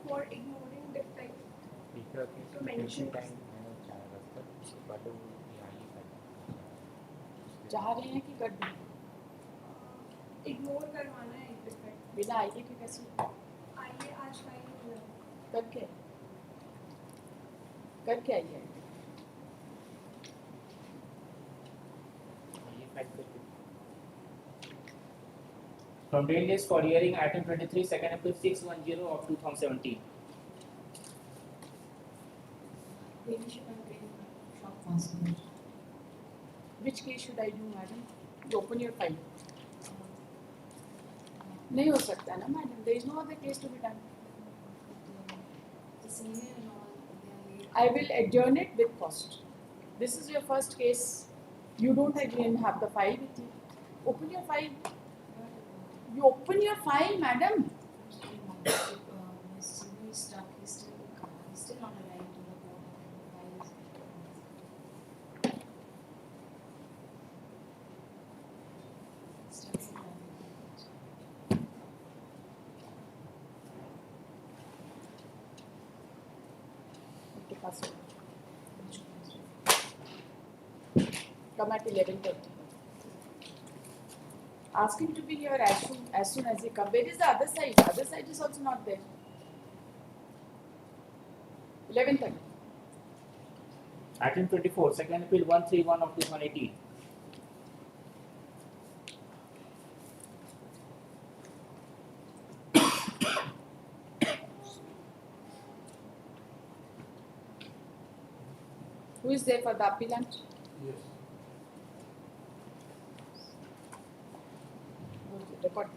for ignoring defect to mention. चाह रहे हैं कि कर दें? इग्नोर करवाना है डिफेक्ट बिना आईए के कैसे? आइए आज फाइल होना करके आइए. From date list for hearing item 23, second April 610 of 2017. Which case should I do, madam? You open your file. नहीं हो सकता ना madam. There is no other case to be done. I will adjourn it with cost. This is your first case. You don't again have the file with you. Open your file. You open your file, madam. He's stuck. He's still not arrived to the court. Come at 11:30. Ask him to be here as soon as he comes. Where is the other side? The other side is also not there. 11:30. Item 24, second April 131 of 2018. Who is there for the appellant? Yes. Record.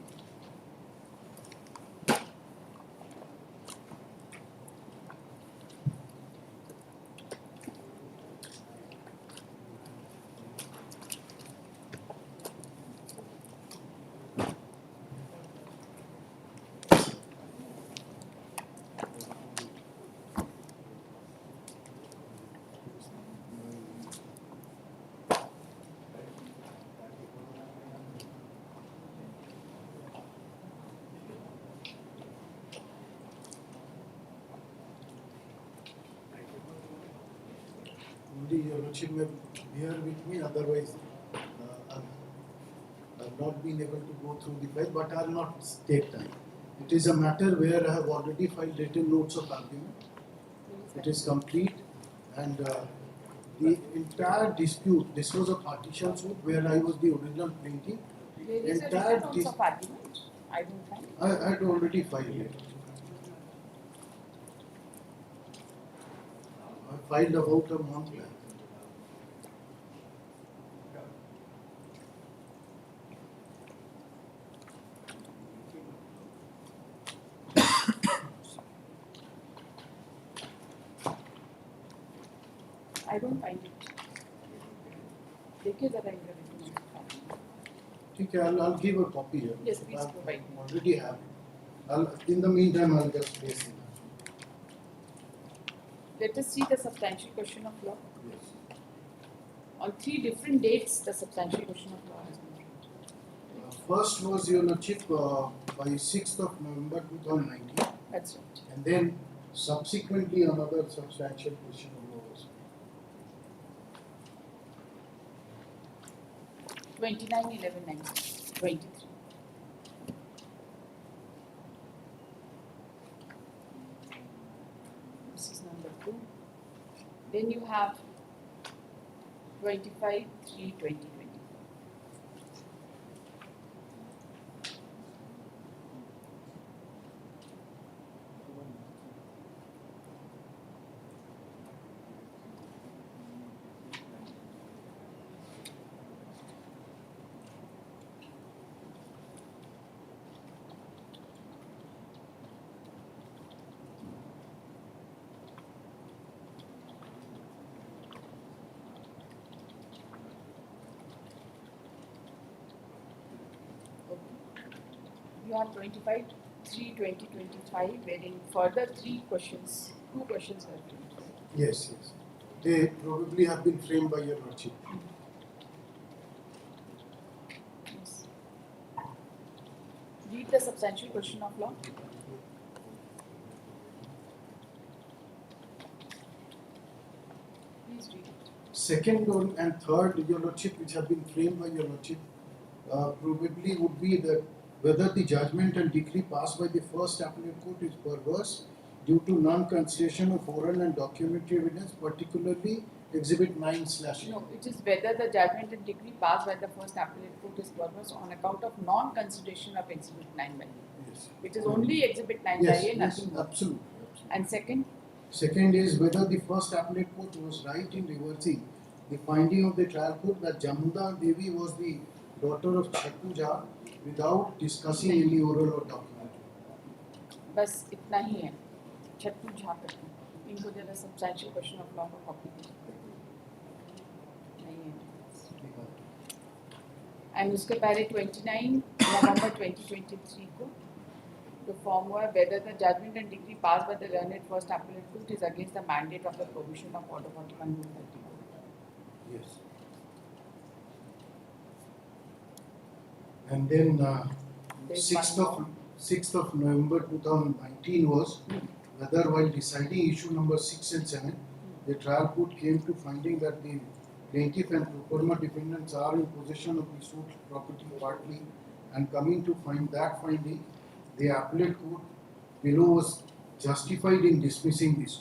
Your Lordship may bear with me, otherwise I've not been able to go through the file, but I'll not take time. It is a matter where I have already filed written notes of argument. It is complete, and the entire dispute, this was a partition suit where I was the original plaintiff. There is a written notes of argument. I don't find. I had already filed it. I filed about a month back. I don't find it. देखिए जरा इधर written notes of argument. ठीक है, I'll give a copy here. Yes, please I provide. already have it. In the meantime, I'll just place it. Let us see the substantial question of law. Yes. On 3 different dates, the substantial question of law has been written. First was Your Lordship by 6th of November 2019, That's right. and then subsequently another substantial question of law was. 29/11/1923. This is number 2. Then you have 25/3/2020. You have 25/3/2025, wherein further 2 questions are due. Yes, yes. They probably have been framed by Your Lordship. Yes. Read the substantial question of law. second one and third, Your Lordship, which have been framed by Your Lordship, probably would be that whether the judgment and decree passed by the first appellate court is perverse due to non-consideration of oral and documentary evidence, particularly Exhibit 9/8. No, it is whether the judgment and decree passed by the first appellate court is perverse on account of non-consideration of Exhibit 9 by A. Yes. It is only Exhibit 9 by Yes, A, yes, nothing more. absolutely. And second, Second is whether the first appellate court was right in reversing the finding of the trial court that Jamuna Devi was the daughter of Chhattu Jha without discussing any oral or documentary. बस इतना ही है. छत्तू झा करके इनको जरा substantial question of law का copy नहीं है. And उसके पहले 29 नवंबर 2023 को the form were whether the judgment and decree passed by the learned first appellate court is against the mandate of the provision of Order 41 Rule 31. Yes. And then There's 6th of November 2019 was whether while deciding issue number 6 and 7, the trial court came to finding that the plaintiff and pro forma defendants are in possession of the suit property partly, and coming to find that finding, the appellate court below was justified in dismissing this.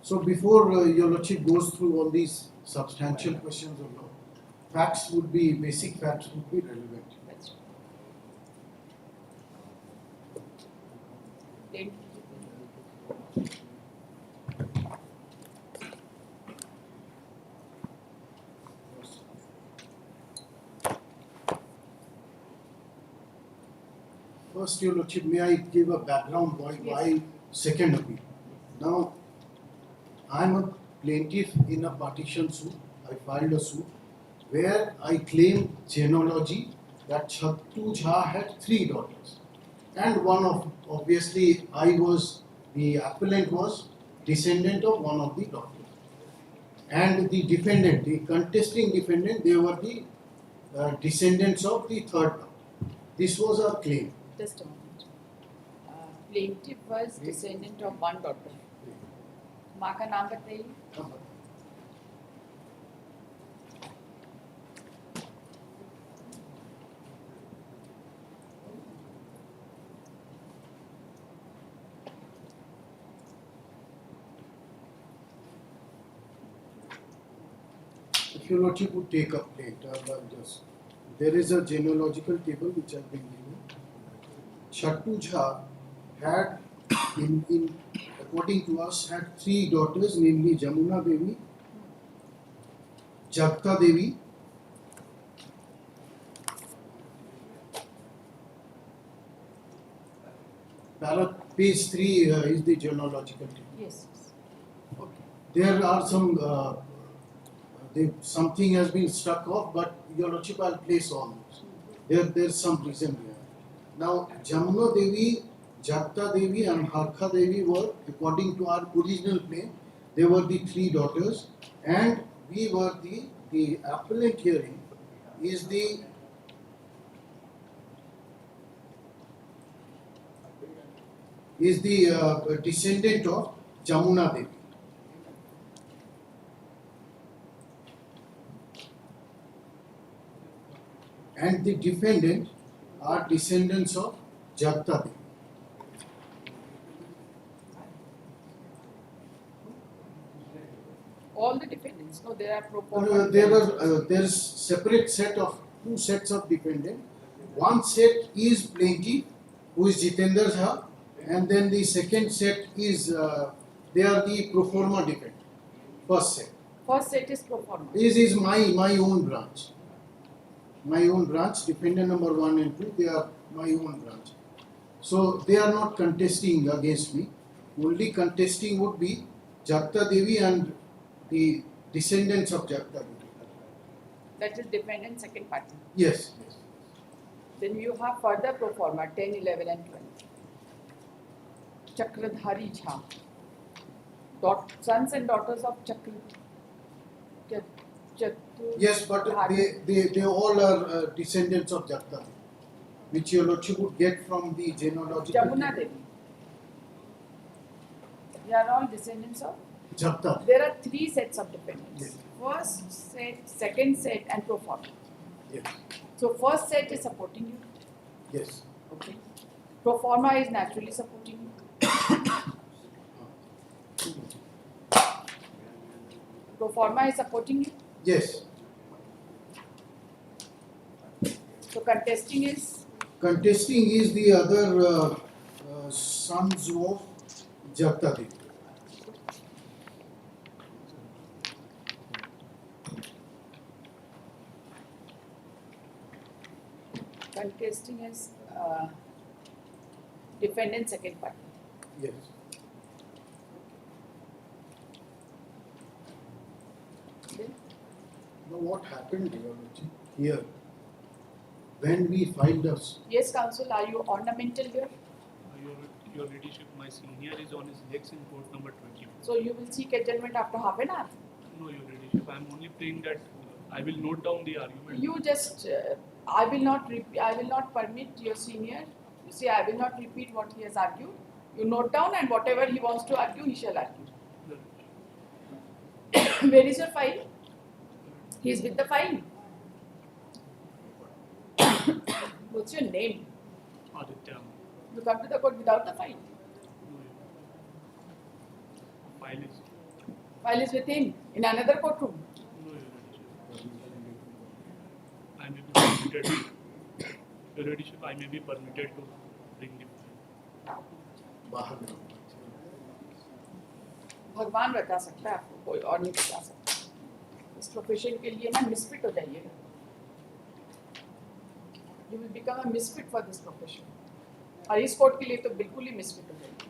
So before Your Lordship goes through all these substantial questions of law, facts would be, basic facts would be relevant. That's right. First, Your Lordship, may I give a background why second appeal? Now, I am a plaintiff in a partition suit. I filed a suit where I claim genealogy that Chhattu Jha had 3 daughters. And one of, obviously, the appellant was descendant of one of the daughters. And the defendant, the contesting defendant, they were the descendants of the third daughter. This was our claim. Just a moment. Plaintiff was descendant of one daughter. माँ का नाम बताइए. If Your Lordship would take a plate, there is a genealogical table which has been given. Chhattu Jha had, according to us, had 3 daughters, namely Jamuna Devi, Jagta Devi, page 3 is the genealogical table. Yes. Okay. There are some, something has been struck off, but Your Lordship, I'll place all those. There's some reason here. Now, Jamuna Devi, Jagta Devi and Jharkhand Devi were, according to our original claim, they were the 3 daughters, and we were the appellant hearing is the descendant of Jamuna Devi. And the defendant are descendants of Jagta Devi. All the defendants. No, there are pro forma. There is separate set of 2 sets of defendants. One set is plaintiff, who is Jitendra Jha, and then the second set is they are the pro forma defendant. First set. First set is pro forma. This is my own branch. My own branch, defendant number 1 and 2, they are my own branch. So they are not contesting against me. Only contesting would be Jagta Devi and the descendants of Jagta Devi. That is defendant second party. Yes. Then you have further pro forma 10, 11 and 12. Chakradhari Jha. Sons and daughters of Chatu. Yes, but they all are descendants of Jagta Devi, which Your Lordship would get from the genealogical. Jamuna Devi. They are all descendants of Jagta. There are three sets of defendants. Yes. First set, second set, and pro forma. Yes. So first set is supporting you. Yes. Okay. Pro forma is naturally supporting you. Pro forma is supporting you. Yes. So contesting is Contesting is the other sons of Jagta Devi. defendant second party. Yes. Then Now what happened here? When we filed us, yes, counsel, are you ornamental here? Your Ladyship, my senior is on his legs in court number 20. So you will seek adjournment after half an hour. No, Your Ladyship, I am only praying that I will note down the argument. You just, I will not permit your senior. You see, I will not repeat what he has argued. You note down, and whatever he wants to argue, he shall argue. Where is your file? He is with the file. What's your name? Aditya. You come to the court without the file. No, Your file is. File is with him in another courtroom. No, Your Ladyship. I may be permitted. Your Ladyship, I may be permitted to bring the file. बाहर में भगवान बता सकता है आपको, कोई और नहीं बता सकता. इस प्रोफेशन के लिए ना मिसफिट हो जाइएगा. You will become a misfit for this profession. और इस कोर्ट के लिए तो बिल्कुल ही मिसफिट हो जाएगी.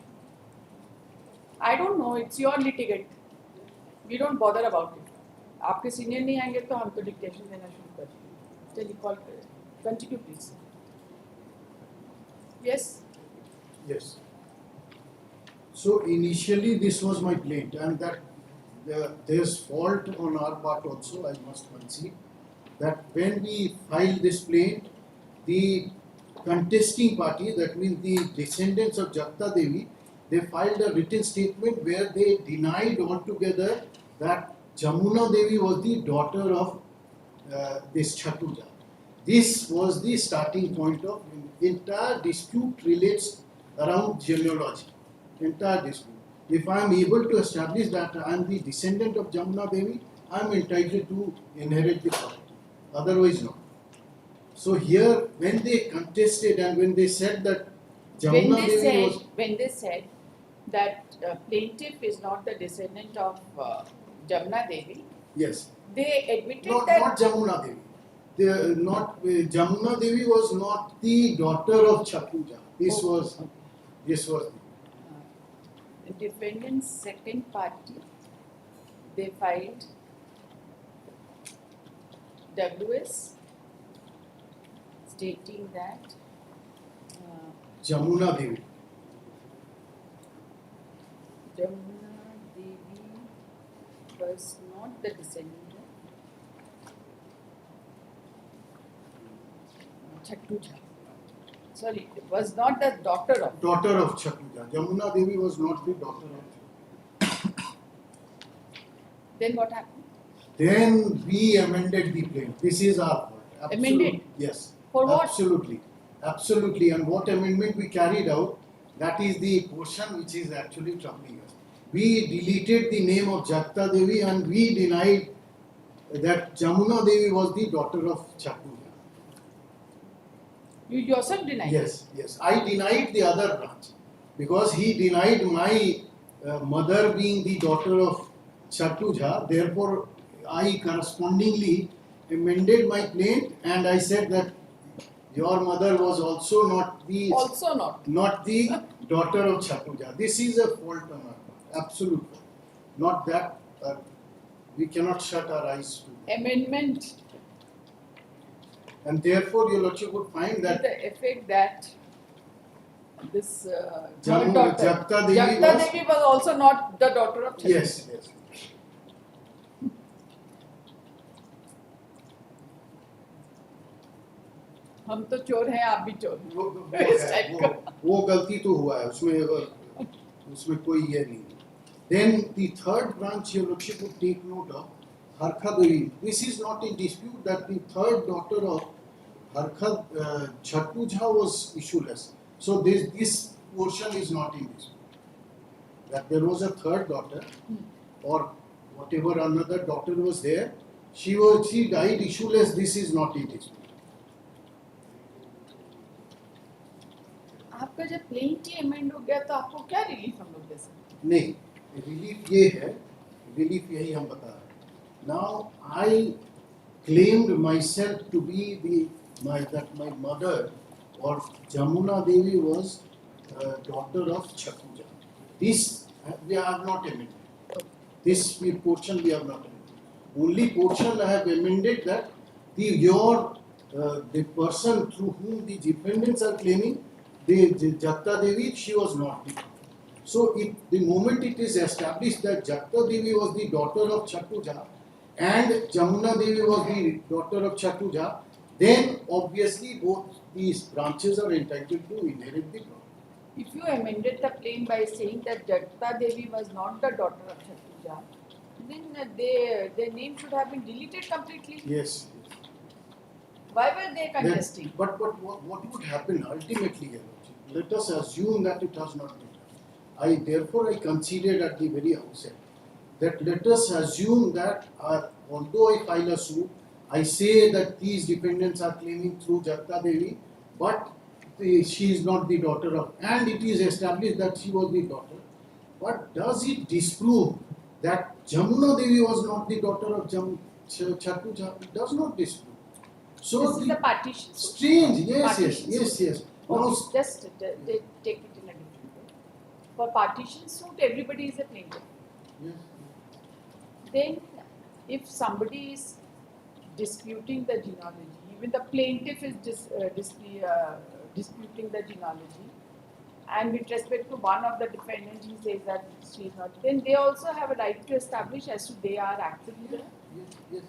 I don't know, it's your litigant. We don't bother about it. आपके सीनियर नहीं आएंगे तो हम तो डिक्टेशन देना शुरू कर देंगे. चलिए कॉल करें. Continue please. Yes. Yes. So initially this was my plaint, and that there's fault on our part also, I must concede, that when we filed this plaint, the contesting party, that means the descendants of Jagta Devi, they filed a written statement where they denied altogether that Jamuna Devi was the daughter of this Chatuja. This was the starting point of entire dispute relates around genealogy. Entire dispute. If I am able to establish that I am the descendant of Jamuna Devi, I am entitled to inherit the property. Otherwise, no. So here, when they contested and when they said that Jamuna Devi was When they said that plaintiff is not the descendant of Jamuna Devi, yes, they admitted not that Jamuna Devi. Jamuna Devi was not the daughter of Chatuja. This was the defendant's second party, they filed WS stating that Jamuna Devi. Jamuna Devi was not the descendant of Chatuja. Sorry, it was not the daughter of. Daughter of Chatuja. Jamuna Devi was not the daughter of. Then what happened? Then we amended the plaint. This is our fault. Amended? Yes. For what? Absolutely. Absolutely. And what amendment we carried out, that is the portion which is actually troubling us. We deleted the name of Jagta Devi and we denied that Jamuna Devi was the daughter of Chatuja. You yourself denied. Yes, yes. I denied the other branch because he denied my mother being the daughter of Chatuja. Therefore, I correspondingly amended my plaint and I said that your mother was also not the daughter of Chatuja. This is a fault on our part, absolute fault. Not that we cannot shut our eyes to. Amendment. And therefore, your Lordship would find that the effect that this Jagta Devi was also not the daughter of Chatuja. Yes, yes. हम तो चोर हैं, आप भी चोर हैं. वो गलती तो हुआ है उसमें कोई ये नहीं. Then the third branch, Your Lordship would take note of Harkha Devi. This is not in dispute that the third daughter of Harkha Chhattu Jha was issueless. So this portion is not in dispute. That there was a third daughter or whatever another daughter was there, she died issueless. This is not in dispute. आपका जब plane T amend हो गया तो आपको क्या relief हम लोग दे सकते नहीं, रिलीफ ये है, रिलीफ यही हम बता रहे हैं. Now I claimed myself to be that my mother or Jamuna Devi was daughter of Chhakuja. This we have not amended. This portion we have not amended. Only portion I have amended that the person through whom the defendants are claiming, the Jatta Devi, she was not the. So if the moment it is established that Jatta Devi was the daughter of Chatuja and Jamuna Devi was the daughter of Chatuja, then obviously both these branches are entitled to inherit the property. If you amended the claim by saying that Jatta Devi was not the daughter of Chatuja, then their name should have been deleted completely. Yes. Why were they contesting? But what would happen ultimately, Your Lordship? Let us assume that it has not been done. Therefore I conceded at the very outset that let us assume that although I file a suit, I say that these defendants are claiming through Jatta Devi, but she is not the daughter of, and it is established that she was the daughter. But does it disprove that Jamuna Devi was not the daughter of Chatuja? It does not disprove. So This is a partition. strange, yes. Now, Okay, just they take it in a different way. For partition suit, everybody is a plaintiff. yes. Then, if somebody is disputing the genealogy, even the plaintiff is disputing the genealogy, and with respect to one of the defendants, he says that she is not, then they also have a right to establish as to they are actually the. Yes.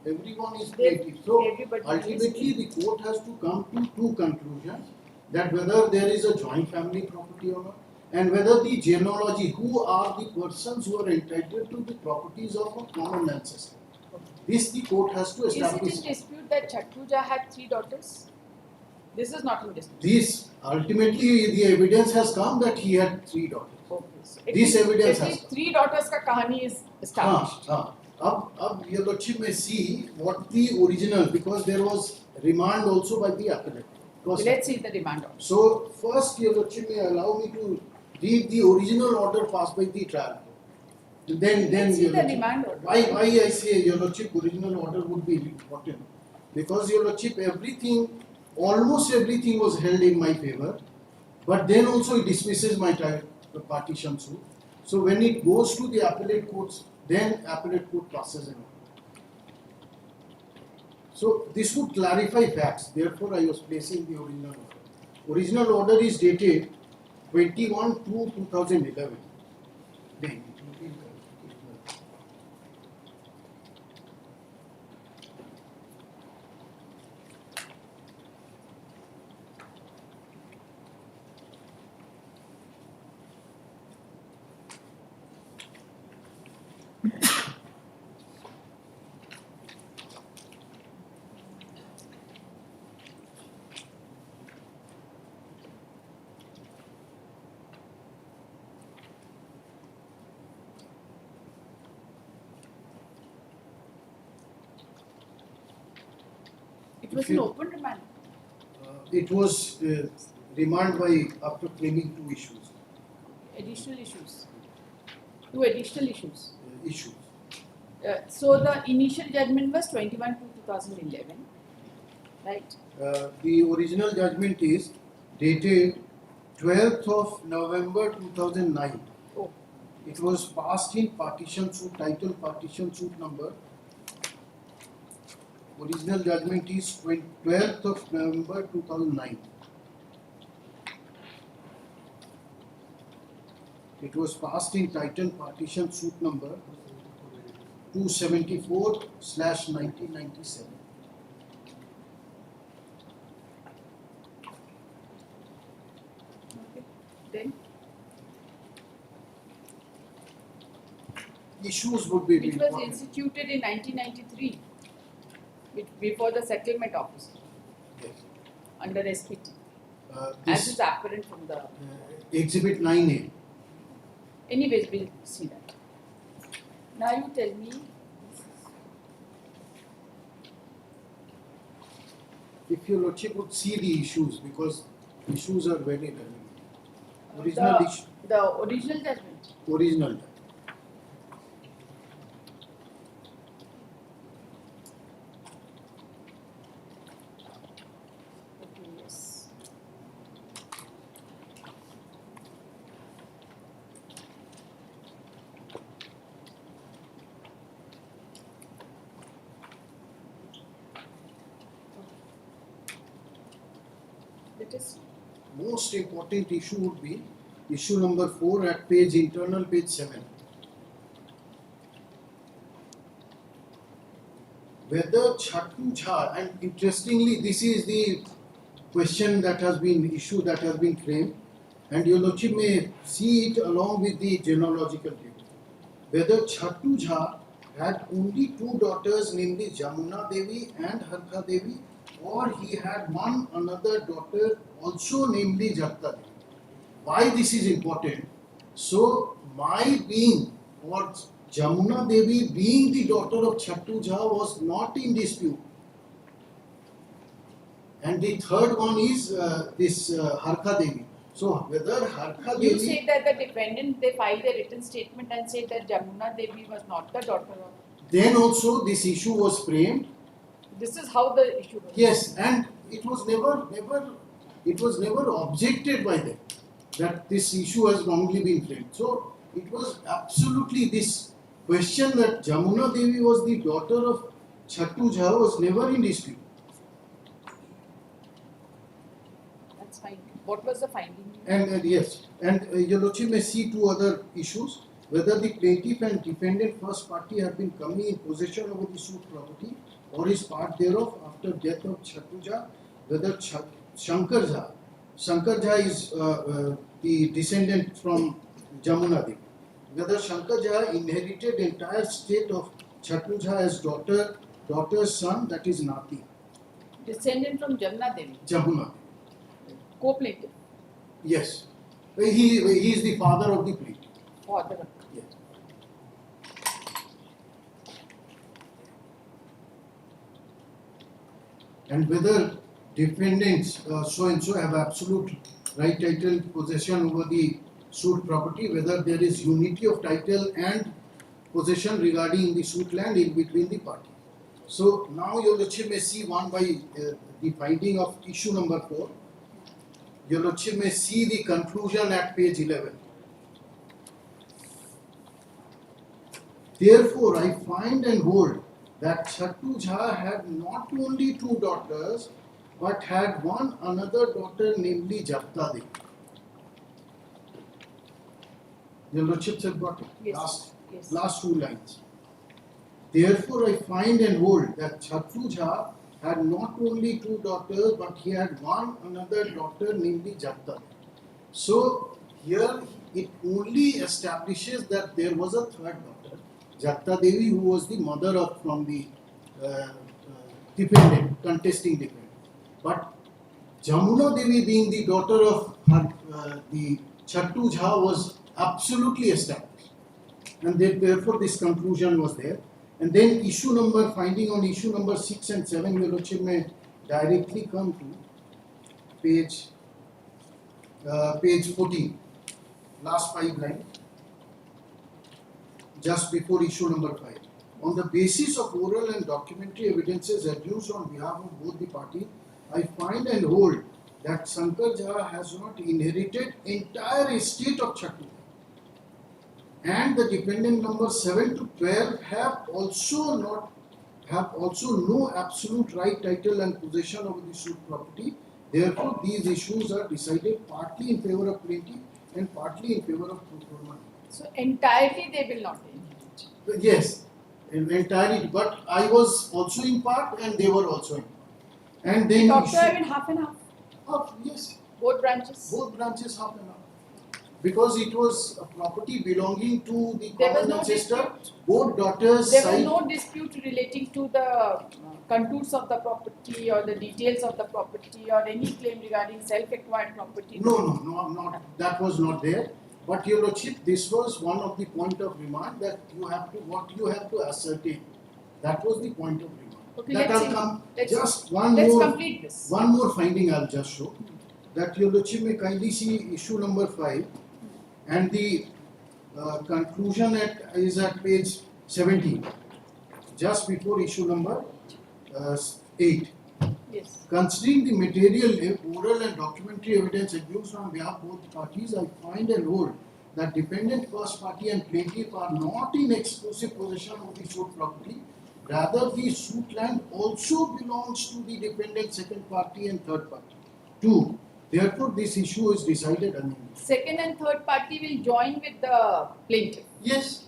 Everyone is They- plaintiff. So everybody is ultimately the court has to come to two conclusions, that whether there is a joint family property or not, and whether the genealogy, who are the persons who are entitled to the properties of a common ancestor. This the court has to Is it establish. in dispute that Chatuja had 3 daughters? This is not in dispute. This ultimately the evidence has come that he had 3 daughters. Okay. So This evidence at has least 3 daughters ka kahani is established. अब Your Lordship may see what the original, because there was remand also by the appellate. Okay, let's see the remand order. So first Your Lordship may allow me to read the original order passed by the trial court. Then Let's see Your the Lordship, remand order. why I say Your Lordship original order would be important, because Your Lordship almost everything was held in my favor, but then also it dismisses my partition suit. So when it goes to the appellate courts, then appellate court passes an order. So this would clarify facts. Therefore, I was placing the original order. Original order is dated 21/2/2011. It was an open remand. It was remand by after claiming 2 issues. Additional issues. 2 additional issues. Issues. So the initial judgment was 21/2/2011, right? The original judgment is dated 12th of November 2009. Oh, It was passed in partition suit, title partition suit number. Original judgment is 12th of November 2009. It was passed in title partition suit number 274/1997. okay. Then issues would be which was important. instituted in 1993 before the settlement office Yes. under SPT, as This is apparent from the. Exhibit 9A. Anyways, we'll see that. Now you tell me. If your lordship would see the issues, because issues are very relevant. Original issue, The original judgment. original. Okay, yes. Let us see. Most important issue would be issue number 4 at page internal page 7. Whether Chhattu Jha, and interestingly this is the question that has been issue that has been framed, and your lordship may see it along with the genealogical table. Whether Chhattu Jha had only 2 daughters, namely Jamuna Devi and Harka Devi, or he had one another daughter also, namely Jatta Devi. Why this is important? So, my being or Jamuna Devi being the daughter of Chhattu Jha was not in dispute. And the third one is this Harka Devi. So, whether Harka You Devi. say that the defendant, they filed a written statement and said that Jamuna Devi was not the daughter of. Then also this issue was framed. This is how the issue was. Yes, and it was never objected by them that this issue has wrongly been framed. So it was absolutely this question that Jamuna Devi was the daughter of Chhattu Jha was never in dispute. That's fine. What was the finding? And yes, and your lordship may see 2 other issues: whether the plaintiff and defendant first party have been coming in possession of the suit property or is part thereof after death of Chhattu Jha, whether Shankar Jha is the descendant from Jamuna Devi, whether Shankar Jha inherited entire state of Chhattu Jha as daughter's son, that is Nati, Descendant from Jamuna Devi, Jamuna. co-plaintiff, Yes, he is the father of the plaintiff. father of. Yes. And whether defendants so and so have absolute right title possession over the suit property, whether there is unity of title and possession regarding the suit land in between the parties. So now your lordship may see one by the finding of issue number 4. Your lordship may see the conclusion at page 11. Therefore, I find and hold that Chhattu Jha had not only 2 daughters, but had one another daughter, namely Jatta Devi. Your lordship have got it. Yes. Yes. Last 2 lines. Therefore, I find and hold that Chhattu Jha had not only 2 daughters, but he had one another daughter, namely Jatta Devi. So here it only establishes that there was a third daughter, Jatta Devi, who was the mother of from the defendant, contesting defendant. But Jamuna Devi being the daughter of the Chhattu Jha was absolutely established, and therefore this conclusion was there. And then issue number, finding on issue number 6 and 7, your lordship may directly come to page 14, last 5 lines, just before issue number 5. On the basis of oral and documentary evidences adduced on behalf of both the parties, I find and hold that Shankar Jha has not inherited entire estate of Chhattu, and the defendant number 7 to 12 have also no absolute right, title and possession over the suit property. Therefore, these issues are decided partly in favor of plaintiff and partly in favor of proponent. So entirely they will not inherit. Yes, entirely. But I was also in part, and they were also in part. And then Doctor, I mean half and half. Oh, yes, Both branches. both branches half and half. because it was a property belonging to the There was common no ancestor. dispute. Both daughters There was signed. no dispute relating to the contours of the property or the details of the property or any claim regarding self-acquired property. No, that was not there. But Your Lordship, this was one of the point of remand that what you have to ascertain. That was the point of remand. Okay, That let's I'll see. come. Let's Just one Let's more. complete this. One more finding I'll just show. That Your Lordship may kindly see issue number 5, and the conclusion is at page 17, just before issue number 8. Yes. Considering the material, oral and documentary evidence adduced on behalf of both parties, I find and hold that defendant first party and plaintiff are not in exclusive possession of the suit property. Rather, the suit land also belongs to the defendant second party and third party. 2. Therefore, this issue is decided unanimously. Second and third party will join with the plaintiff. Yes,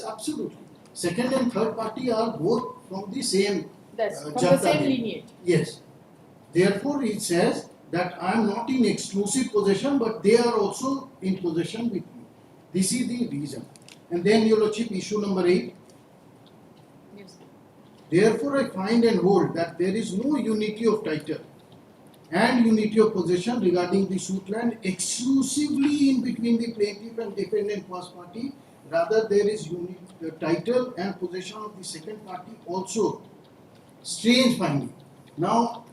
absolutely. Second and third party are both from the same. That's from the Janta same Devi. lineage. Yes. Therefore, it says that I am not in exclusive possession, but they are also in possession with me. This is the reason. And then, Your Lordship, issue number 8. Yes. Therefore, I find and hold that there is no unity of title and unity of possession regarding the suit land exclusively in between the plaintiff and defendant first party. Rather, there is title and possession of the second party also. Strange finding. Now,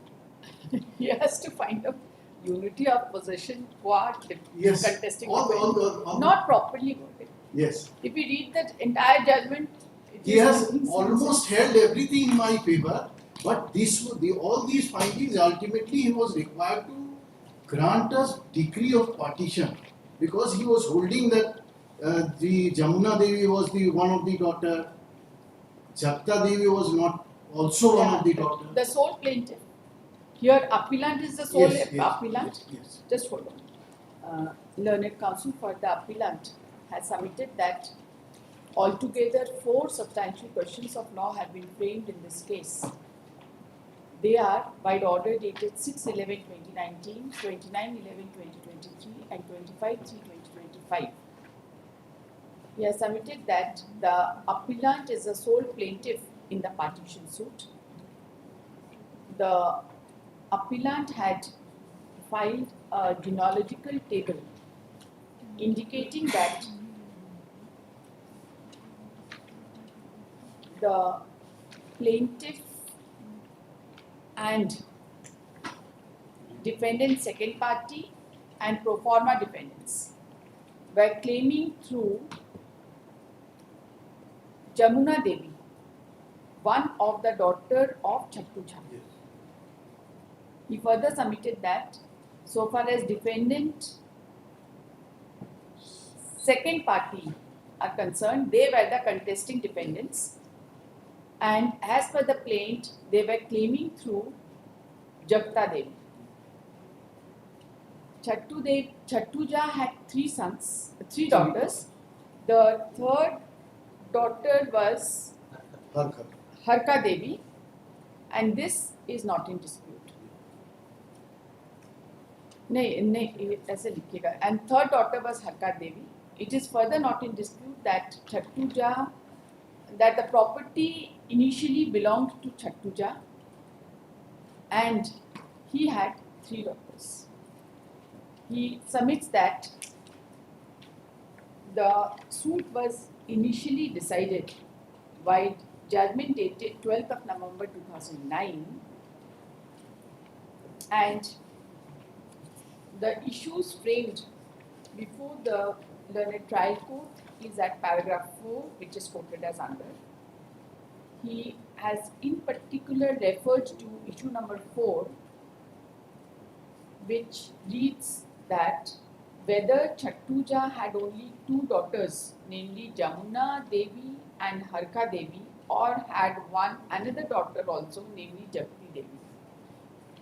He has to find out unity of possession what yes, contesting all not properly worded. yes. If we read that entire judgment, it He is has in almost sense. held everything in my favor, but all these findings ultimately he was required to grant us decree of partition because he was holding that the Jamuna Devi was the one of the daughter, Japta Devi was not also one of the daughter. The sole plaintiff. Here, appellant is the sole appellant. Yes. Just hold on. Learned counsel for the appellant has submitted that altogether 4 substantial questions of law have been framed in this case. They are by the order dated 6/11/2019, 29/11/2023 and 25/3/2025. He has submitted that the appellant is the sole plaintiff in the partition suit. The appellant had filed a genealogical table indicating that the plaintiff and defendant second party and pro forma defendants were claiming through Jamuna Devi, one of the daughter of Chattu Jha. Yes. He further submitted that so far as defendant second party are concerned, they were the contesting defendants, and as per the plaint, they were claiming through Japta Devi. Chattu Jha had 3 daughters. The third daughter was Harka Devi, and this is not in dispute. नहीं ऐसे लिखिएगा. And third daughter was Harka Devi. It is further not in dispute that Chattu Jha, that the property initially belonged to Chattu Jha, and he had 3 daughters. He submits that the suit was initially decided by judgment dated 12th of November 2009, and the issues framed before the learned trial court is at paragraph 4, which is quoted as under. He has in particular referred to issue number 4, which reads that whether Chattu Jha had only 2 daughters, namely Jamuna Devi and Harka Devi, or had another daughter also, namely Japti Devi.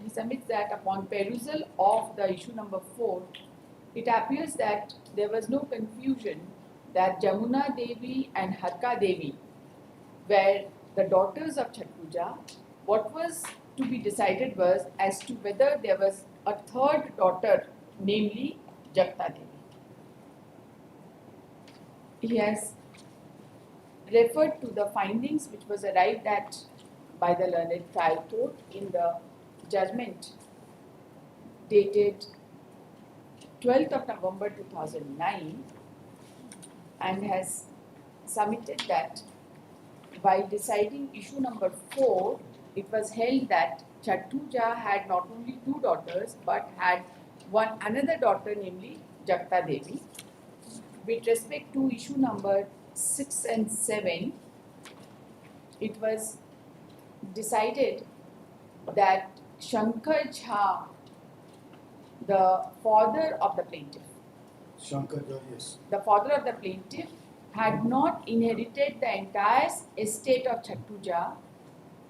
He submits that upon perusal of the issue number 4, it appears that there was no confusion that Jamuna Devi and Harka Devi were the daughters of Chattu Jha. What was to be decided was as to whether there was a third daughter, namely Japta Devi. he has referred to the findings which was arrived at by the learned trial court in the judgment dated 12th of November 2009, and has submitted that by deciding issue number 4, it was held that Chattuja had not only 2 daughters but had another daughter, namely Jagta Devi. With respect to issue number 6 and 7, it was decided that Shankar Jha, the father of the plaintiff, Shankar Jha, yes. the father of the plaintiff had not inherited the entire estate of Chattuja,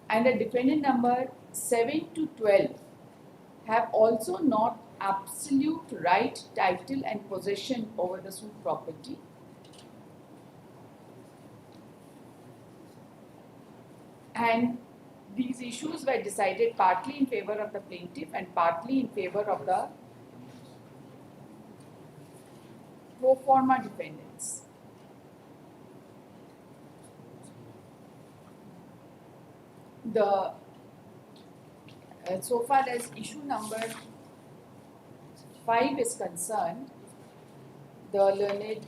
and the defendant number 7 to 12 have also not absolute right, title and possession over the suit property. And these issues were decided partly in favor of the plaintiff and partly in favor of the pro forma defendants. So far as issue number 5 is concerned, the learned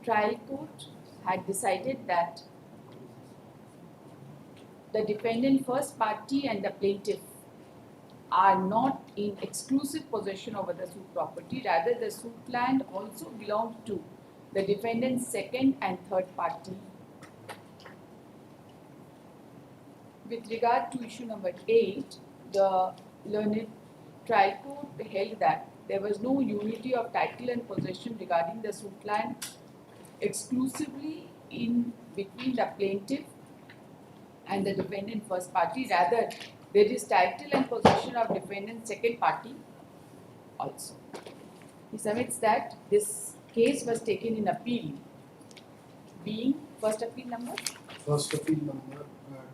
trial court had decided that the defendant first party and the plaintiff are not in exclusive possession over the suit property. Rather, the suit land also belongs to the defendant's second and third party. With regard to issue number 8, the learned trial court held that there was no unity of title and possession regarding the suit land exclusively in between the plaintiff and the defendant first party. Rather, there is title and possession of defendant second party also. He submits that this case was taken in appeal, being first appeal number? First appeal number,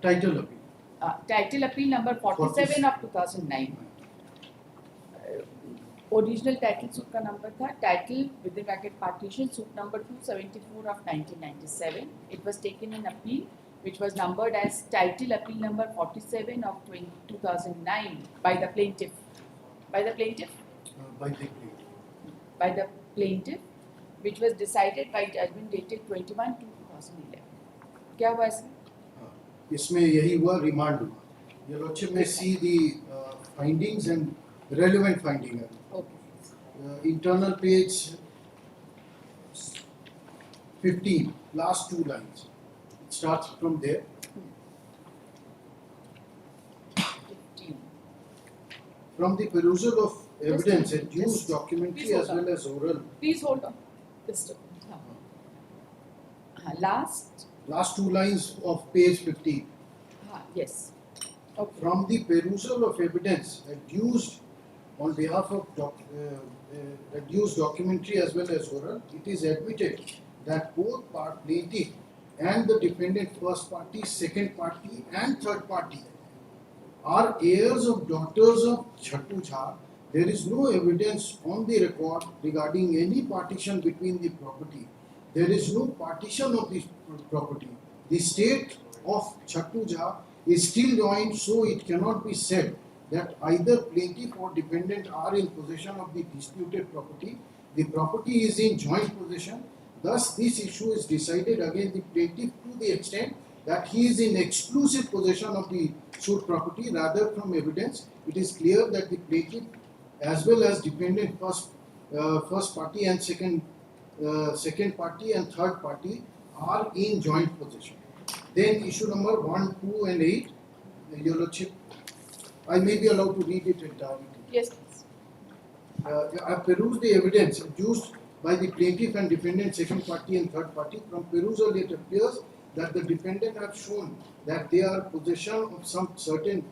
title appeal. Title appeal number 47 of 2009. Original title suit का number था title within bracket partition suit number 274 of 1997. It was taken in appeal, which was numbered as title appeal number 47 of 2009 by the plaintiff. By the plaintiff? By the plaintiff. By the plaintiff, which was decided by judgment dated 21/2/2011. क्या हुआ इसमें? इसमें यही हुआ, remand हुआ. Your Lordship may see the findings and relevant finding. Okay. Internal page 15, last 2 lines. It starts from there. 15. From the perusal of evidence, Just- adduced just- documentary please as hold on. well as oral. Please hold on. Just Last 2 lines of page 15. yes. Okay. From the perusal of evidence adduced on behalf of adduced documentary as well as oral, it is admitted that both plaintiff and the defendant first party, second party and third party are heirs of daughters of Chattu Jha. There is no evidence on the record regarding any partition between the property. There is no partition of the property. The state of Chattu Jha is still joint, so it cannot be said that either plaintiff or defendant are in possession of the disputed property. The property is in joint possession. Thus, this issue is decided against the plaintiff to the extent that he is in exclusive possession of the suit property. Rather, from evidence, it is clear that the plaintiff as well as defendant first party and second party and third party are in joint possession. Then issue number 1, 2 and 8, Your Lordship, I may be allowed to read it entirely. Yes, please. I perused the evidence adduced by the plaintiff and defendant second party and third party. From perusal, it appears that the defendant have shown that they are possession of some certain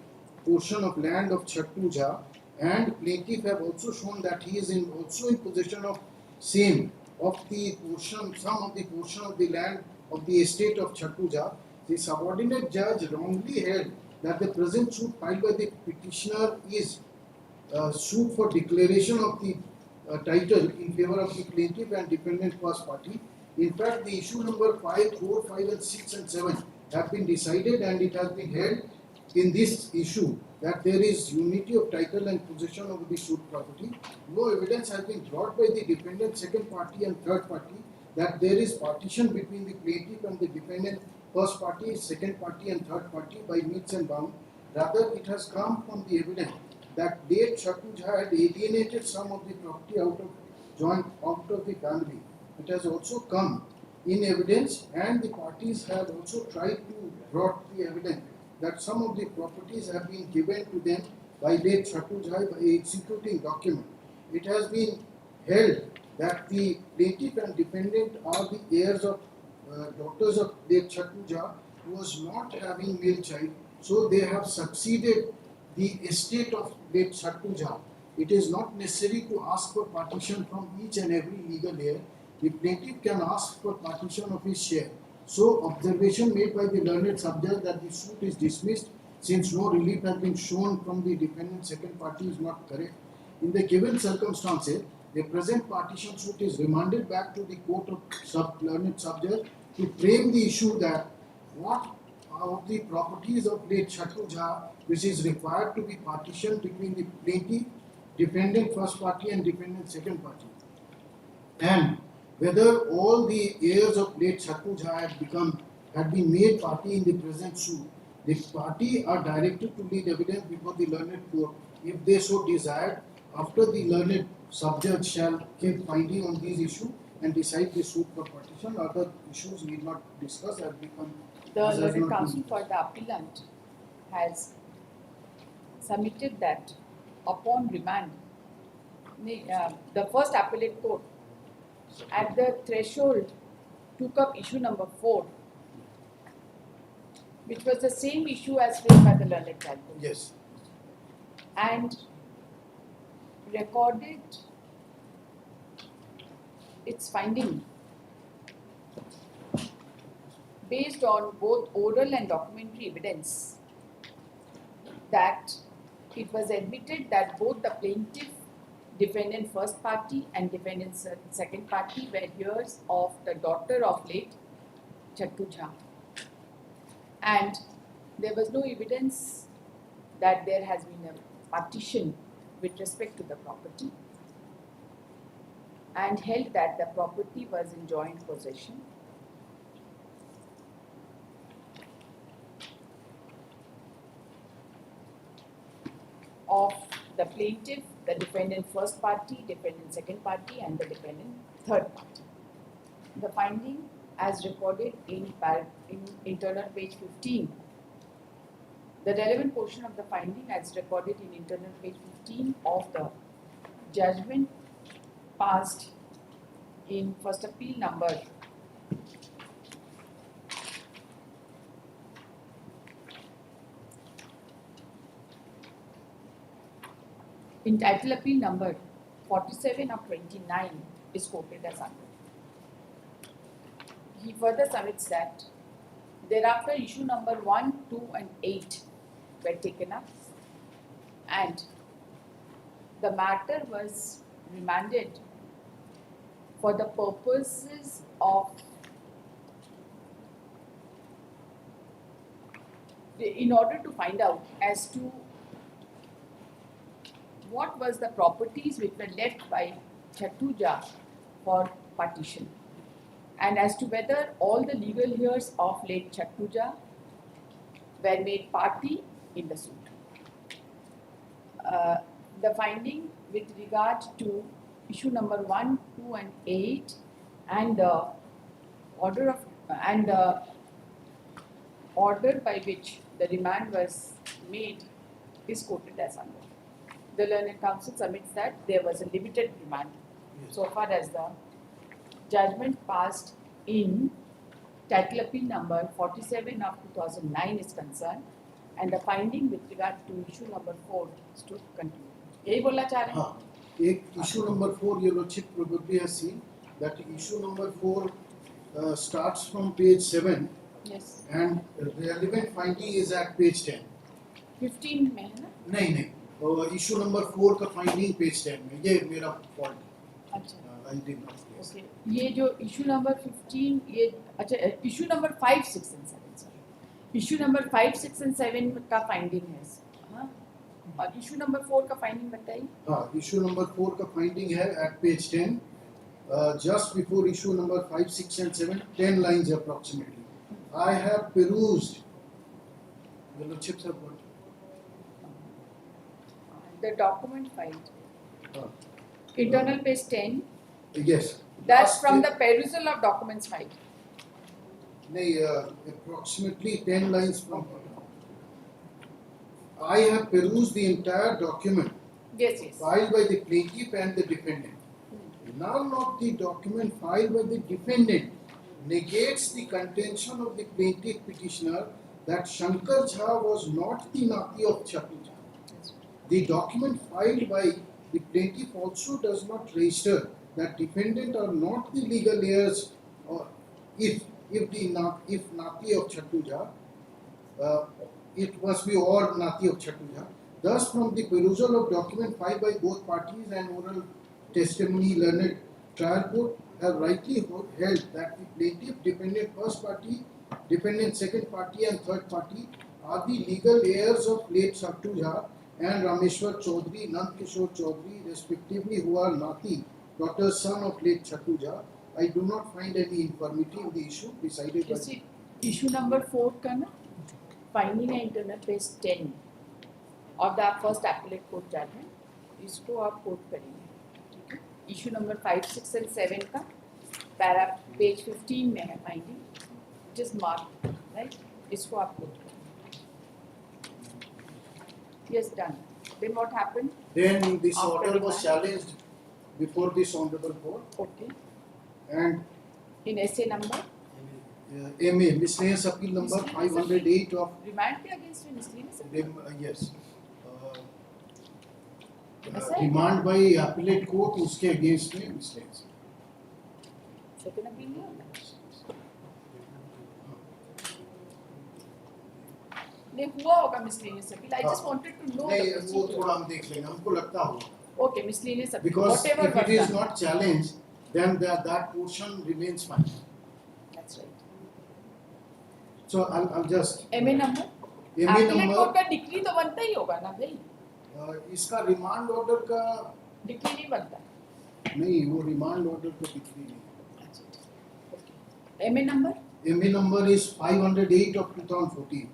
portion of land of Chattu Jha, and plaintiff have also shown that he is also in possession of some of the portion of the land of the estate of Chattu Jha. The subordinate judge wrongly held that the present suit filed by the petitioner is suit for declaration of the title in favor of the plaintiff and defendant first party. In fact, the issue number 5, 4, 5 and 6 and 7 have been decided, and it has been held in this issue that there is unity of title and possession over the suit property. No evidence has been brought by the defendant, second party and third party that there is partition between the plaintiff and the defendant, first party, second party and third party by meets and bounds. Rather, it has come from the evidence that late Shatuj had alienated some of the property out of the family. It has also come in evidence, and the parties have also tried to brought the evidence that some of the properties have been given to them by late Shatuj by executing document. It has been held that the plaintiff and defendant are the heirs of daughters of late Shatuj, who was not having male child, so they have succeeded the estate of late Shatuj. It is not necessary to ask for partition from each and every legal heir. The plaintiff can ask for partition of his share. So, observation made by the learned subject that the suit is dismissed since no relief has been shown from the defendant second party is not correct. In the given circumstances, the present partition suit is remanded back to the court of learned subject to frame the issue that what of the properties of late Shatuj which is required to be partitioned between the plaintiff, defendant first party and defendant second party, and whether all the heirs of late Shatuj had been made party in the present suit. The party are directed to lead evidence before the learned court if they so desired. After the learned subject shall give finding on these issues and decide the suit for partition. Other issues need not discuss as become. The learned counsel for the appellant has submitted that upon remand, the first appellate court at the threshold took up issue number 4, which was the same issue as raised by the learned counsel. Yes. And recorded its finding based on both oral and documentary evidence that it was admitted that both the plaintiff, defendant first party and defendant second party were heirs of the daughter of late Shatuj, and there was no evidence that there has been a partition with respect to the property, and held that the property was in joint possession. Of the plaintiff, the defendant first party, defendant second party and the defendant third party. The finding as recorded in internal page 15. The relevant portion of the finding as recorded in internal page 15 of the judgment passed in first appeal number in title appeal number 47 of 29 is quoted as under. He further submits that thereafter issue number 1, 2 and 8 were taken up and the matter was remanded for the purposes of in order to find out as to what was the properties which were left by Shatuj for partition, and as to whether all the legal heirs of late Shatuj were made party in the suit. The finding with regard to issue number 1, 2 and 8 and the order of order by which the remand was made is quoted as under. The learned counsel submits that there was a limited remand so far as the judgment passed in title appeal number 47 of 2009 is concerned, and the finding with regard to issue number 4 is to continue. यही बोलना चाह रहे हैं? एक issue number 4 your lordship probably has seen that issue number 4 starts from page 7. Yes. And relevant finding is at page 10. 15 में है ना? नहीं इशू नंबर 4 का फाइंडिंग पेज 10 में, ये मेरा फॉल्ट है. अच्छा I did not place. Okay ये जो इशू नंबर 15 ये अच्छा issue number 5, 6 and 7 sorry issue number 5, 6 and 7 का फाइंडिंग है हाँ और इशू नंबर 4 का फाइंडिंग बताइए हाँ, issue number 4 का finding है at page 10. Just before issue number 5, 6 and 7, 10 lines approximately. I have perused. The lordships have got. the document filed Uh, internal page 10 yes. that's Last from day- the perusal of documents filed नहीं, approximately 10 lines from. I have perused the entire document yes filed by the plaintiff and the defendant. None of the document filed by the defendant negates the contention of the plaintiff petitioner that Shankar Jha was not the Nati of Chatu Jha. The document filed by the plaintiff also does not register that defendant are not the legal heirs, or if Nati of Chatu Jha, it must be or Nati of Chatu Jha. Thus, from the perusal of document filed by both parties and oral testimony, learned trial court have rightly held that the plaintiff, defendant first party, defendant second party and third party are the legal heirs of late Chatu Jha and Rameshwar Chaudhary, Nand Kishore Chaudhary, respectively, who are Nati, daughter son of late Chatu Jha. I do not find any infirmity in the issue decided by. you see issue number 4 का ना finding है internal page 10 of the first appellate court judgment इसको आप quote करेंगे ठीक है issue number 5, 6 and 7 का para page 15 में है finding it is mark right इसको आप कोट करेंगे yes done then what happened Then this After order was remand. challenged before this honorable court okay and in S A number MA miscellaneous appeal number 508 of remand के against miscellaneous yes ऐसा है? remand by appellate court उसके against में miscellaneous. Second appeal नहीं होगा नहीं हुआ होगा miscellaneous appeal I just wanted to know नहीं वो थोड़ा हम देख लेंगे हमको लगता होगा okay miscellaneous appeal because whatever if it is not challenged then that portion remains fine. That's right So I'll just MA number MA appellate court number का डिक्री तो बनता ही होगा ना भाई इसका रिमांड ऑर्डर का डिक्री नहीं बनता नहीं वो रिमांड ऑर्डर का डिक्री नहीं. MA number MA number is 508 of 2014.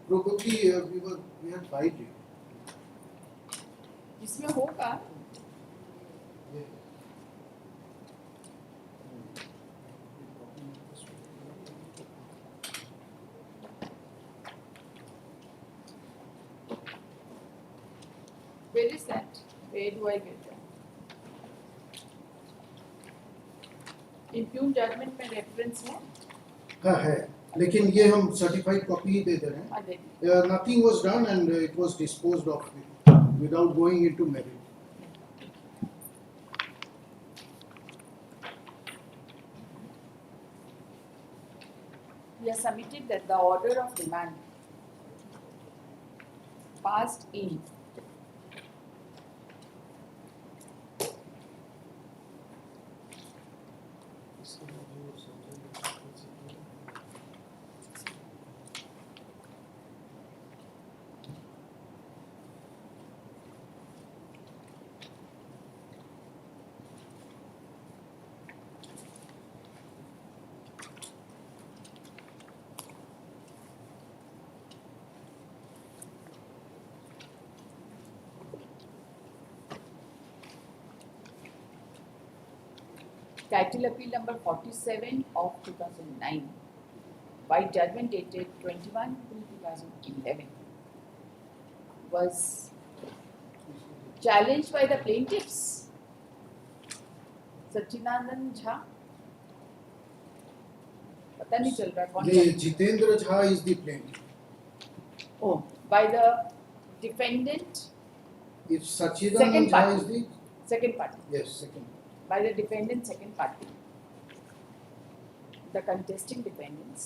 Probably we had filed it. इसमें होगा where is that where do I get that impugned judgment में reference है हाँ है लेकिन ये हम certified copy ही दे रहे हैं. हाँ देखिए Nothing was done and it was disposed of without going into merit. we have submitted that the order of remand passed in title appeal number 47 of 2009 by judgment dated 21/2/2011 was challenged by the plaintiffs सच्चिदानंद झा पता नहीं चल रहा कौन ये Jitendra Jha is the plaintiff. oh by the defendant If Sachidanand Jha party. is the second party yes second. by the defendant second party the contesting defendants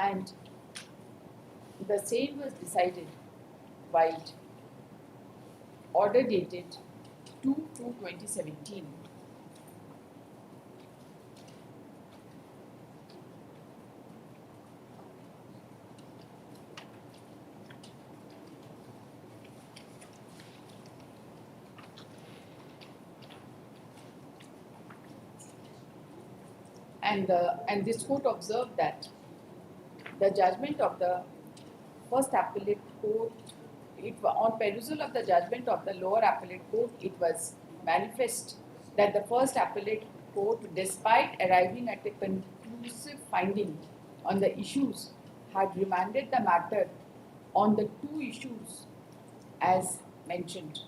and the same was decided by order dated 2/2017. And this court observed that the judgment of the first appellate court, on perusal of the judgment of the lower appellate court, it was manifest that the first appellate court, despite arriving at a conclusive finding on the issues, had remanded the matter on the two issues as mentioned.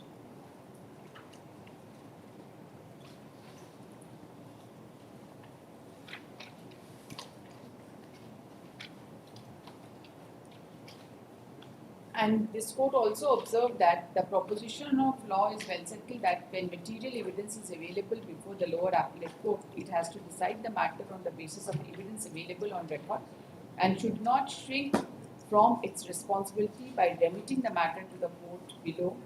And this court also observed that the proposition of law is well settled that when material evidence is available before the lower appellate court, it has to decide the matter on the basis of evidence available on record and should not shrink from its responsibility by remitting the matter to the court below,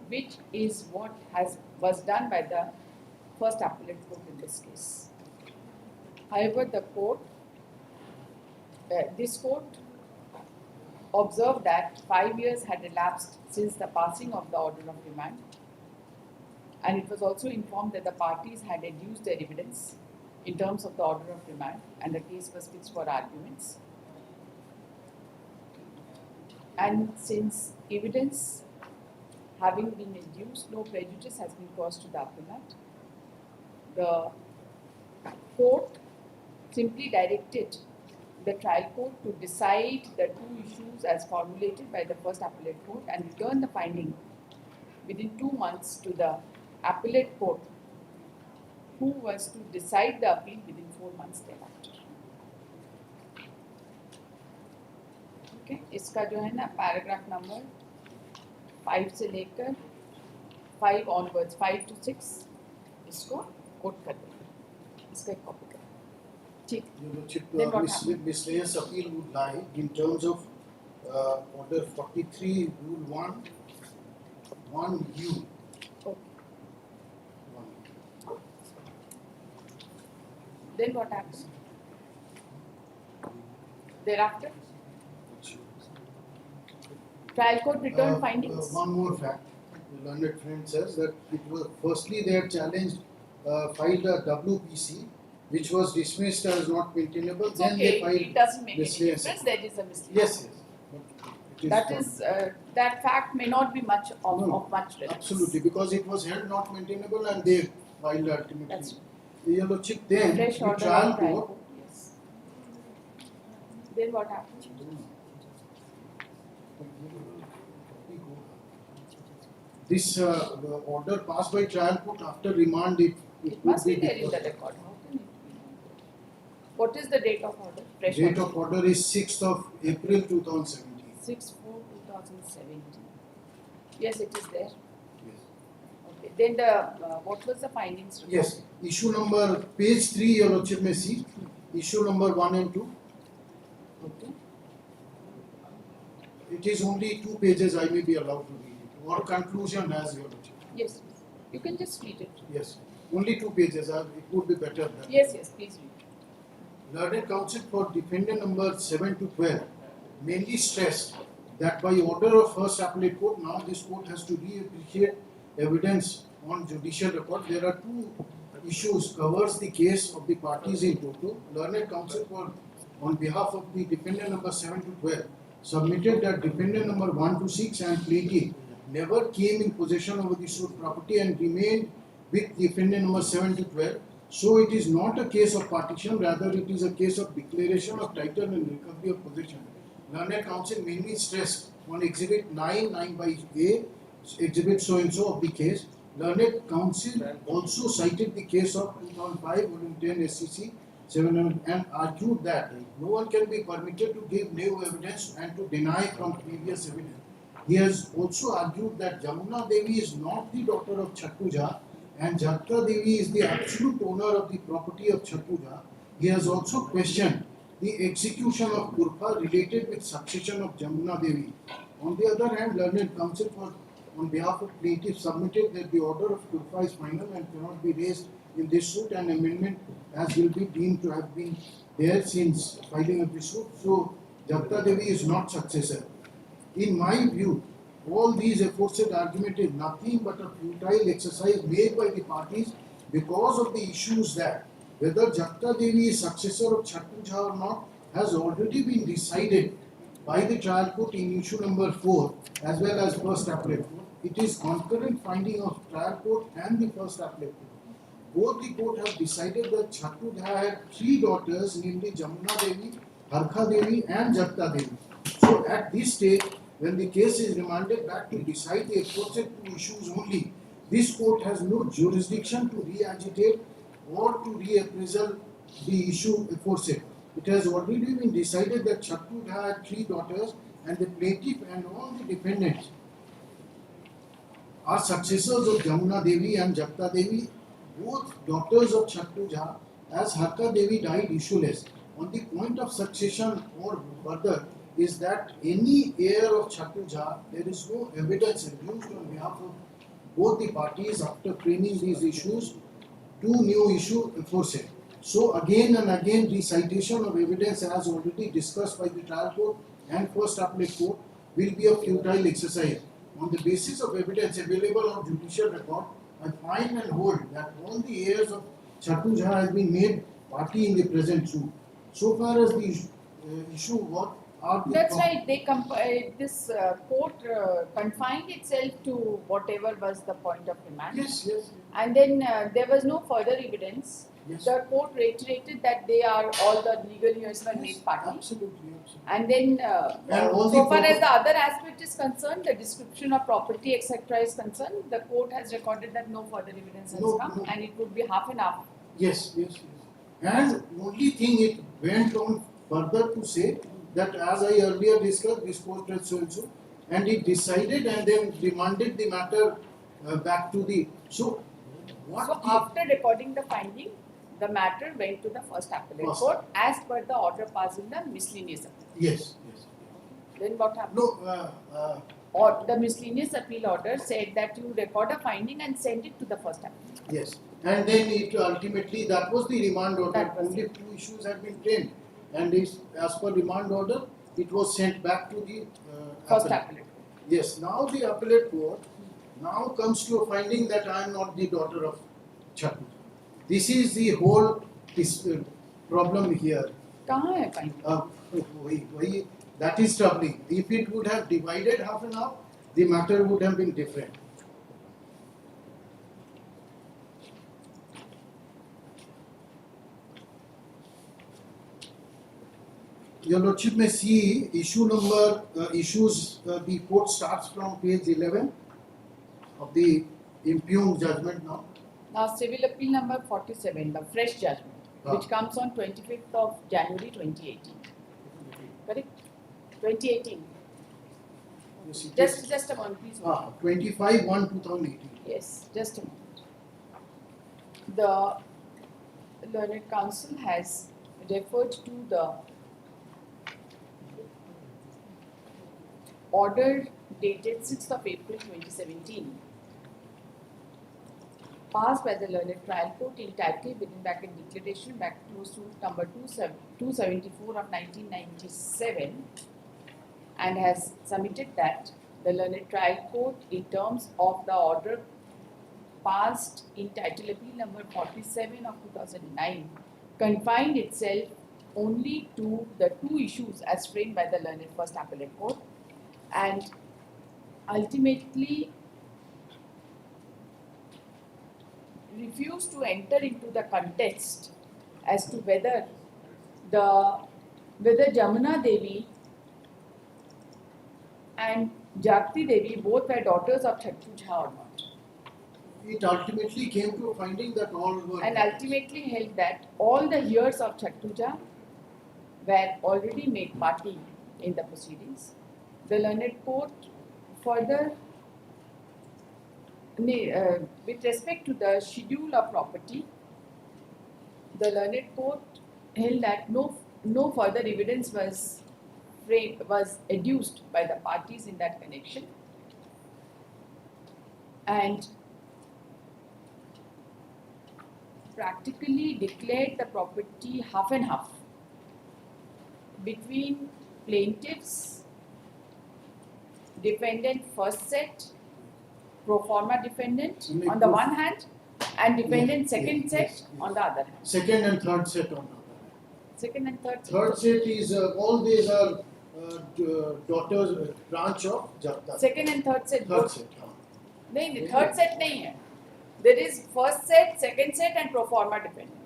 which is what was done by the first appellate court in this case. However, this court observed that 5 years had elapsed since the passing of the order of remand, and it was also informed that the parties had adduced their evidence in terms of the order of remand and the case was fixed for arguments. And since evidence having been adduced, no prejudice has been caused to the appellant, the court simply directed the trial court to decide the two issues as formulated by the first appellate court and return the finding within 2 months to the appellate court, who was to decide the appeal within 4 months thereafter. Okay, इसका जो है ना paragraph number 5 से लेकर 5 onwards, 5 to 6 इसको coat कर देंगे, इसका एक कॉपी कर. Then what happened? Miscellaneous appeal would lie in terms of order 43, rule 1, 1U. Okay. Then what happens? Thereafter, trial court returned findings. One more fact. The learned friend says that it was firstly they had challenged, filed a WPC, which was dismissed as not maintainable. It's Then okay, they filed it doesn't make any miscellaneous. difference. There is a miscellaneous. Yes, yes. But it That not- is that fact may not be much of No, much relevance. Absolutely, because it was held not maintainable and they filed ultimately. That's The yellow chip. Then fresh the order trial of trial court. court. Yes. Then what happened? This the order passed by trial court after remand, it It would must be there in deferred. the record. How can it be? What is the date of order? Fresh Date order. of order is 6th of April 2017. 6/4/2017. Yes, it is there. Yes. Okay. Then the what was the findings? report? Yes, issue number, page 3 your chip may see, issue number 1 and 2. Okay. It is only 2 pages, I may be allowed to read it, or conclusion as your chip. Yes. You can just read it. Yes, only 2 pages, it would be better than. Yes. Yes. Please read. Learned counsel for defendant number 7 to 12 mainly stressed that by order of first appellate court, now this court has to reappreciate evidence on judicial record. There are 2 issues covers the case of the parties in total. Learned counsel for on behalf of the defendant number 7 to 12 submitted that defendant number 1 to 6 and plaintiff never came in possession of the suit property and remained with defendant number 7 to 12. So it is not a case of partition, rather it is a case of declaration of title and recovery of possession. Learned counsel mainly stressed on exhibit 9 by A, exhibit so and so of the case. Learned counsel also cited the case of 2005 volume 10 SCC 700 and argued that no one can be permitted to give new evidence and to deny from previous evidence. He has also argued that Jamuna Devi is not the daughter of Chhattuja and Jharkhand Devi is the absolute owner of the property of Chhattuja. He has also questioned the execution of Kurpa related with succession of Jamuna Devi. On the other hand, learned counsel for on behalf of plaintiff submitted that the order of Turfa is final and cannot be raised in this suit, and amendment as will be deemed to have been there since filing of the suit. So Jagta Devi is not successor. In my view, all these aforesaid argument is nothing but a futile exercise made by the parties because of the issues that whether Jagta Devi is successor of Chattu Jha or not has already been decided by the trial court in issue number 4 as well as first appellate court. It is concurrent finding of trial court and the first appellate court. Both the court have decided that Chattu Jha had 3 daughters, namely Jamuna Devi, Harkha Devi and Jagta Devi. So at this stage, when the case is remanded back to decide the aforesaid 2 issues only, this court has no jurisdiction to re-agitate or to reappraisal the issue aforesaid. It has already been decided that Chattu Jha had 3 daughters and the plaintiff and all the defendants are successors of Jamuna Devi and Jagta Devi, both daughters of Chattu Jha, as Harkha Devi died issueless. On the point of succession or further is that any heir of Chattu Jha, there is no evidence adduced on behalf of both the parties after framing these issues, 2 new issues aforesaid. So again and again recitation of evidence as already discussed by the trial court and first appellate court will be a futile exercise. On the basis of evidence available on judicial record, I find and hold that all the heirs of Chattu Jha has been made party in the present suit. So far as the issue what are the That's right. This court confined itself to whatever was the point of remand. Yes, yes, And then there was no further evidence. yes. The court reiterated that they are all the legal heirs were made party. Absolutely, absolutely. And then, And all so the far as the other aspect is concerned, the description of property, etc., is concerned, the court has recorded that no further evidence has No, come, no. and it would be half and half. Yes, yes, yes. And only thing it went on further to say that as I earlier discussed, this court has so and so, and it decided and then remanded the matter back to the. So, what? So after recording the finding, the matter went to the first appellate First. court as per the order passed in the miscellaneous appeal. Yes, yes. Then what happened? No, Or the miscellaneous appeal order said that you record a finding and send it to the first appellate. yes. And then it ultimately, that was the remand order. That was Only 2 issues had been framed. And it's, as per remand order, it was sent back to the First appellate. appellate. Yes, now the appellate court now comes to a finding that I am not the daughter of Chattu. This is the whole problem here. कहाँ है finding? That is troubling. If it would have divided half and half, the matter would have been different. Your Lordship may see issue number, the court starts from page 11 of the impugned judgment now. Now civil appeal number 47, the fresh judgment, Ah. which comes on 25th of January 2018. Correct? 2018. Yes, it is. Just a moment, please. 25/1/2018. Yes, just a moment. The learned counsel has referred to the order dated 6th of April 2017, passed by the learned trial court entitled within bracket declaration back to suit number 274 of 1997, and has submitted that the learned trial court in terms of the order passed in title appeal number 47 of 2009 confined itself only to the 2 issues as framed by the learned first appellate court, and ultimately refused to enter into the contest as to whether Jamuna Devi and Jagti Devi both were daughters of Chattu Jha or not, It ultimately came to a finding that all were. and ultimately held that all the heirs of Chattu Jha were already made party in the proceedings. The learned court further, with respect to the schedule of property, the learned court held that no further evidence was adduced by the parties in that connection, and practically declared the property half and half between plaintiff's defendant first set, pro forma defendant on the one hand, and defendant second set on the other hand. Second and third set on the other hand. Second and third set. Third set is all these are daughters branch of Jharkhand. Second and third set. Third both. set. हाँ. नहीं third set नहीं है. There is first set, second set, and pro forma defendant.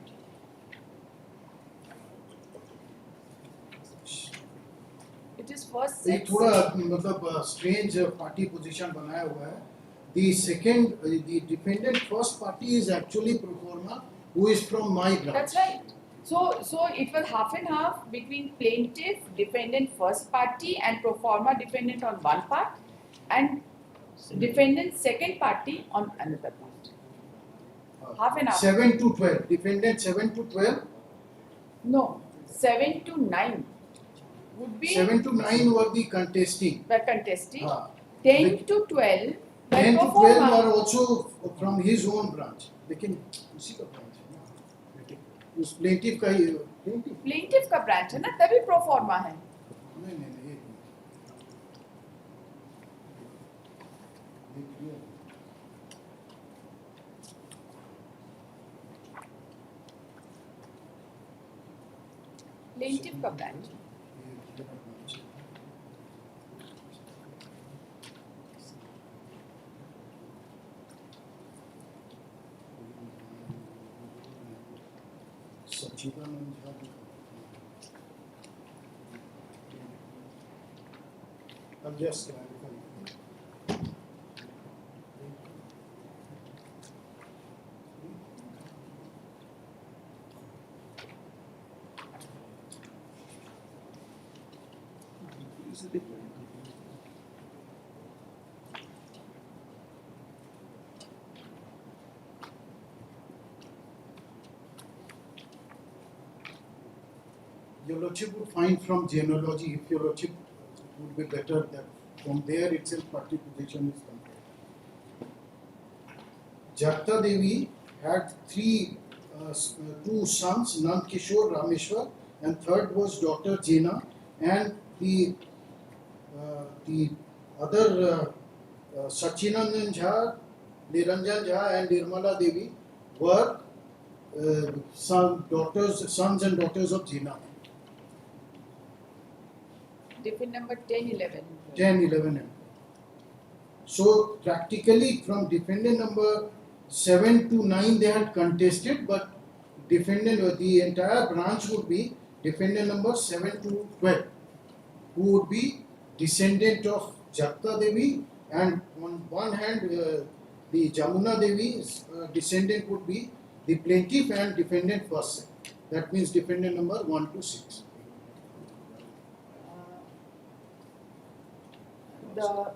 It is first एक set. थोड़ा मतलब strange party position बनाया हुआ है. The second, the defendant first party is actually pro forma, who is from my branch. That's right. So it was half and half between plaintiff, defendant first party, and pro forma defendant on one part, and defendant second party on another part. Half and half. 7 to 12. Defendant 7 to 12. No, 7 to 9 would be 7 to 9 were the contesting. the contesting. हाँ. 10 to 12 were 10 to pro 12 forma. are also from his own branch. लेकिन उसी का branch है. उस plaintiff का ही plaintiff. Plaintiff का branch है ना, तभी pro forma है. नहीं नहीं नहीं. Plaintiff का branch. Sachchidanand Jha. I'll just clarify. Your Lordship would find from genealogy, if Your Lordship would be better that from there itself party position is compared. Jharkhand Devi had two sons, Nand Kishore, Rameshwar, and third was daughter Jena, and the other Sachinandan Jha, Niranjan Jha, and Nirmala Devi were sons and daughters of Jena. Defendant number 10, 11. 10, 11 and so practically from defendant number 7 to 9 they had contested, but defendant the entire branch would be defendant number 7 to 12, who would be descendant of Jharkhand Devi, and on one hand the Jamuna Devi's descendant would be the plaintiff and defendant first set. That means defendant number 1 to 6. The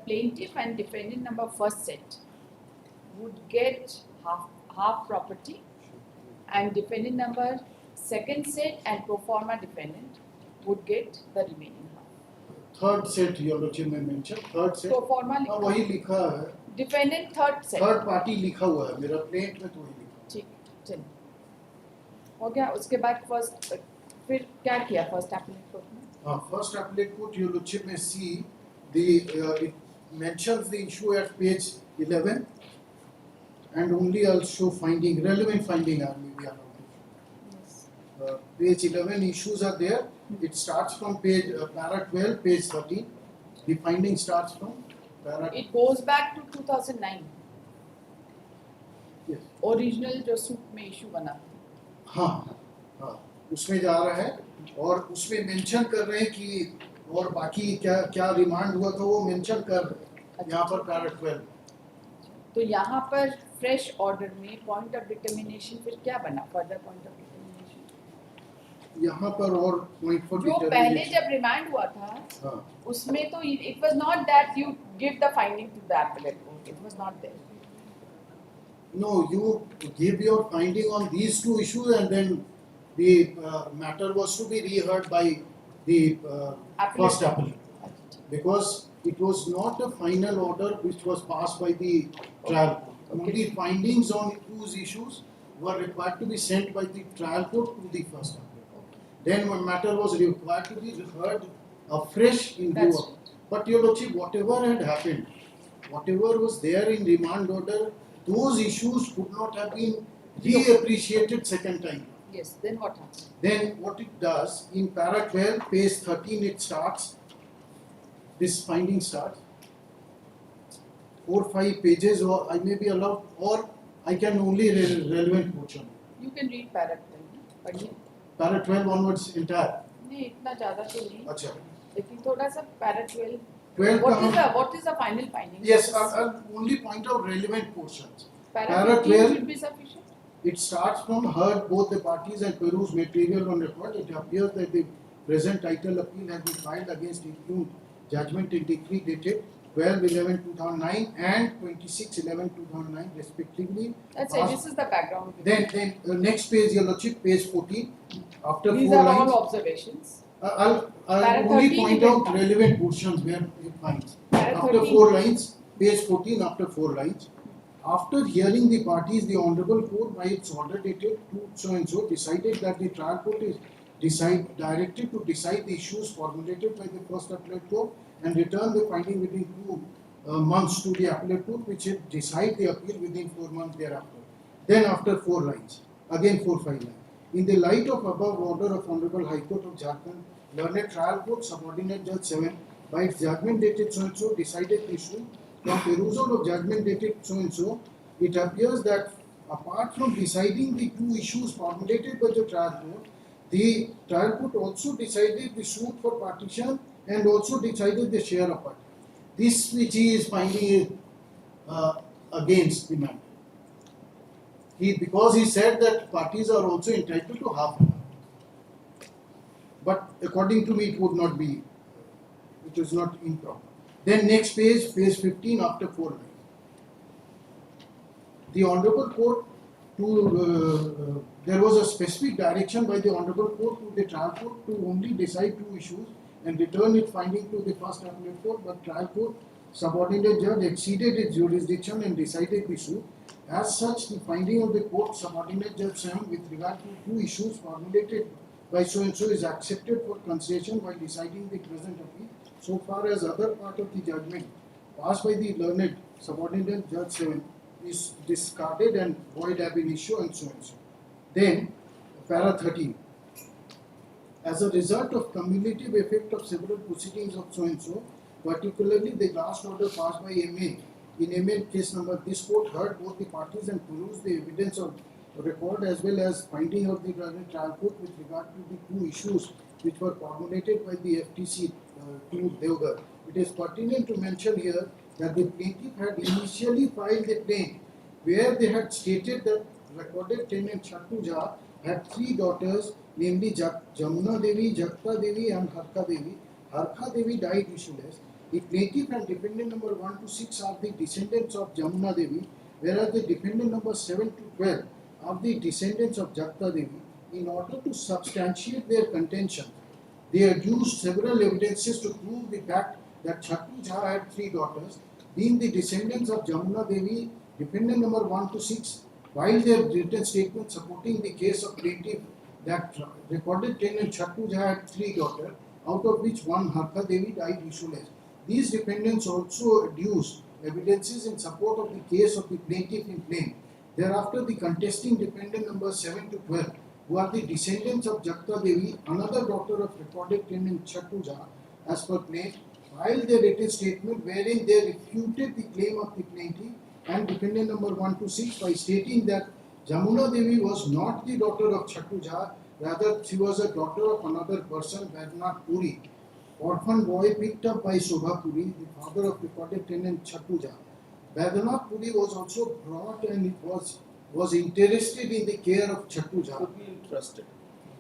plaintiff and defendant number first set would get half property, and defendant number second set and pro forma defendant would get the remaining half. Third set Your Lordship में mention third set. Pro forma हाँ वही लिखा है. defendant third set. Third party लिखा हुआ है मेरा plate में तो वही लिखा. ठीक, चलिए हो गया. उसके बाद फर्स्ट फिर क्या किया फर्स्ट एपीलेट कोर्ट में? हाँ first appellate court Your Lordship में see the it mentions the issue at page 11 and only also finding relevant finding are maybe around. Yes. Page 11 issues are there. It starts from page para 12 page 13. The finding starts from para. It goes back to 2009. Yes. Original जो suit में issue बना. हाँ हाँ उसमें जा रहा है और उसमें मेंशन कर रहे हैं कि और बाकी क्या क्या रिमांड हुआ था वो मेंशन कर रहे हैं यहाँ पर पैरा 12. तो यहाँ पर फ्रेश ऑर्डर में पॉइंट ऑफ डिटर्मिनेशन फिर क्या बना? फर्दर पॉइंट ऑफ डिटर्मिनेशन यहाँ पर और पॉइंट फॉर जो पहले जब रिमांड हुआ था हाँ उसमें तो it was not that you give the finding to the appellate court. It was not there. no you give your finding on these two issues and then the matter was to be reheard by the Appellate. first appellate, because it was not a final order which was passed by the trial court. Okay. Only findings on those issues were required to be sent by the trial court to the first appellate. Then one matter was required to be heard afresh in view That's of. But your lordship, whatever had happened, whatever was there in remand order, those issues could not have been reappreciated second time. Yes, then what happens? Then what it does, in para 12, page 13, it starts, this finding starts, 4-5 pages, or I may be allowed, or I can only relevant portion. You can read para 12, पढ़िए. Para 12 onwards entire. नहीं इतना ज़्यादा तो नहीं. अच्छा. लेकिन थोड़ा सा para 12. 12 What is the final finding? Yes, I'll only point out relevant portions. Para 12 should be sufficient. It starts from heard both the parties and peruse material on record. It appears that the present title appeal has been filed against impugned judgment in decree dated 12/11/2009 and 26/11/2009 respectively. Let's say this is the background. Then next page, your lordship, page 14. After These 4 are lines, all observations. I'll Para only 13 point you out can relevant portions where it finds. Para After 13. 4 lines, page 14, after 4 lines. After hearing the parties, the Honorable Court, by its order dated to so and so, decided that the trial court is directed to decide the issues formulated by the first appellate court and return the finding within 2 months to the appellate court, which will decide the appeal within 4 months thereafter. Then after 4 lines, again 4-5 lines. In the light of above order of Honorable High Court of Jharkhand, learned trial court subordinate Judge 7, by its judgment dated so and so, decided the issue. From perusal of judgment dated so and so, it appears that apart from deciding the 2 issues formulated by the trial court, the trial court also decided the suit for partition and also decided the share of part. This which he is finding against the matter. Because he said that parties are also entitled to half. But according to me, it would not be, it is not improper. Then next page, page 15, after 4 lines. The Honorable Court there was a specific direction by the Honorable Court to the trial court to only decide 2 issues and return its finding to the first appellate court, but trial court subordinate judge exceeded its jurisdiction and decided the suit. As such, the finding of the court subordinate judge 7 with regard to 2 issues formulated by so and so is accepted for consideration while deciding the present appeal, so far as other part of the judgment passed by the learned subordinate judge 7 is discarded and void ab initio and so and so. Then, para 13. As a result of cumulative effect of several proceedings of so and so, particularly the last order passed by MA, in MA case number, this court heard both the parties and perused the evidence of record as well as finding of the trial court with regard to the 2 issues which were formulated by the FTC to Devgar. It is pertinent to mention here that the plaintiff had initially filed a claim where they had stated that recorded tenant Chattu Jha had 3 daughters, namely Jamuna Devi, Jakta Devi and Harka Devi. Harka Devi died issueless. The plaintiff and defendant number 1 to 6 are the descendants of Jamuna Devi, whereas the defendant number 7 to 12 are the descendants of Jakta Devi. In order to substantiate their contention, they adduced several evidences to prove the fact that Chattu Jha had 3 daughters, being the descendants of Jamuna Devi, defendant number 1 to 6, while their written statement supporting the case of plaintiff that recorded tenant Chattu Jha had 3 daughters, out of which 1 Harka Devi died issueless. These defendants also adduced evidences in support of the case of the plaintiff in claim. Thereafter, the contesting defendant number 7 to 12, who are the descendants of Jakta Devi, another daughter of recorded tenant Chattu Jha, as per claim, filed their written statement wherein they refuted the claim of the plaintiff and defendant number 1 to 6 by stating that Jamuna Devi was not the daughter of Chattu Jha, rather she was a daughter of another person, Vaidnath Puri, orphan boy picked up by Shobha Puri, the father of recorded tenant Chattu Jha. Vaidnath Puri was also brought and was interested in the care of Chattu Jha. Could be interested.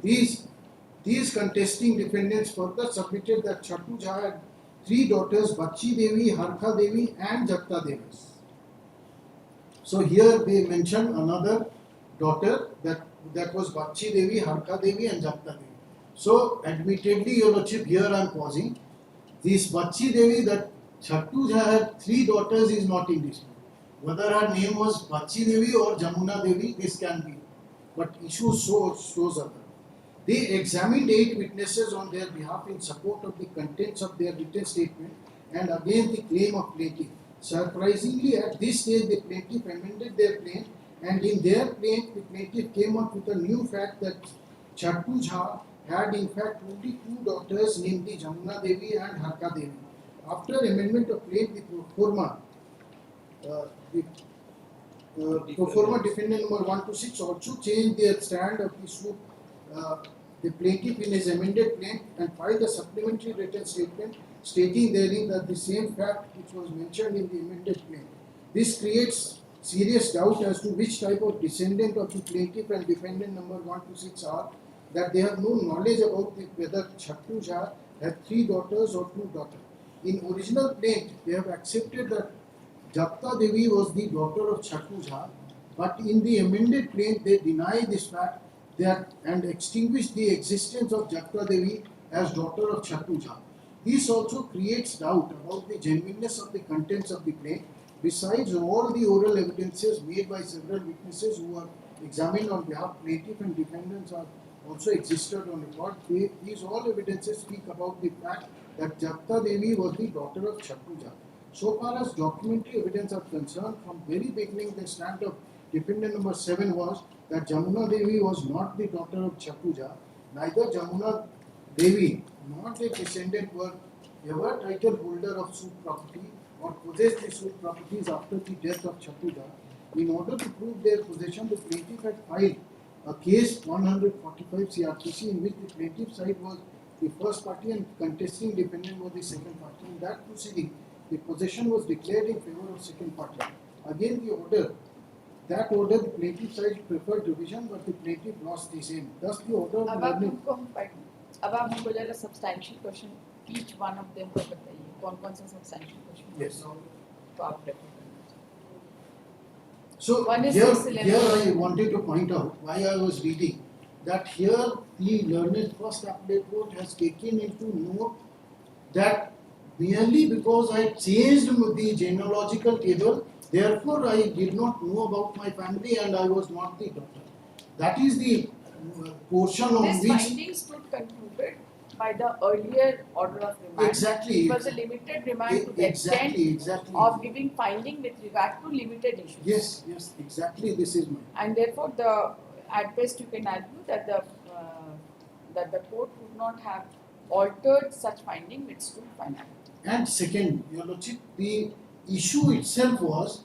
These contesting defendants further submitted that Chattu Jha had 3 daughters, Bachi Devi, Harka Devi and Jakta Devi. So here they mention another daughter that was Bachi Devi, Harka Devi and Jakta Devi. So admittedly, Your Lordship, here I am pausing. This Bachi Devi, that Chattu Jha had 3 daughters, is not in dispute. Whether her name was Bachi Devi or Jamuna Devi, this can be. But issue shows other. They examined 8 witnesses on their behalf in support of the contents of their written statement and against the claim of plaintiff. Surprisingly, at this stage, the plaintiff amended their claim, and in their claim, the plaintiff came up with a new fact that Chattu Jha had in fact only 2 daughters, namely Jamuna Devi and Harka Devi. After amendment of claim, the pro forma defendant number 1 to 6 also changed their stand of the suit. The plaintiff in his amended claim and filed a supplementary written statement stating therein that the same fact which was mentioned in the amended claim. This creates serious doubt as to which type of descendant of the plaintiff and defendant number 1 to 6 are, that they have no knowledge about whether Chattu Jha had 3 daughters or 2 daughters. In original plaint, they have accepted that Japta Devi was the daughter of Chattu Jha, but in the amended claim they deny this fact and extinguish the existence of Japta Devi as daughter of Chattu Jha. This also creates doubt about the genuineness of the contents of the claim. Besides, all the oral evidences made by several witnesses who were examined on behalf of plaintiff and defendants are also existed on record. These all evidences speak about the fact that Japta Devi was the daughter of Chattu Jha. So far as documentary evidence are concerned, from very beginning the stand of defendant number 7 was that Jamuna Devi was not the daughter of Chattu Jha. Neither Jamuna Devi nor their descendant were ever title holder of suit property or possessed the suit properties after the death of Chattu Jha. In order to prove their possession, the plaintiff had filed a case 145 CRPC in which the plaintiff side was the first party and contesting defendant was the second party. In that proceeding, the possession was declared in favor of second party. Again, the plaintiff side preferred division, but the plaintiff lost the same. Thus, the order of अब आप हमको जरा substantial question each one of them को बताइए कौन-कौन सा substantial question Yes. तो आप prefer करना So One is here miscellaneous. I wanted to point out why I was reading that here the learned first appellate court has taken into note that merely because I changed the genealogical table, therefore I did not know about my family and I was not the daughter. That is the portion on This which findings stood concluded by the earlier order of remand. exactly It was a limited remand to the extent exactly of giving finding with regard to limited issues. yes exactly this is my And therefore, at best you can argue that the court would not have altered such finding which stood finality. And second, Your Lordship, the issue itself was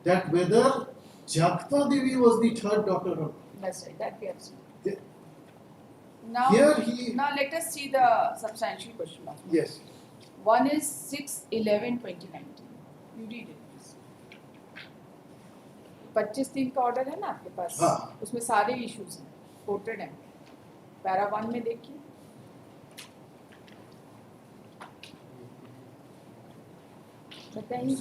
that whether Jagta Devi was the third daughter of. That's right, that we have seen. The- Now, now let us see the substantial question of law. Yes. One is 6/11/2019. You read it, please. 25/3 का order है ना आपके पास? हाँ. उसमें सारे issues हैं, coated हैं. Para 1 में देखिए. बताइए.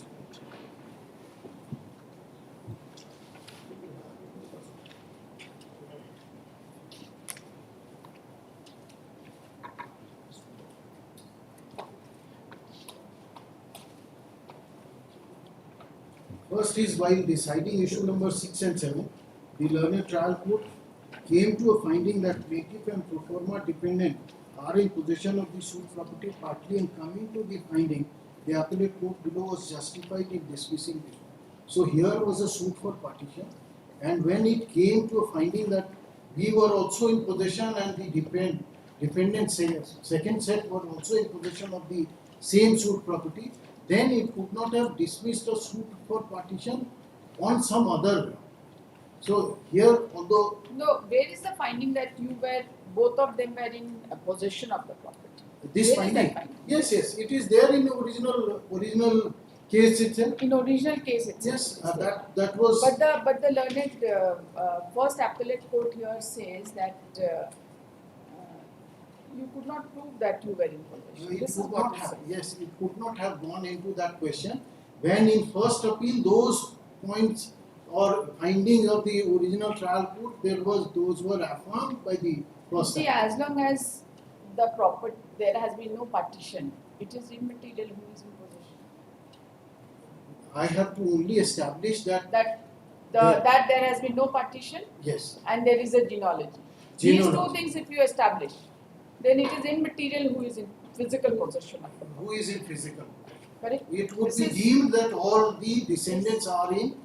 First is while deciding issue number 6 and 7, the learned trial court came to a finding that plaintiff and pro forma defendant are in possession of the suit property partly, and coming to the finding, the appellate court below was justified in dismissing it. So here was a suit for partition, and when it came to a finding that we were also in possession and the defendant's second set were also in possession of the same suit property, then it could not have dismissed a suit for partition on some other ground. So here, although No, where is the finding that both of them were in possession of the property? this Where is finding, that finding? yes, it is there in the original case itself. In original case itself. Yes, it's there. that was. But the learned first appellate court here says that you could not prove that you were in possession. It This is could what not it have, says. yes, it could not have gone into that question when in first appeal those points or findings of the original trial court those were affirmed by the first See, appeal. as long as the property, there has been no partition. It is immaterial who is in possession. I have to only establish that, That there has been no partition yes, and there is a genealogy. These two genealogy. things if you establish, then it is immaterial who is in physical possession of the property. Who is in physical? Correct? It would This be is- deemed that all the descendants are in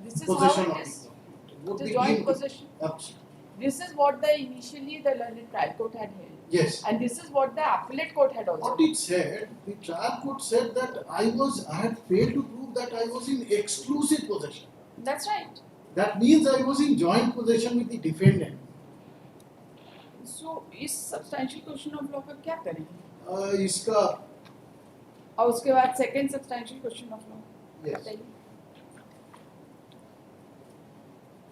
This is possession how of it the is. property. Would It is be joint deemed possession. absolutely. This is what initially the learned trial court had held. Yes. And this is what the appellate court had also What it said, the trial court said that I had failed to prove that I was in exclusive possession. That's right. That means I was in joint possession with the defendant. So इस substantial question of law का क्या करें? इसका और उसके बाद second substantial question of law yes. बताइए.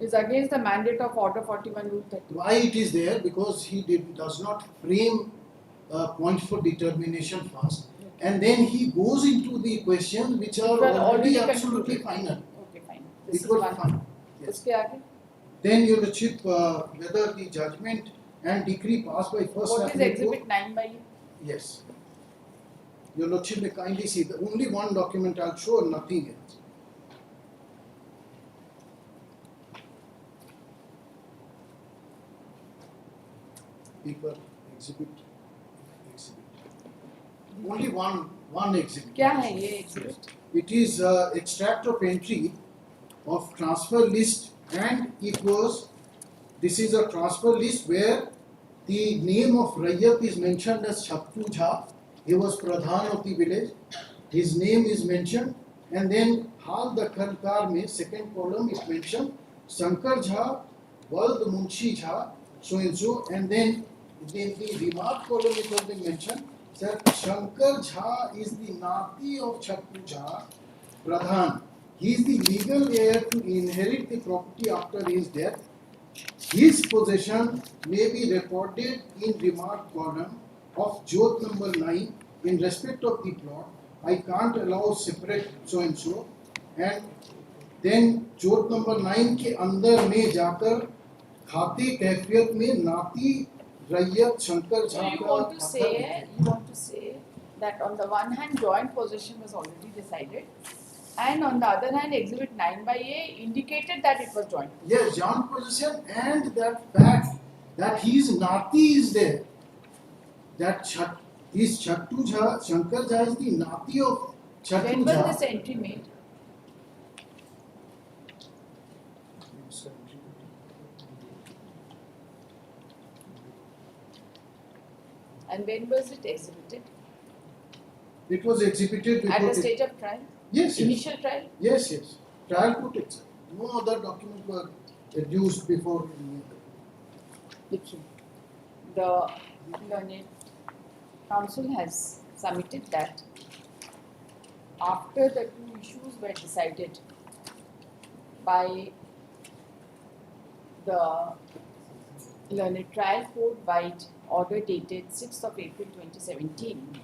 Is against the mandate of Order 41 Rule 30. Why it is there? Because he does not frame points for determination first, and then he goes into the questions which are Which were already already absolutely concluded. final. Okay, fine. This It is was one. final. Yes. उसके आगे. Then your lordship, whether the judgment and decree passed by first What is appellate Exhibit court- 9 by? Yes. Your lordship may kindly see the only one document I'll show, nothing else. Paper, exhibit. Only one exhibit. क्या है ये exhibit? It is extract of entry of transfer list, and it was, this is a transfer list where the name of Rayat is mentioned as Chattu Jha. He was Pradhan of the village. His name is mentioned, and then Hal Dakhankar mein second column is mentioned Shankar Jha, Wald Munshi Jha, so and so, and then in the remark column it has been mentioned that Shankar Jha is the Nati of Chattu Jha, Pradhan. He is the legal heir to inherit the property after his death. His possession may be recorded in remark column of Jot number 9 in respect of the plot. I can't allow separate so and so. And then Jot number 9 के अंदर में जाकर खाते कैफियत में नाती रैयत Shankar So Jha you का want to खाता say that on the one hand joint possession was already decided, and on the other hand Exhibit 9 by A indicated that it was joint. Yes, joint possession, and that fact that his nati is there. That his Chattu Jha, Shankar Jha is the nati of Chattu When was this Jha. entry made? And when was it exhibited? It was exhibited before At the stage of trial? Yes, yes. Initial trial? Yes, yes. Trial court itself. No other documents were adduced before. Okay. The learned counsel has submitted that after the two issues were decided by the learned trial court by order dated 6th of April 2017,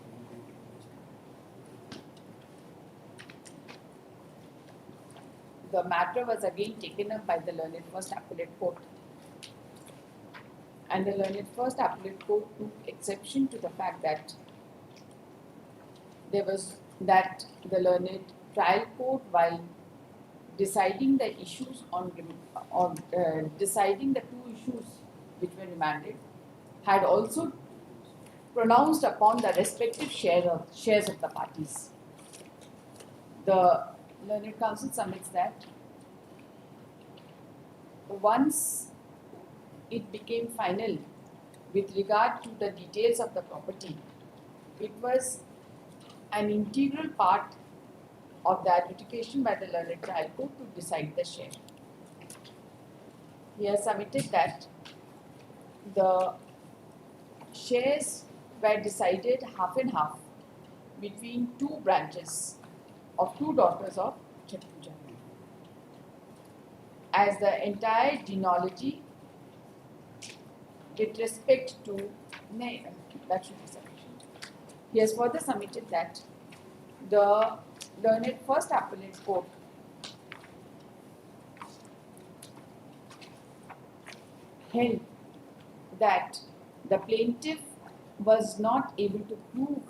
the matter was again taken up by the learned first appellate court. And the learned first appellate court took exception to the fact that the learned trial court, while deciding the issues deciding the two issues which were remanded, had also pronounced upon the respective shares of the parties. The learned counsel submits that once it became final with regard to the details of the property, it was an integral part of the adjudication by the learned trial court to decide the share. He has submitted that the shares were decided half and half between two branches of two daughters of Chattu Jha, as the entire genealogy with respect to that should be sufficient. He has further submitted that the learned first appellate court held that the plaintiff was not able to prove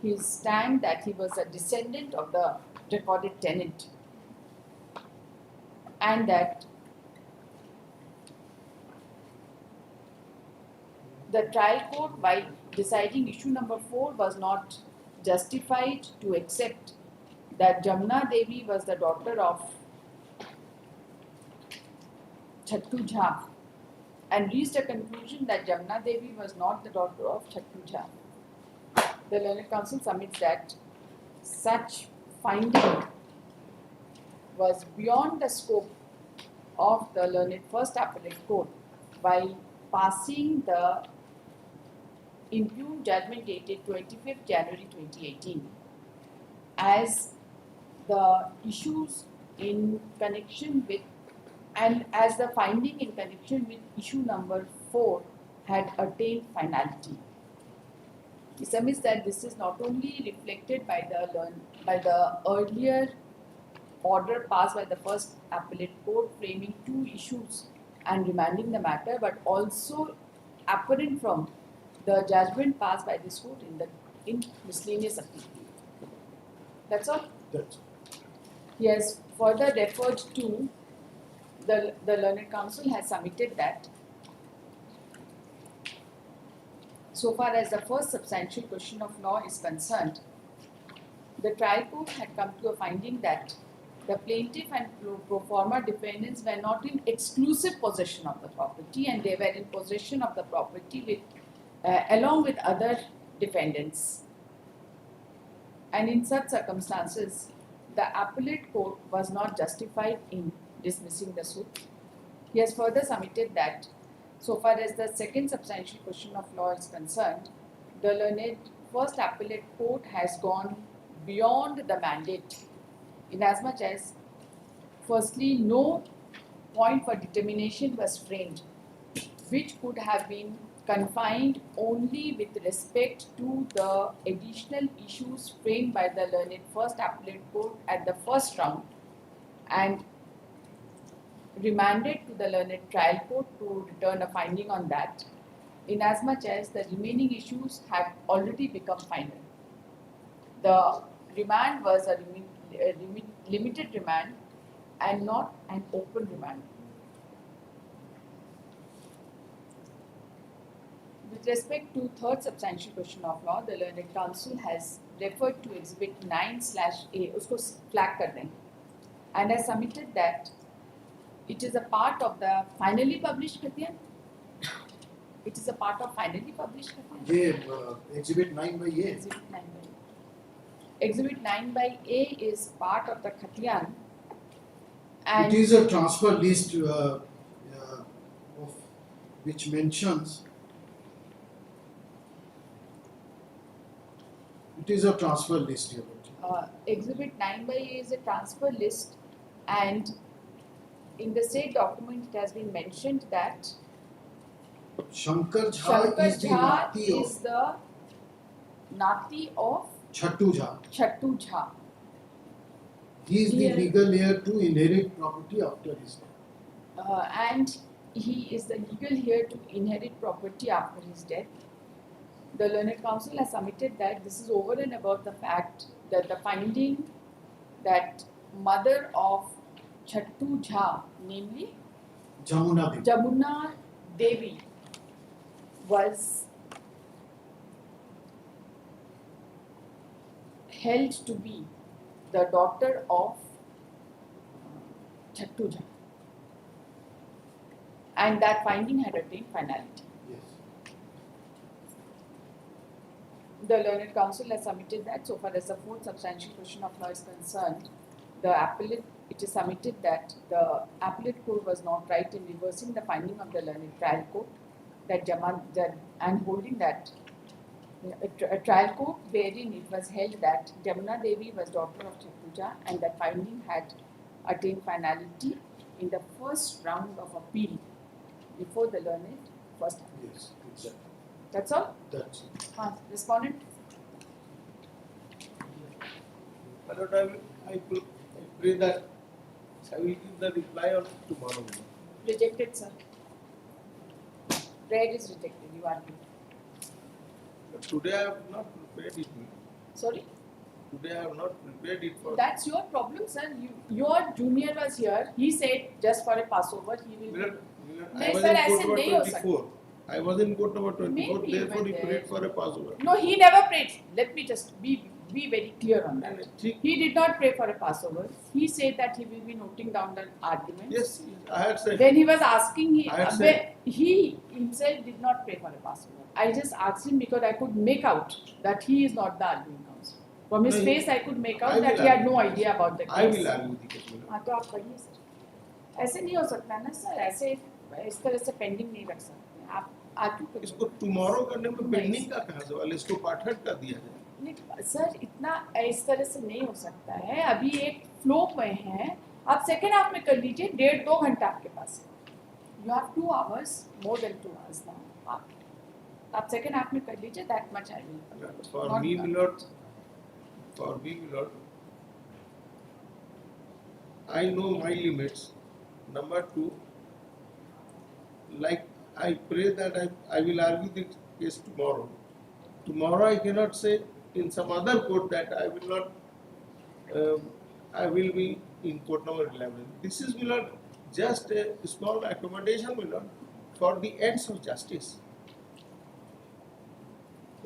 his stand that he was a descendant of the recorded tenant, and that the trial court, while deciding issue number 4, was not justified to accept that Jamna Devi was the daughter of Chattu Jha, and reached a conclusion that Jamna Devi was not the daughter of Chattu Jha. The Learned Counsel submits that such finding was beyond the scope of the Learned First Appellate Court, while passing the impugned judgment dated 25th January 2018, as the issues in connection with, and as the finding in connection with issue number 4 had attained finality. He submits that this is not only reflected by the earlier order passed by the First Appellate Court framing 2 issues and remanding the matter, but also apparent from the judgment passed by this court in miscellaneous appeal. That's all. That's He has further referred to the Learned Counsel has submitted that so far as the first substantial question of law is concerned, the trial court had come to a finding that the plaintiff and pro forma defendants were not in exclusive possession of the property, and they were in possession of the property with, along with other defendants. And in such circumstances, the appellate court was not justified in dismissing the suit. He has further submitted that so far as the second substantial question of law is concerned, the Learned First Appellate Court has gone beyond the mandate, inasmuch as firstly no point for determination was framed, which could have been confined only with respect to the additional issues framed by the Learned First Appellate Court at the first round, and remanded to the Learned Trial Court to return a finding on that, inasmuch as the remaining issues had already become final. The remand was a limited remand and not an open remand. With respect to third substantial question of law, the Learned Counsel has referred to Exhibit 9/A, usko flag kar dein, and has submitted that it is a part of the finally published Khatyan. It is a part of finally published Khatyan. ये exhibit 9/A. Exhibit 9/A. Exhibit 9/A is part of the Khatyan, and It is a transfer list of which mentions. It is a transfer list here. Exhibit 9/A is a transfer list, and in the said document it has been mentioned that Shankar Jha Shankar is the Jha Nati is of the Nati of Chattu Jha. Chattu Jha. He is the Here- legal heir to inherit property after his death. And he is the legal heir to inherit property after his death. The Learned Counsel has submitted that this is over and above the fact that the finding that mother of Chattu Jha, namely Jamuna Devi. Jamuna Devi, was held to be the daughter of Chattu Jha, and that finding had attained finality. Yes. The Learned Counsel has submitted that so far as the fourth substantial question of law is concerned, it is submitted that the appellate court was not right in reversing the finding of the Learned Trial Court and holding that a trial court wherein it was held that Jamuna Devi was daughter of Chattu Jha, and that finding had attained finality in the first round of appeal before the Learned First. Yes, exactly. That's all? That's it. Respondent? I pray that I will give the reply on tomorrow. Rejected, sir. Prayer is rejected. You argue. Today I have not prepared it. Sorry? Today I have not prepared it for. That's your problem, sir. Your junior was here. He said just for a Passover he will. I नहीं was sir, in ऐसे court number नहीं हो सकता. 24. I was in court number 24. Maybe you Therefore, were he there. prayed for a Passover. No, he never prayed. Let me just be very clear on that. ठीक. He did not pray for a Passover. He said that he will be noting down the arguments. Yes, I had said. When he was asking, I had said. he himself did not pray for a Passover. I just asked him because I could make out that he is not the arguing counsel. From his No, face, I could make I out that will he had argue. no idea about the case. I will argue the case. हाँ तो आप पढ़िए sir. ऐसे नहीं हो सकता ना sir. ऐसे इस तरह से पेंडिंग नहीं रख सकते. आप आर्ग्यू करिए. इसको टुमारो करने में नहीं। पेंडिंग का कहाँ सवाल है? इसको पाठक का दिया जाए. नहीं सर, इतना इस तरह से नहीं हो सकता है. अभी एक फ्लो में है. आप सेकेंड हाफ में कर लीजिए. 1.5-2 घंटा आपके पास है. You have 2 hours, more than 2 hours now. आप सेकेंड हाफ में कर लीजिए. That much I will. For me, my lord, I know my limits. Number 2, like I pray that I will argue the case tomorrow. Tomorrow I cannot say in some other court that I will not. I will be in court number 11. This is, my lord, just a small accommodation, my lord, for the ends of justice.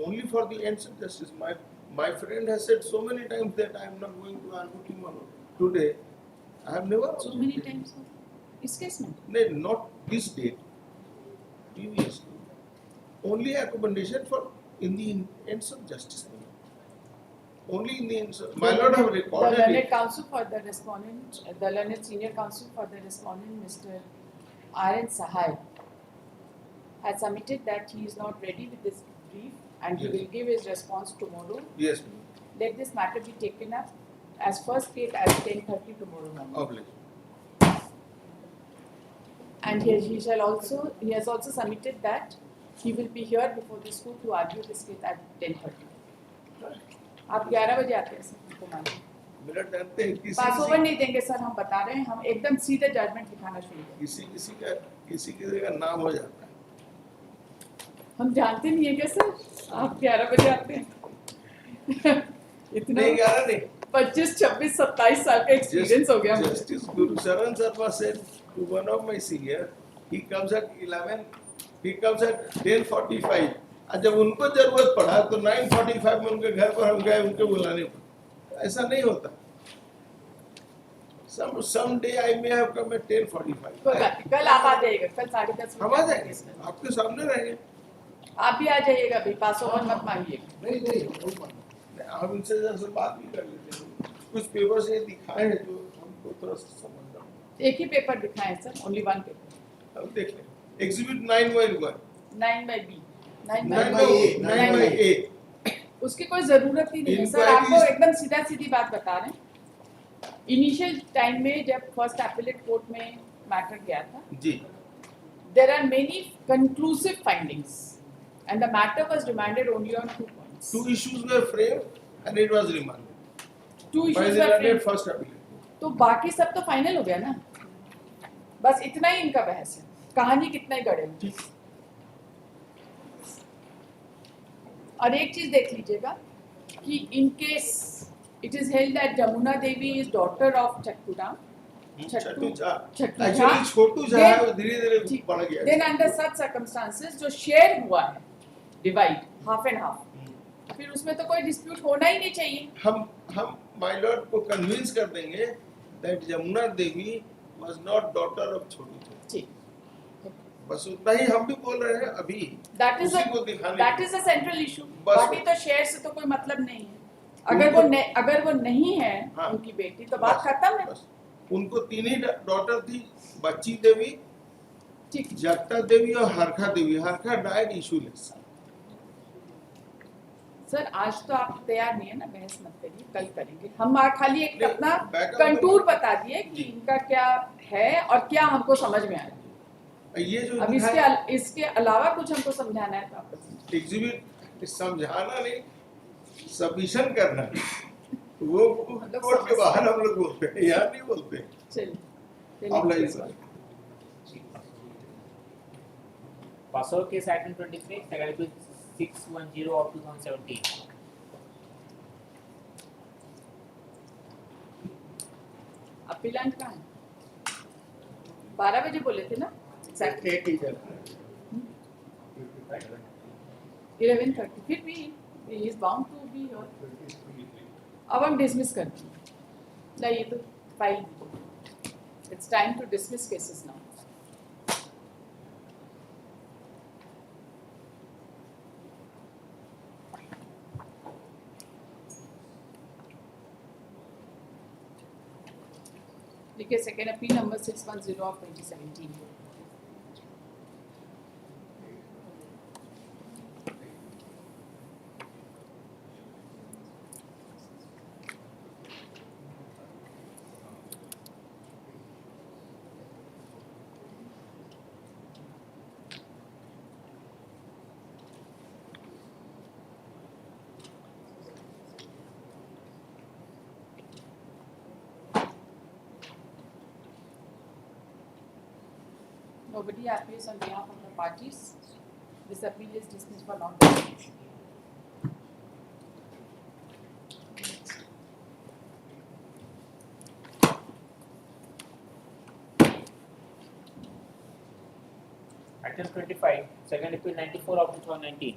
Only for the ends of justice. My friend has said so many times that I am not going to argue tomorrow. Today, I have never. So many times. इस case में. No, not this date. Previously, only accommodation for in the ends of justice. Only in the ends. My lord have recorded the learned it. counsel for the respondent, the learned senior counsel for the respondent, Mr. R.N. Sahai, has submitted that he is not ready with this brief and he Yes. will give his response tomorrow. Yes, Let this matter be taken up as first date at 10:30 tomorrow morning. obliged. And he has also submitted that he will be here before this court to argue this case at 10:30. आप 11 बजे आते हैं sir, हमको मालूम. मेरा डरते हैं पास over नहीं देंगे सर, हम बता रहे हैं. हम एकदम सीधे जजमेंट दिखाना शुरू करेंगे. किसी का नाम हो जाता है. हम जानते नहीं है क्या सर? आप 11 बजे आते हैं. इतना नहीं 11 नहीं. 25, 26, 27 साल का एक्सपीरियंस हो गया. Justice Guru Sharan Sharma said to one of my senior, he comes at 11, he comes at 10:45. और जब उनको जरूरत पड़ा तो 9:45 में उनके घर पर हम गए उनको बुलाने पर. ऐसा नहीं होता. Some day I may have come at 10:45. कोई बात नहीं, कल आप आ जाइएगा. कल 10:30 हम आ जाएंगे. आपके सामने रहेंगे. आप भी आ जाइएगा भाई. पास ओवर मत मांगिएगा. नहीं हम इनसे जरा बात भी कर लेते हैं. कुछ पेपर से दिखाए हैं जो हमको थोड़ा सा समझ रहा. एक ही पेपर दिखाएं सर, ओनली वन पेपर. अब देख लें. Exhibit 9/1. 9/B. 9/A. उसकी कोई जरूरत ही नहीं है सर. आपको एकदम सीधा सीधी बात बता रहे हैं. इनिशियल टाइम में जब फर्स्ट एपेलेट कोर्ट में मैटर गया था, जी. there are many conclusive findings and the matter was remanded only on 2 points. 2 issues were framed and it was remanded. 2 By issues the were learned framed. first appellate. तो बाकी सब तो final हो गया ना. बस इतना ही इनका बहस है. कहानी कितना ही गड़े. और एक चीज देख लीजिएगा कि in case it is held that Jamuna Devi is daughter of Chatturam. Chhattu Jha. Chhattu Actually Chhotu Jha है वो धीरे-धीरे बढ़ गया. देन अंडर सच सर्कमस्टांसेस जो शेयर हुआ है, डिवाइड हाफ एंड हाफ, फिर उसमें तो कोई डिस्प्यूट होना ही नहीं चाहिए. हम माय लॉर्ड को कन्विंस कर देंगे that Jamuna Devi was not daughter of Chhotu Jha. ठीक. बस उतना ही हम भी बोल रहे हैं अभी. दैट इज उसी को दिखाने that is a central issue. बस. बाकी तो शेयर से तो कोई मतलब नहीं है. अगर वो नहीं है हाँ. उनकी बेटी तो बात खत्म है. बस. उनको 3 ही डॉटर थी. बच्ची देवी, ठीक. जगता देवी और हरखा देवी. हरखा डाइड इशूलेस. सर आज तो आप तैयार नहीं है ना, बहस मत करिए, कल करेंगे. हम खाली एक नहीं, अपना बैकअप कंटूर बता दिए कि जी. इनका क्या है और क्या हमको समझ में आया. ये जो अब इसके अलावा कुछ हमको समझाना है तो आपको समझाना. एग्जिबिट समझाना नहीं, सबमिशन करना है. वो मतलब कोर्ट के बाहर हम लोग बोलते हैं, यहाँ नहीं बोलते. चलिए. अब लाइए sir. Passover case item 23, second appeal 610 of 2017. Appellate कहाँ है? 12 बजे बोले थे ना? Exactly. 11:30. फिर भी he is bound to be here. अब हम dismiss करते हैं. नहीं ये तो file. It's time to dismiss cases now. देखिए second appeal number 610 of 2017. Nobody appears on behalf of the parties. This appeal is dismissed for non-determination. Item 25, second appeal 94 of 2019.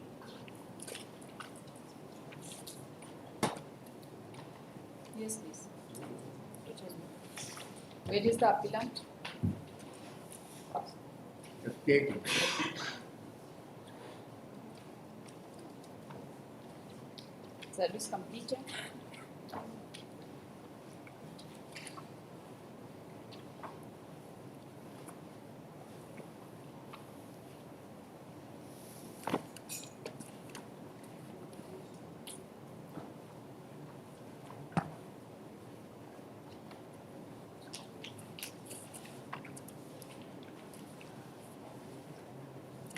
Yes, please. Where is the appellant? Service complete है?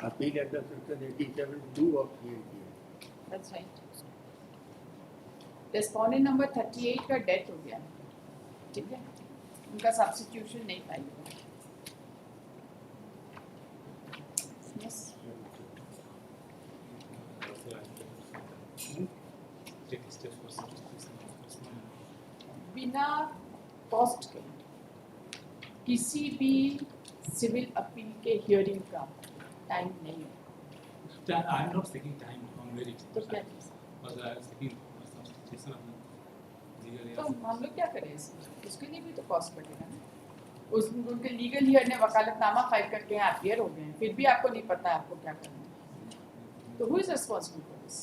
Appeal under section 87(2) of CAT. That's right. Respondent number 38 का death हो गया है, ठीक है? उनका substitution नहीं पाएगा. Yes. बिना कॉस्ट के किसी भी सिविल अपील के हियरिंग का टाइम नहीं है. I am not taking time from very. तो क्या Because I was taking some situation of legal तो areas. हम लोग क्या करें इसमें? उसके लिए भी तो कॉस्ट लगेगा ना. उनके लीगल हियर ने वकालतनामा फाइल करके यहाँ अपीयर हो गए हैं, फिर भी आपको नहीं पता आपको क्या करना है. तो who is responsible for this?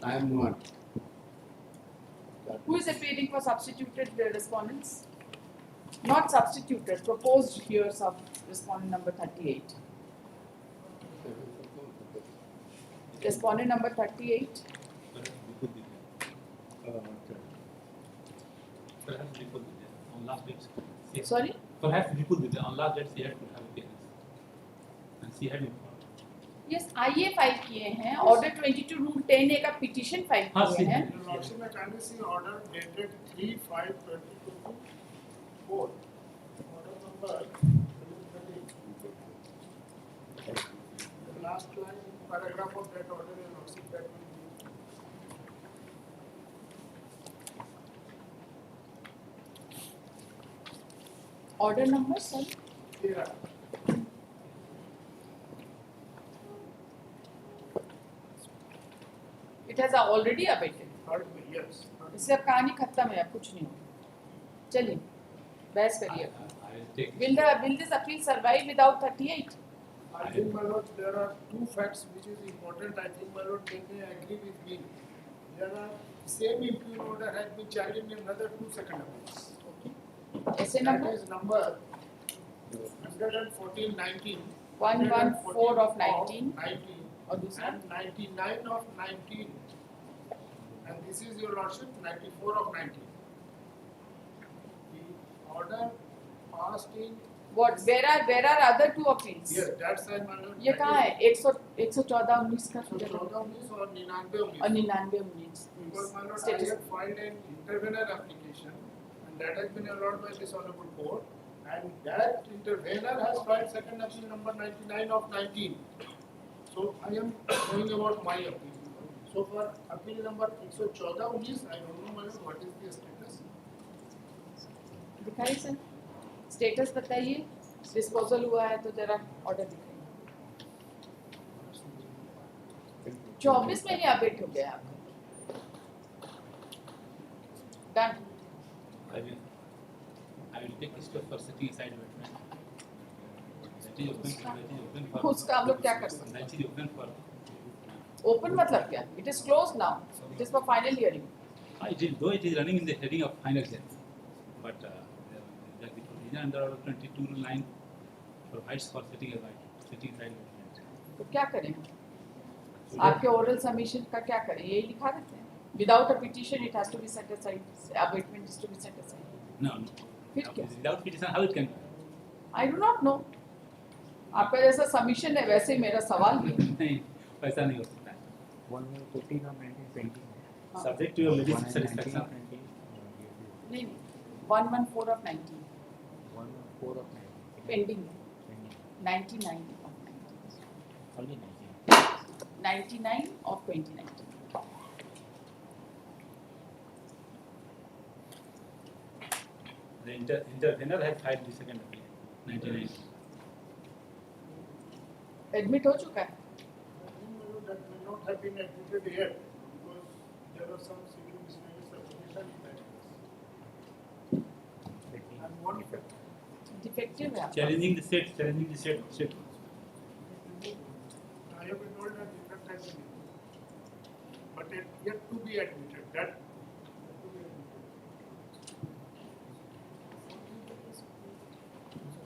I am not. Who is appearing for substituted respondents? Not substituted, proposed hears of respondent number 38. Respondent number 38. Perhaps people did that on last dates. Yes. Sorry? Perhaps people did that on last dates. She had to have appearance, and she had informed. Yes, IA file किए हैं. Order 22 Rule 10A का petition file हाँ, किए हैं. Your Lordship, I kindly see order dated 3/5/2024. Order number 30. The last line, paragraph of that order, Your Lordship, that will be. Order number, sir? Yeah. It has already abated. Third bill, yes. इससे अब कहानी खत्म है, अब कुछ नहीं होगा. चलिए, बहस करिए. I will take. Will this appeal survive without 38? I think, my lord, there are two facts which is important. I think, my lord, they may agree with me. There are same impugn order has been challenged in another two second appeals. ऐसे That number is number 114/19. 114 of 19 19 और दूसरा and 99 of 19. And this is, your lordship, 94 of 19. The order passed in. what? Where are other two appeals? Yes, that's why, my lord. ये कहाँ है? 114 19 का So, 14 or 99. और 99 19. Because, my lord, I Status. have filed an intervener application, and that has been allowed by this honorable court, and that intervener has filed second appeal number 99 of 19. So I am going about my appeal. So for appeal number 114 I don't know madam what is the status. दिखाइए sir, status बताइए, disposal हुआ है तो जरा order दिखाइए। 24 में ही update हो गया आपका। Done. I will take step for setting aside adjournment. That is open for. उसका हम लोग क्या कर सकते That is open for. हैं? ओपन मतलब क्या? It is closed now. It is for final hearing. It is, though it is running in the heading of final exam, but the provision under order 22 provides for setting aside adjournment. तो क्या करें? आपके oral submission का क्या करें? यही लिखा देते हैं. Without a petition, it has to be set aside. Abatement is to be set aside. No. फिर क्या? Without petition, how it can be? I do not know. आपका जैसा submission है वैसे ही मेरा सवाल भी है. नहीं, ऐसा नहीं हो सकता है. 114 of 1920. Subject to your legit satisfaction. नहीं, 114 of 19. 114 of 19. Pending. Pending. 99 of 19. Only 19. 99 of 2019. The intervener has filed the second appeal. 99. Admit हो चुका है. That may not have been admitted yet because there was some civil miscellaneous application in that case. And one fact. Defective है आपका. Challenging the set. I have been told that defect has been admitted, but it yet to be admitted. That to be admitted.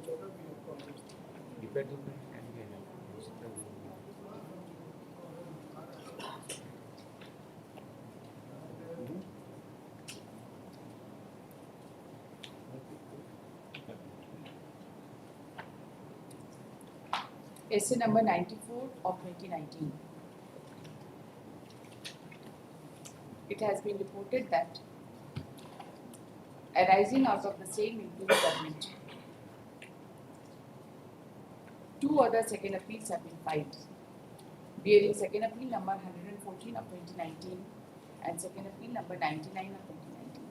So let us be acknowledged. Defective can be enough. Essay number 94 of 2019. It has been reported that arising out of the same improved judgment, two other second appeals have been filed, bearing second appeal number 114 of 2019 and second appeal number 99 of 2019.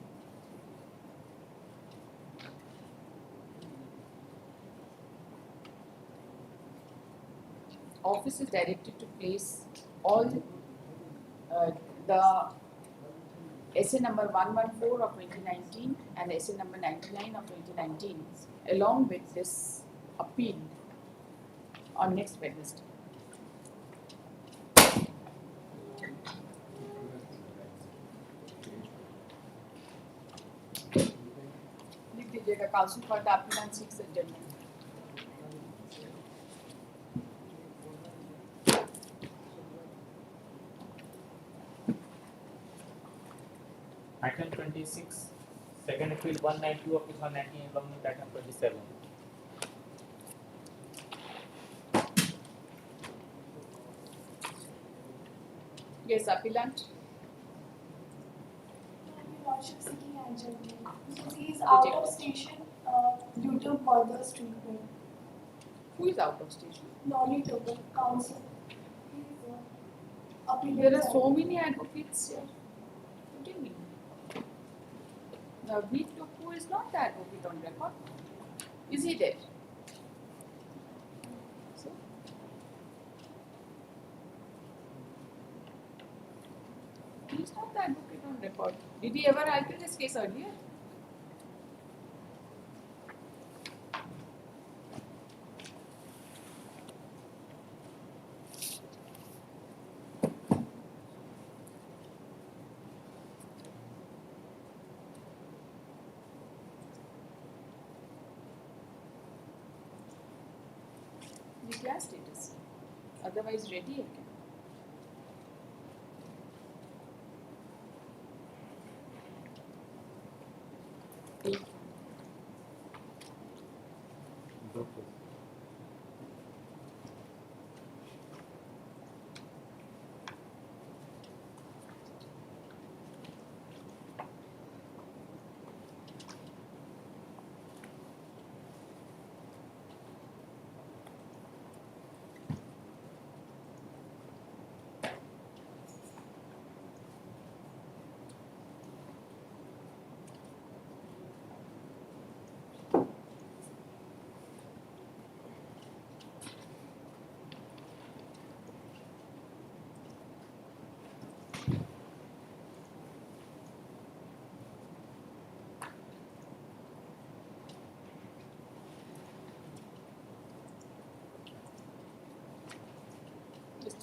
Office is directed to place all the essay number 114 of 2019 and essay number 99 of 2019 along with this appeal on next Wednesday. लिख दीजिएगा counsel for the applicant seeks adjournment. Item 26, second appeal 192 of 2019 along with item 27. Yes, appellant. Your Lordship seeking adjournment. So he is out of station due to further treatment. Who is out of station? Lolly Total, counsel. He is appealing. There are so many advocates here. What do you mean? Navneet Toku is not the advocate on record. Is he there? So, he is not the advocate on record. Did he ever argue this case earlier? The class status. Otherwise, ready again.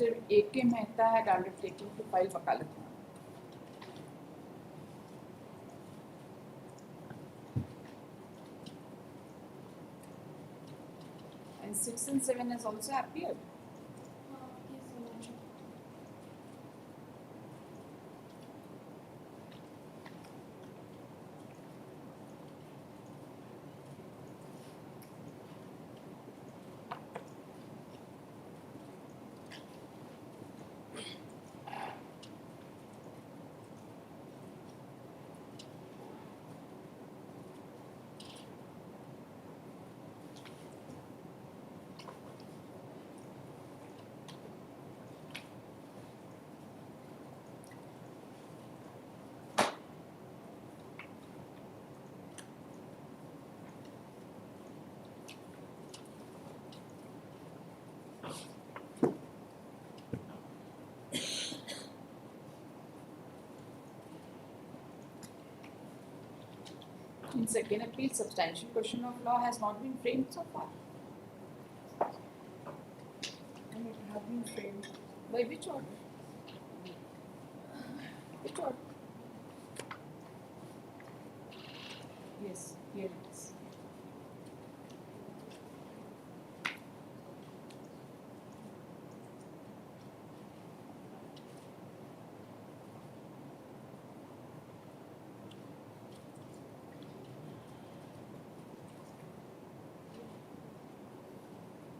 Mr. A.K. Mehta had undertaken to file wakalatnama. And 6 and 7 has also appeared. Yes, Your Lordship. In second appeal, substantial question of law has not been framed so far. And it has been framed. By which order? Which order? Yes, here it is.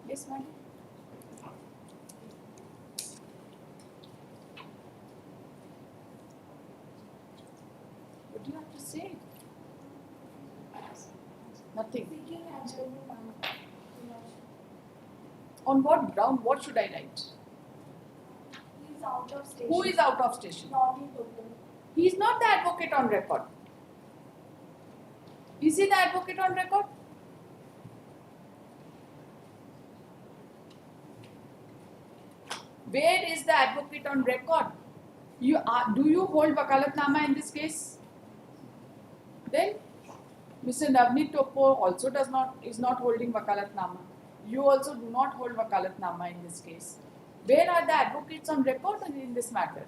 Yes, madam. What do you have to say? Nothing. Seeking adjournment, Your Lordship. On what ground? What should I write? He is out of station. Who is out of station? Not in total. He is not the advocate on record. Is he the advocate on record? Where is the advocate on record? You are, do you hold wakalatnama in this case? Then Mr. Navneet Topo also is not holding wakalatnama. You also do not hold wakalatnama in this case. Where are the advocates on record in this matter?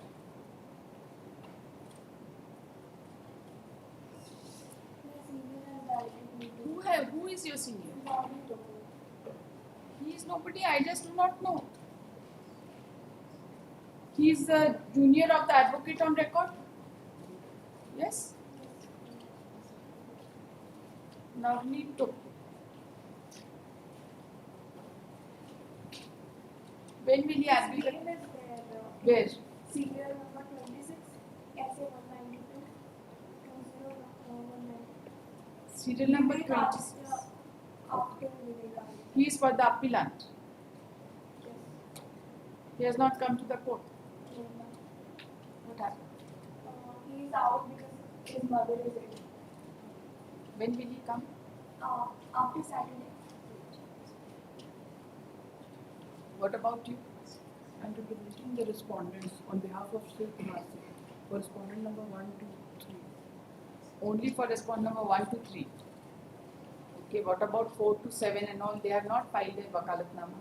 My senior has directed me to. Who is your senior? Not in total. He is nobody, I just do not know. He is the junior of the advocate on record? Yes? Navneet Topo. When will he agree? His name is there. Where? Serial number 26, SA 192, 2019. Serial number 26. After Vivekananda. He is for the appellant. Yes. He has not come to the court. No, ma'am. What happened? He is out because his mother is ill. When will he come? After Saturday. What about you? And representing the respondents on behalf of Sri Kumasi, for respondent number 1, 2, 3. Only for respondent number 1 to 3. Okay, what about 4 to 7 and all? They have not filed their wakalatnama.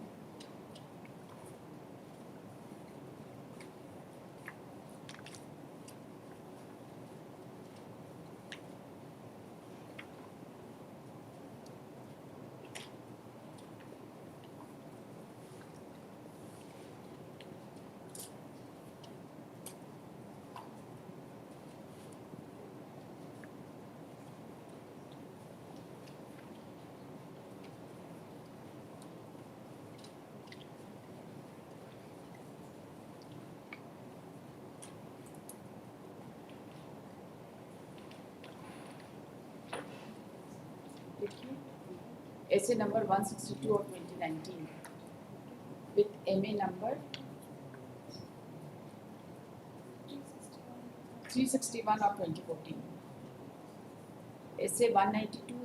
Essay number 162 of 2019 with MA number 361 of 2014. Essay 192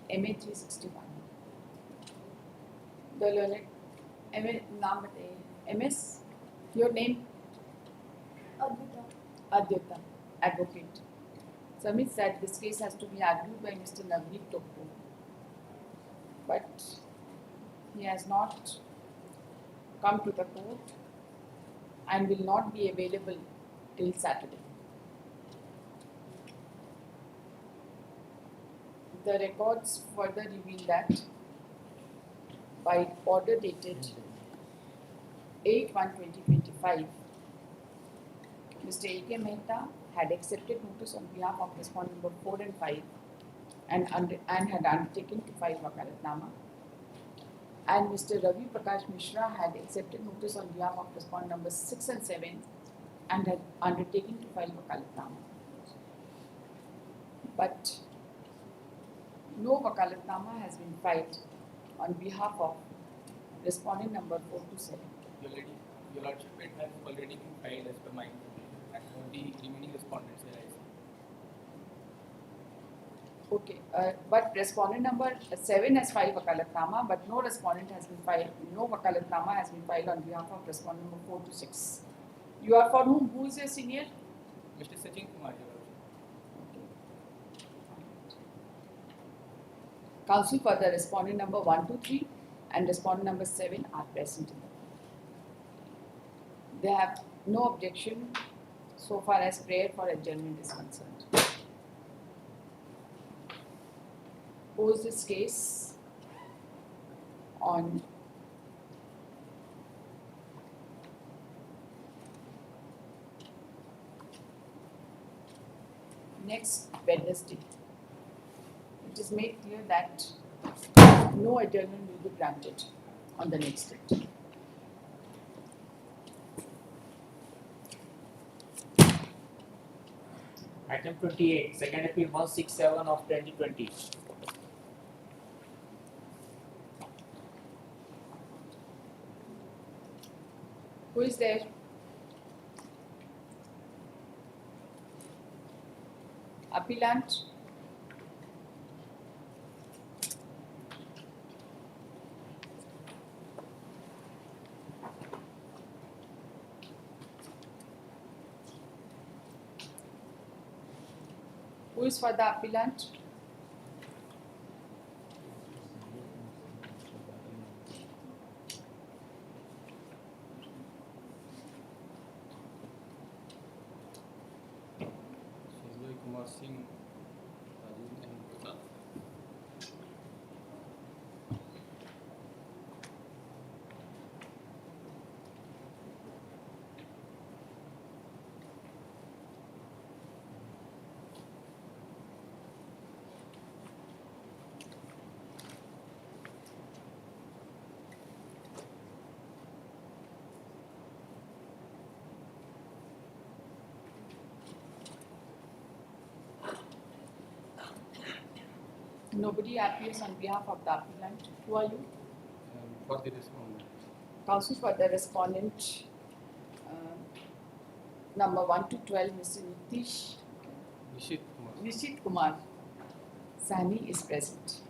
है, MA 361. The learned MA नाम बताइए. MS, your name? Advita. Adhyata, advocate. Submits that this case has to be argued by Mr. Navneet Topo. But he has not come to the court and will not be available till Saturday. The records further reveal that by order dated 8/1/2025, Mr. A.K. Mehta had accepted notice on behalf of respondent number 4 and 5 and had undertaken to file wakalatnama. And Mr. Ravi Prakash Mishra had accepted notice on behalf of respondent number 6 and 7 and had undertaken to file wakalatnama. But no wakalatnama has been filed on behalf of respondent number 4 to 7. Your Lordship, it has already been filed as per my information, and only remaining respondents here I see. Okay, but respondent number 7 has filed wakalatnama, but no respondent has been filed, no wakalatnama has been filed on behalf of respondent number 4 to 6. You are for whom? Who is your senior? Mr. Sachin Kumar, Your Lordship. Counsel for the respondent number 1 to 3 and respondent number 7 are present in the court. They have no objection so far as prayer for adjournment is concerned. Pose this case on next Wednesday. It is made clear that no adjournment will be granted on the next date. Item 28, second appeal 167 of 2020. Who is there? Appellant? Who is for the appellant? Shazwai Kumar Singh, Rajiv and Prasad. Nobody appears on behalf of the appellant. Who are you? For the respondent. Counsel for the respondent, number 1 to 12, Mr. Nishit Kumar Sahni is present.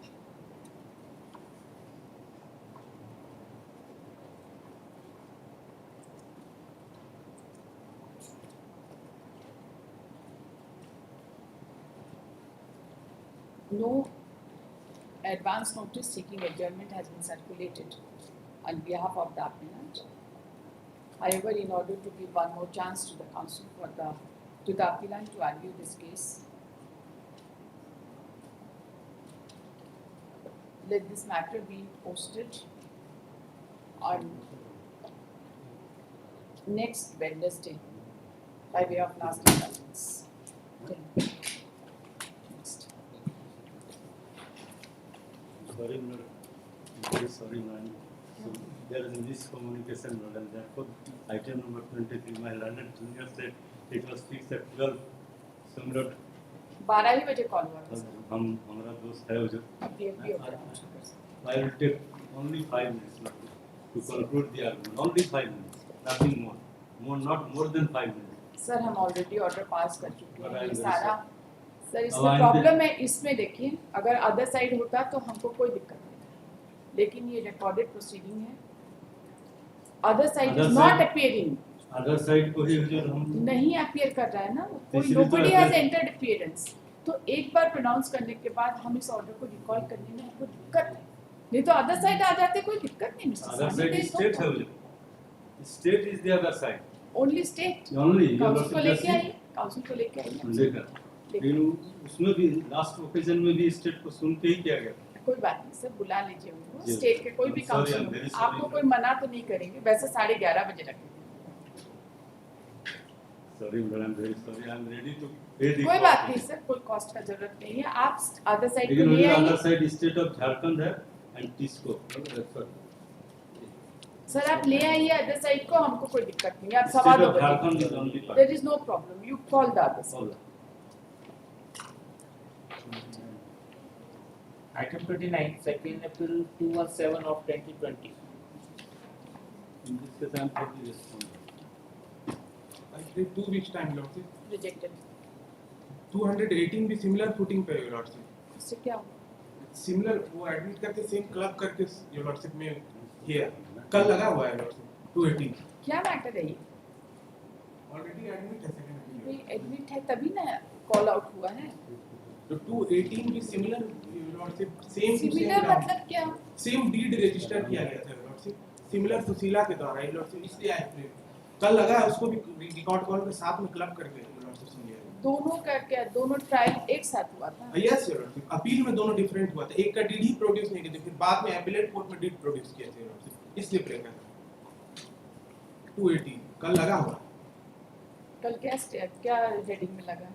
No advance notice seeking adjournment has been circulated on behalf of the appellant. However, in order to give one more chance to the counsel for the appellant to argue this case, let this matter be posted on next Wednesday by way of last intelligence. Next. Sorry, no. Very sorry, man. So there is miscommunication, and therefore, item number 23, my learned junior said it was fixed at 12. So, 12 ही बजे call हुआ था sir. हम हमारा दोस्त है जो अभी अभी हो गया। I will take only 5 minutes to conclude the argument. Only 5 minutes, nothing more. Not more than 5 minutes. Sir हम ऑलरेडी ऑर्डर पास कर चुके हैं ये सारा सर अब इसमें आइंदे- प्रॉब्लम है इसमें देखिए अगर अदर साइड होता तो हमको कोई दिक्कत नहीं लेकिन ये रिकॉर्डेड प्रोसीडिंग है other side Other is not side- appearing Other side को ही जो हम नहीं अपीयर कर रहा है ना कोई इसलिए तो nobody has appear- entered appearance तो एक बार प्रोनाउंस करने के बाद हम इस ऑर्डर को रिकॉल करने में हमको दिक्कत है नहीं तो अदर साइड आ जाते कोई दिक्कत नहीं mister other Sahni, side there is no state है problem. जो state is the other side. Only state Only, your council को lordship लेके just आइए, काउंसिल को लेके आइए, लेकर लेकिन उसमें भी लास्ट ओकेजन में भी स्टेट को सुन के ही किया गया। कोई बात नहीं सर, बुला लीजिए उनको, जी। स्टेट के कोई भी I'm sorry, council I'm very हो, sorry. आपको कोई मना तो नहीं करेंगे, वैसे 11:30 बजे रखेंगे। Sorry, but I'm very sorry. I'm ready to pay the कोई cost. बात नहीं सर, कोई कॉस्ट का जरूरत नहीं है, आप अदर साइड लेकिन को ले अदर आइए। साइड स्टेट ऑफ झारखंड है एंड टिस्को। सर आप ले आइए अदर साइड को, हमको कोई दिक्कत नहीं है, आप सवाल State of Jharkhand is only part. There is no problem, you call the other side. Item 29, 2nd April 2017 of 2020. In this case, I'm probably responding. I give 2 weeks time, Lordship. Rejected. 218 भी similar footing पे है, Lordship. उससे क्या होगा? Similar वो admit करके same club करके your lordship में हियर कल लगा हुआ है लॉर्डशिप 218 क्या मैटर है ये? ऑलरेडी एडमिट है सेकंड ये एडमिट है तभी ना कॉल आउट हुआ है। तो 218 भी सिमिलर लॉर्डशिप सेम सिमिलर मतलब क्या? सेम डीड रजिस्टर किया गया था लॉर्डशिप सिमिलर सुशीला के द्वारा लॉर्डशिप, इसलिए आए कल लगा है, उसको भी रिकॉर्ड कॉल के साथ में क्लब करके लॉर्डशिप सुन लिया। दोनों का क्या, दोनों ट्रायल एक साथ हुआ था? यस योर लॉर्डशिप, अपील में दोनों डिफरेंट हुआ था, एक का डीड ही प्रोड्यूस नहीं किया, फिर बाद में एपेलेट कोर्ट में डीड प्रोड्यूस किया था लॉर्डशिप, इसलिए ब्रेक है 218 कल लगा हुआ। कल क्या हेडिंग में लगा है?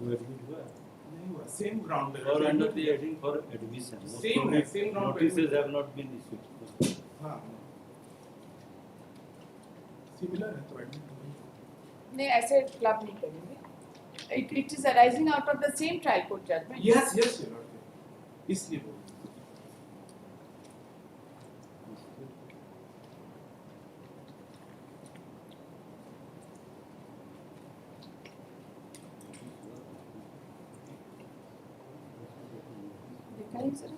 वो एडमिट हुआ है। नहीं हुआ, सेम ग्राउंड पे और under the heading for admission. Same है, सेम ग्राउंड पे notices have not been issued. हां सिमिलर है तो एडमिट नहीं, ऐसे क्लब नहीं करेंगे। It is arising out of the same trial court judgment. Yes yes your lordship, इसलिए बोल दिखाइए सर,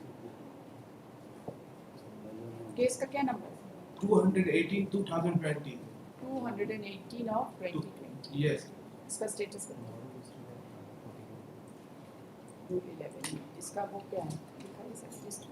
केस का क्या नंबर है? 218 2020 218 ऑफ 2020। यस इसका स्टेटस बताओ। रूल 11 इसका वो क्या है दिखाइए सर लिस्ट।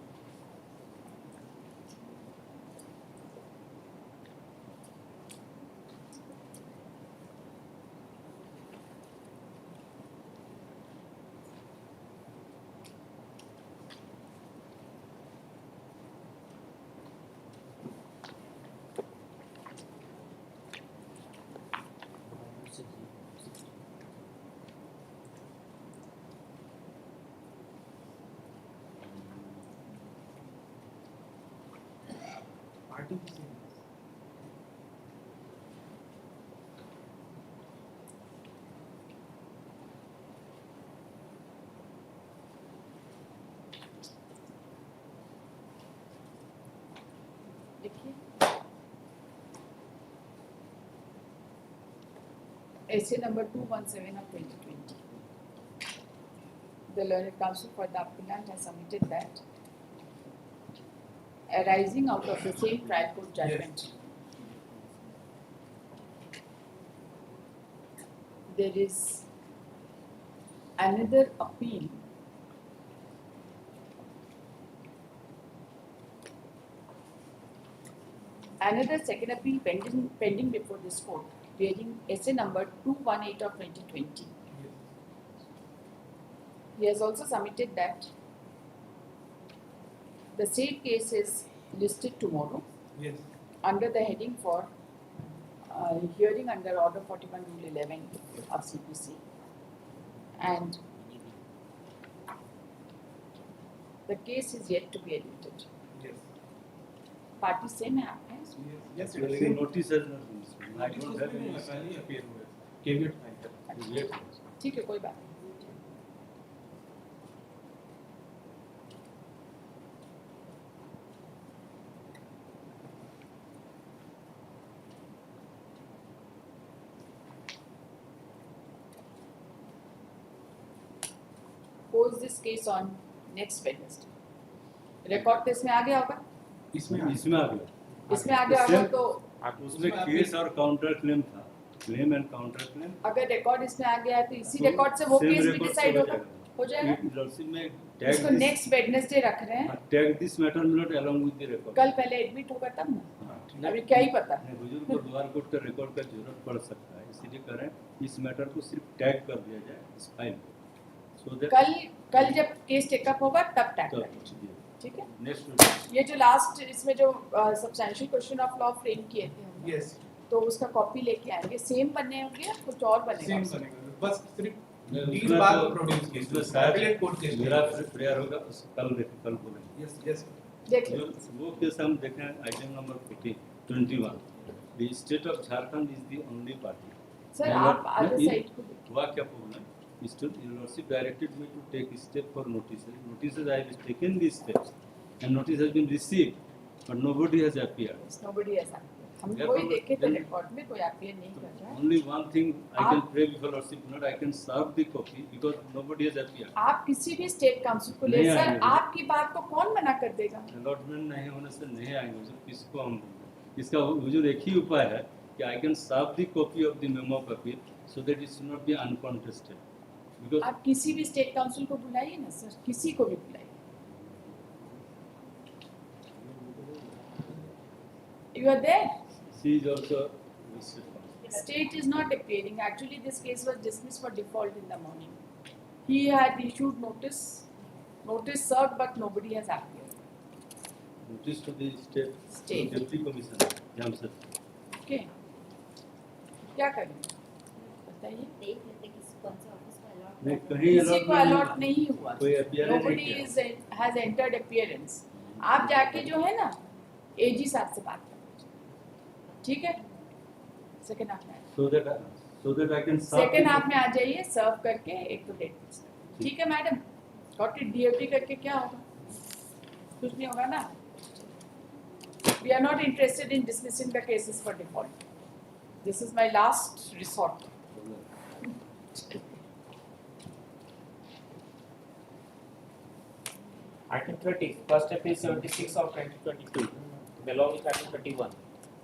देखिए essay number 217 of 2020. The learned counsel for the appellant has submitted that arising out of the same trial court judgment, there is another appeal another second appeal pending before this court, bearing essay number 218 of 2020. He has also submitted that the same case is listed tomorrow Yes. under the heading for hearing under Order 41 Rule 11 of CPC, and the case is yet to be admitted. Yes. Party same है आप हैं? Yes. लेकिन notice has not been issued. I don't have any पहले appeal हुआ caveat file late. ठीक है, कोई बात नहीं। Pose this case on next Wednesday. Record तो इसमें आ गया होगा? इसमें आ गया। इसमें आ गया होगा तो उसमें केस और काउंटर क्लेम था, क्लेम एंड काउंटर क्लेम। अगर रिकॉर्ड इसमें आ गया है तो इसी रिकॉर्ड से वो केस भी डिसाइड होगा। हो जाएगा? लॉर्डशिप में इसको टैग नेक्स्ट वेडनेसडे रख रहे हैं. Tag this matter not along with the record. कल पहले एडमिट होगा तब ना. हाँ, अभी क्या ही पता. हुजूर को लोअर कोर्ट का रिकॉर्ड का जरूरत पड़ सकता है, इसलिए करें इस मैटर को सिर्फ टैग कर दिया जाए इस फाइल को. सो दैट कल जब केस टेकअप होगा तब टैग करेंगे. ठीक है. नेक्स्ट ये जो लास्ट इसमें जो substantial question of law frame किए थे हमने, यस तो उसका कॉपी लेके आएंगे. सेम बने होंगे या कुछ और बनेगा? सेम बनेगा, बस सिर्फ 3 बार प्रोड्यूस किए इसमें Appellate court शायद case मेरा प्रेयर होगा कल बोलेंगे. यस यस देख लो. वो केस हम देखें item number 21. The state of Jharkhand is the only party. Sir आप आगे साइड को देखिए. हुआ क्या problem? Your Lordship directed me to take step for notices. Notices I have taken these steps, and notice has been received, but nobody has appeared. Nobody has appeared. हम Therefore, कोई देखे थे then- रिकॉर्ड में, कोई appear नहीं कर रहा है. Only one thing I can आप- pray before Lordship, not I can serve the copy because nobody has appeared. आप किसी भी स्टेट काउंसिल को ले नहीं सर, आएंगे। आपकी बात को कौन मना कर देगा? Allotment नहीं होने से नहीं आएंगे हुजूर, किसको हम बोलें? इसका हुजूर एक ही उपाय है कि I can serve the copy of the memo of appeal so that it should not be uncontested. Because आप किसी भी स्टेट काउंसिल को बुलाइए ना सर, किसी को भी बुलाइए. You are there. she is also listed. State is not appearing. Actually, this case was dismissed for default in the morning. He had issued notice served, but nobody has appeared. Notice to the state deputy commissioner, Jamshedpur. Okay. क्या करें? बताइए. देख लेते किस कौन से office को allot नहीं, करना है. कहीं किसी को अलॉट नहीं हुआ. कोई appearance Nobody नहीं is has entered appearance. आप जाके जो है ना AG साहब से बात करें. ठीक है? सेकेंड हाफ में. So that I can serve. Second half में आ जाइए, सर्व करके एक तो डेट फिक्स करें. ठीक है मैडम? Got it. DFT करके क्या होगा? कुछ नहीं होगा ना. We are not interested in dismissing the cases for default. This is my last resort. Item 30, first appeal 76 of 2022, along with item 31.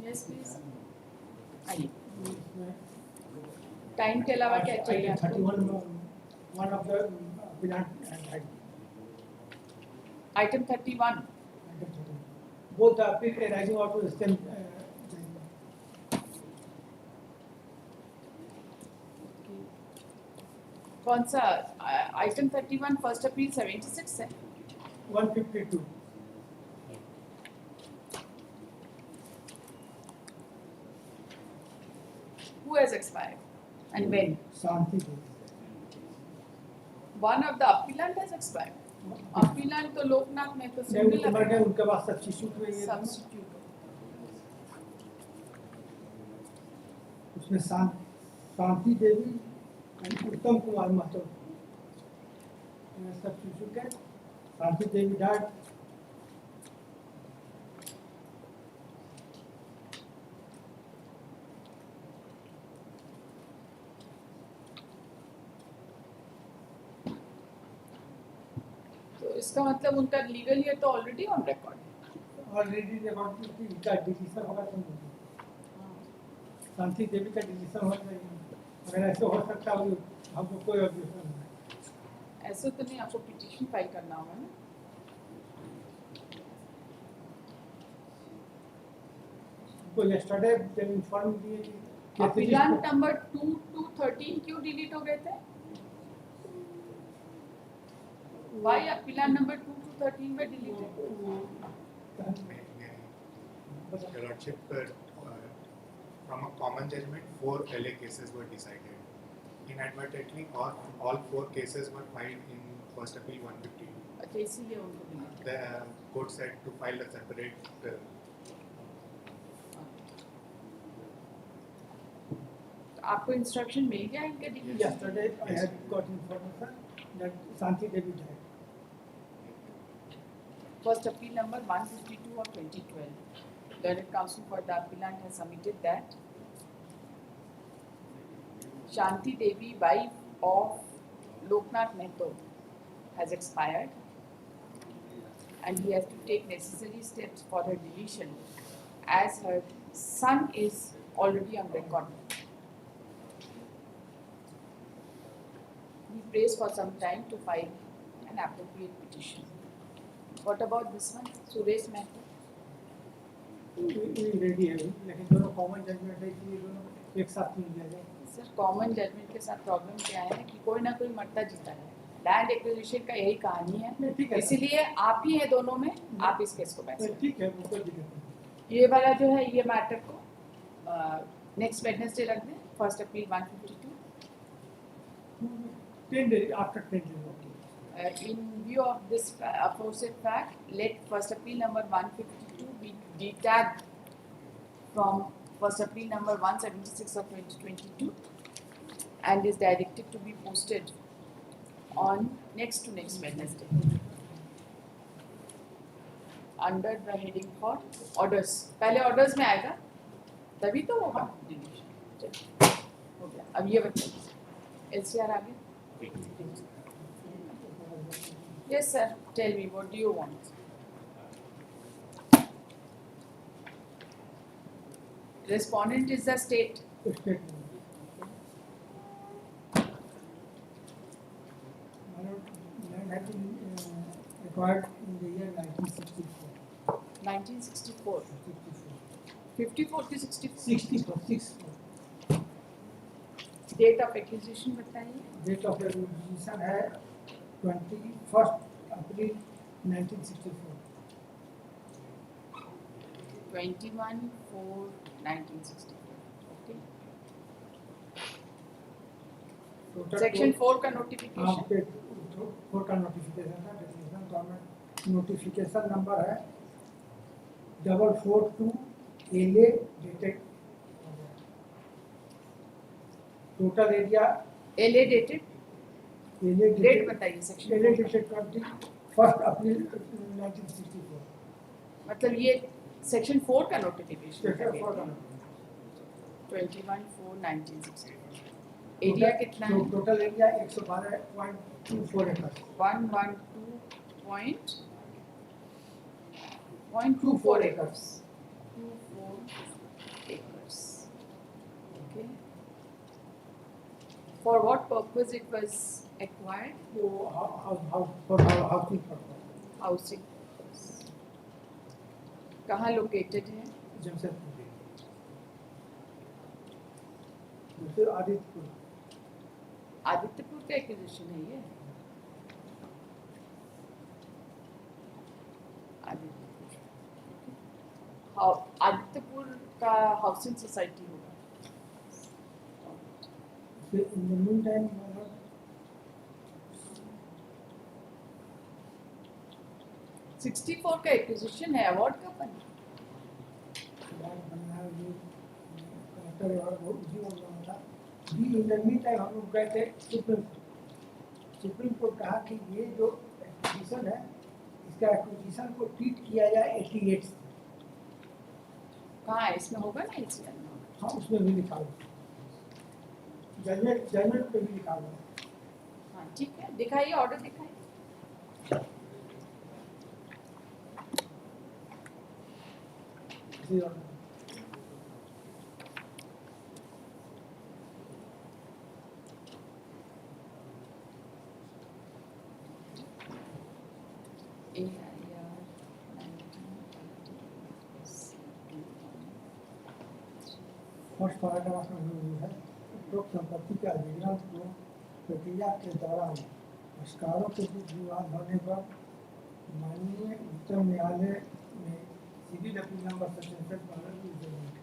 Yes, please. आइए. टाइम के अलावा क्या चाहिए आपको? 31 one of the appellant Item 31. both the appeal arising out of the same कौन सा? Item 31 first appeal 76 है. 152 Who has expired and when? Shanti One of the appellant has expired. Appellant तो लोकनाथ में तो नहीं सिंगल मर गए उनके बाद सब्स्टिट्यूट में ये सब्स्टिट्यूट. उसमें शांति देवी और उत्तम कुमार महतो सब्स्टिट्यूट है. शांति देवी डाइड तो इसका मतलब उनका लीगल ईयर तो ऑलरेडी ऑन रिकॉर्ड है. ऑलरेडी रिकॉर्ड का डिसीजन होगा तो शांति देवी का डिसीजन हो जाएगा. अगर ऐसे हो सकता है हमको कोई ऑब्जेक्शन नहीं. ऐसे तो नहीं, आपको पिटीशन फाइल करना होगा ना. को यस्टरडे जब इन्फॉर्म दिए कि appellant नंबर 2 to 13 क्यों डिलीट हो गए थे? Why appellant number 2 to 13 were deleted? Your Lordship, from a common judgment, 4 LA cases were decided. Inadvertently, all 4 cases were filed in first appeal 152. अच्छा इसीलिए उनको delete. The court said to file a separate. आपको instruction मिल गया इनके delete? yesterday I had got information that Shanti Devi died. First appeal number 152 of 2012. Learned counsel for the appellant has submitted that Shanti Devi, wife of Loknath Mehto, has expired and he has to take necessary steps for her deletion as her son is already on record. prays for some time to file an appropriate petition. What about this one, Suresh Mehta? Ready है लेकिन दोनों common judgement है इसलिए दोनों एक साथ मिल जाएगा. Sir common judgement के साथ प्रॉब्लम क्या है कि कोई ना कोई मरता जीता है. लैंड एक्विजिशन का यही कहानी है, ठीक है. इसीलिए आप ही है दोनों में, आप इस केस को पैसे. ठीक है, कोई दिक्कत नहीं. ये वाला जो है ये मैटर को नेक्स्ट वेडनेसडे रख दें. First appeal 152. 10 days after 10 days. In view of this aforesaid fact, let first appeal number 152 be detagged from first appeal number 176 of 2022 and is directed to be posted on next to next Wednesday under the heading for orders. पहले orders में आएगा तभी तो होगा. हो गया. अब ये बताइए LCR आ गया. Yes, sir. Tell me, what do you want? Respondent is the state. Land had been acquired in the year 1964. 1964. 54 to 64. 64. Date of acquisition बताइए. Date of acquisition है 21st April 1964. 21/4/1964. Okay. Total Section 4 का notification. आपके 4 का notification था. Definition government notification number है 442 LA dated. Total area LA dated. LA Date बताइए section. LA dated 21st April 1964. मतलब ये section 4 का notification. Section 4 का 21/4/1964. एरिया कितना है? टोटल एरिया 112.24 एकड़. 112.24 acres. 24 acres. Okay. For what purpose it was acquired? वो हाउसिंग पर्पस. Housing purpose. कहाँ located है? जमशेदपुर. दूसरे आदित्यपुर. आदित्यपुर का एक्विजिशन है ये. आदित्यपुर का हाउसिंग सोसाइटी होगा. In the meantime, 64 का एक्विजिशन है. अवार्ड कब बना? इन द मीनटाइम हम लोग गए थे सुप्रीम कोर्ट. सुप्रीम कोर्ट कहा कि ये जो एक्विजिशन है इसका एक्विजिशन को ट्रीट किया जाए 88 से. कहाँ है? इसमें होगा ना LCR में. हाँ, उसमें भी लिखा हुआ. जजमेंट पे भी लिखा हुआ. हाँ ठीक है. दिखाइए ऑर्डर दिखाइए. इसी ऑर्डर. फर्स्ट पैराग्राफ में है उपरोक्त संपत्ति के अधिग्रहण को प्रक्रिया के दौरान पक्षकारों के बीच विवाद होने पर माननीय उच्च न्यायालय में सिविल अपील नंबर 67 की जरूरत है.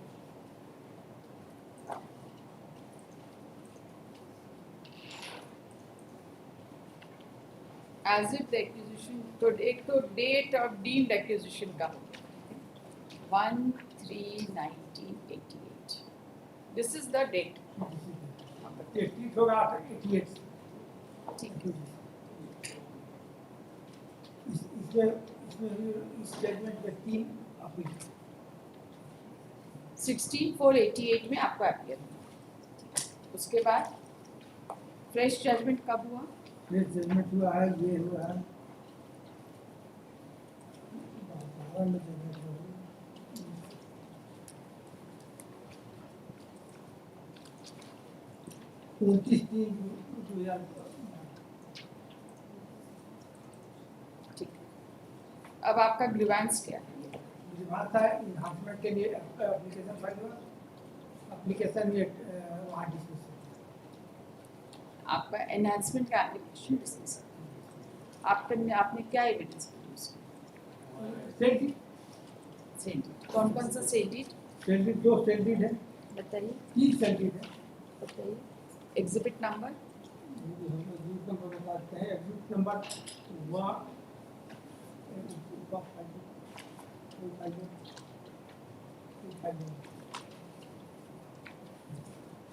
As if the acquisition, तो एक तो डेट ऑफ डीम्ड एक्विजिशन का हो गया 1/3/1988. This is the date. 88 होगा 88. ठीक है. इसमें इस जजमेंट में 3 अपील. 16/4/88 में आपका अपीयर. उसके बाद फ्रेश जजमेंट कब हुआ? फ्रेश जजमेंट हुआ है. ये हुआ है 29/3/2000. अब आपका ग्रीवेंस क्या है? मुझे बात है इन्हांसमेंट के लिए एप्लीकेशन फाइल हुआ, एप्लीकेशन में वहाँ डिस्कस आपका एनहांसमेंट का एप्लीकेशन डिस्कस आपने क्या एविडेंस प्रोड्यूस किया? सेंडिट कौन कौन सा सेंडिट सैलरी 2 सैलरी है, बताइए? 3 सैलरी है। बताइए एग्जिबिट नंबर। एग्जिट नंबर बताते हैं, एग्जिट नंबर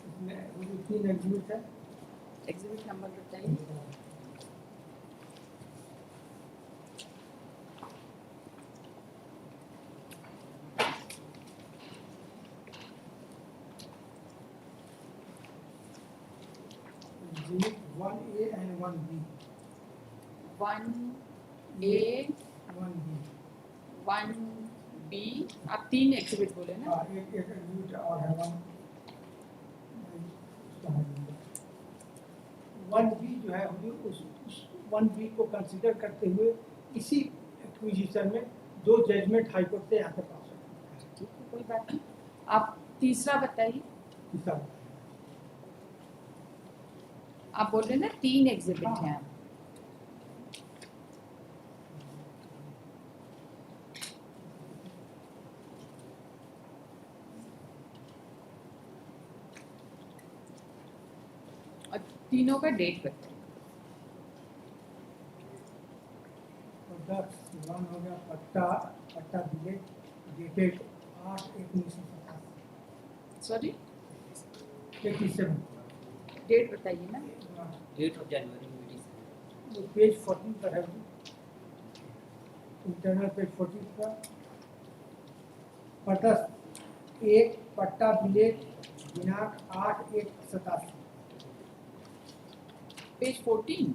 इसमें 3 एग्जिबिट है। एग्जिबिट नंबर बताइए। Exhibit 1A and 1B. 1A 1B. 1B आप 3 एग्जिबिट बोले ना? हाँ, एक एग्जिबिट और है 1B जो है उस 1B को कंसीडर करते हुए इसी एक्विजिशन में 2 जजमेंट हाई कोर्ट से यहाँ से पास हुए। ठीक है, कोई बात नहीं। आप तीसरा बताइए। तीसरा आप बोल रहे हैं ना 3 एग्जिबिट हैं। और तीनों का डेट बताइए। 1 हो गया पट्टा दिले डेटेड 8/1/1987। सॉरी 87 डेट बताइए ना। डेट ऑफ जनवरी वो पेज 14 पर है, इंटरनल पेज 14 पर। पट्टा 1 पट्टा बिलेट दिनांक 8/1/87। पेज 14।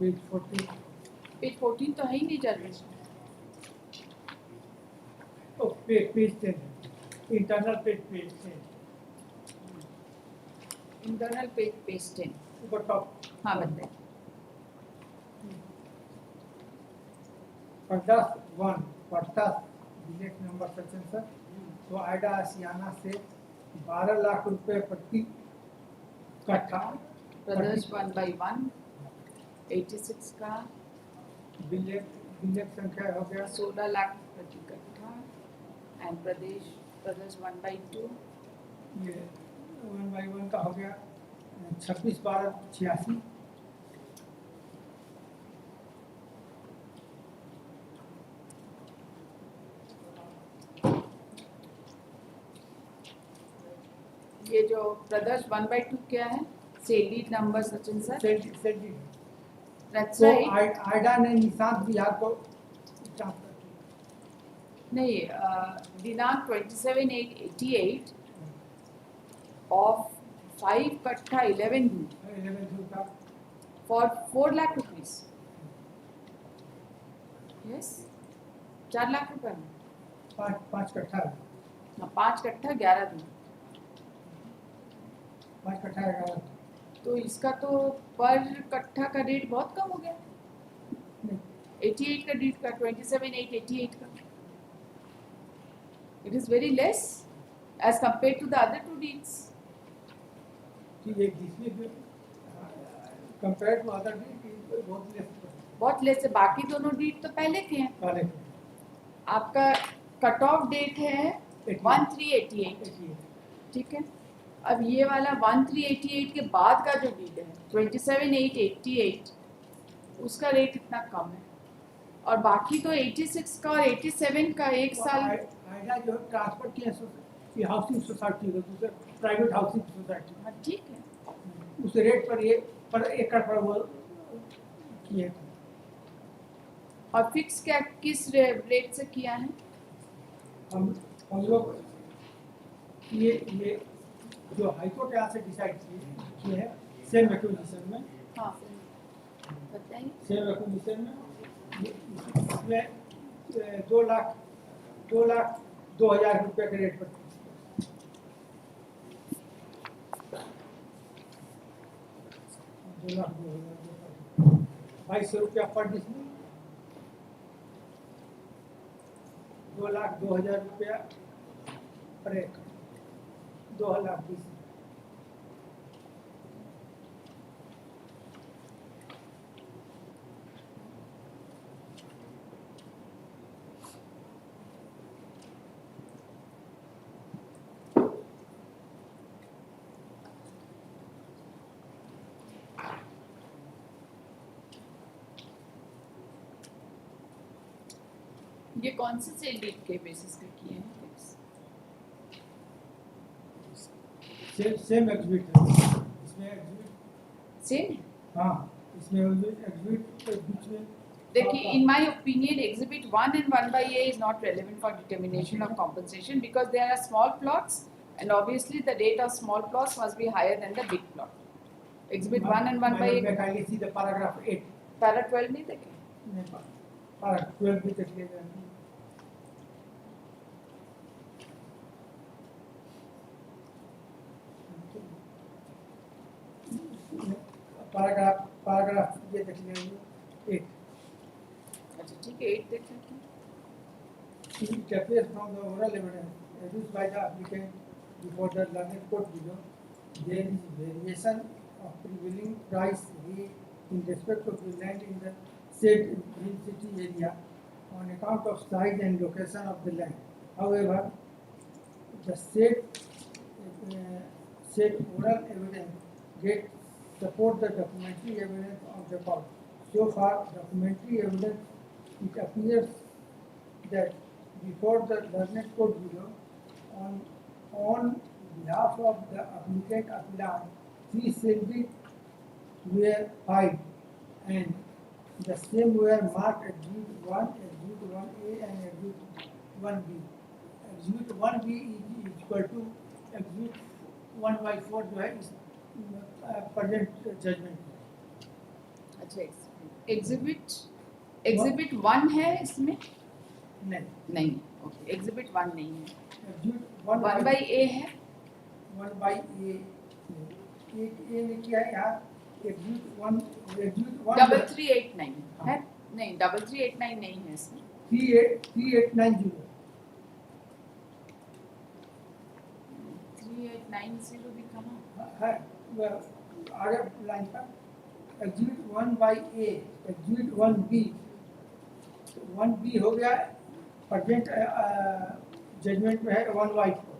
पेज 14 पेज 14 तो है ही नहीं चल रही। ओ page 10 internal page 10 internal page 10 ऊपर टॉप। हाँ बताइए। पट्टा 1 पट्टा बिलेट नंबर सेक्शन सर तो आइडा आसियाना से 12 लाख रुपए प्रति कट्ठा। ब्रदर्स 1/1 86 का बिलेट संख्या हो गया 16 लाख प्रति कट्ठा। एंड ब्रदर्स 1/2 ये 1/1 का हो गया 26/12/86। ये जो ब्रदर्स 1/2 क्या है? सेली नंबर सचिन सर। सेल्डी That's तो right. आइडा ने निशांत बिहार को ट्रांसफर किया। नहीं दिनांक 27/8/88 of 5 कट्ठा 11 का for 4 lakh rupees. Yes, 4 lakh रुपए में 5 कट्ठा 5 कट्ठा 11 दूँ 5 कट्ठा 11। तो इसका तो पर कट्ठा का रेट बहुत कम हो गया। 88 का डेट का 27/8/88 का it is very less as compare to the other 2 deeds. ये जिसमें कंपेयर टू अदर बहुत लेस है। बाकी दोनों डेट तो पहले के हैं। पहले आपका कट ऑफ डेट है 13/88। ठीक है, अब ये वाला 13/88 के बाद का जो डेट है 27/8/88 उसका रेट इतना कम है और बाकी तो 86 का और 87 का एक साल। आइडा जो ट्रांसफर किया हाउसिंग सोसाइटी को दूसरे प्राइवेट हाउसिंग सोसाइटी। हाँ ठीक है, उस रेट पर ये पर एकड़ पर वो किए। और फिक्स क्या किस रेट से किया है? हम लोग ये जो हाईकोर्ट यहाँ से डिसाइड किए है सेम एक्विजिशन में। हाँ बताइए। सेम एक्विजिशन में इसमें 2 लाख 2,02,000 रुपये के रेट पर 2,02,000 2200 रुपया पर डिसमिल। 2,02,000 रुपया पर एकड़, 2,20,000। ये कौन से सेल डीड के बेसिस पे किए हैं फिक्स? सेम एग्जिबिट है इसमें, एग्जिबिट सेम? हाँ, इसमें एग्जिबिट के बीच में देखिए, in my opinion, exhibit 1 and 1/A is not relevant for determination of compensation because there are small plots and obviously the rate of small plots must be higher than the big plot. Exhibit 1 and 1/A. मैं खाली सीधा paragraph 8 para 12 नहीं देखे? नहीं, paragraph 12 भी देख लेगा। Paragraph ये देख लेंगे 8। अच्छा ठीक है, 8 देख लेते हैं। It appears from the oral evidence adduced by the applicant before the learned court below, there is variation of prevailing price rate in respect of the land in the said green city area on account of size and location of the land. However, the said oral evidence get support the documentary evidence of the court. So far, documentary evidence, it appears that before the learned court below, on behalf of the applicant appellant, 3 sales were filed, and the same were marked Exhibit 1, Exhibit 1A, and Exhibit 1B. Exhibit 1B is equal to Exhibit 1/4 जो है इस present judgment। अच्छा, exhibit 1 है इसमें? नहीं, okay, exhibit 1 नहीं है। Exhibit 1/A है? 1/A, एक A में क्या है यहाँ? Exhibit 1 3389 है? नहीं, 3389 नहीं है इसमें। 3890 3890 भी कहाँ है? आगे लाइन पर Exhibit 1/A, Exhibit 1B, 1B हो गया प्रेजेंट जजमेंट में है 1/4।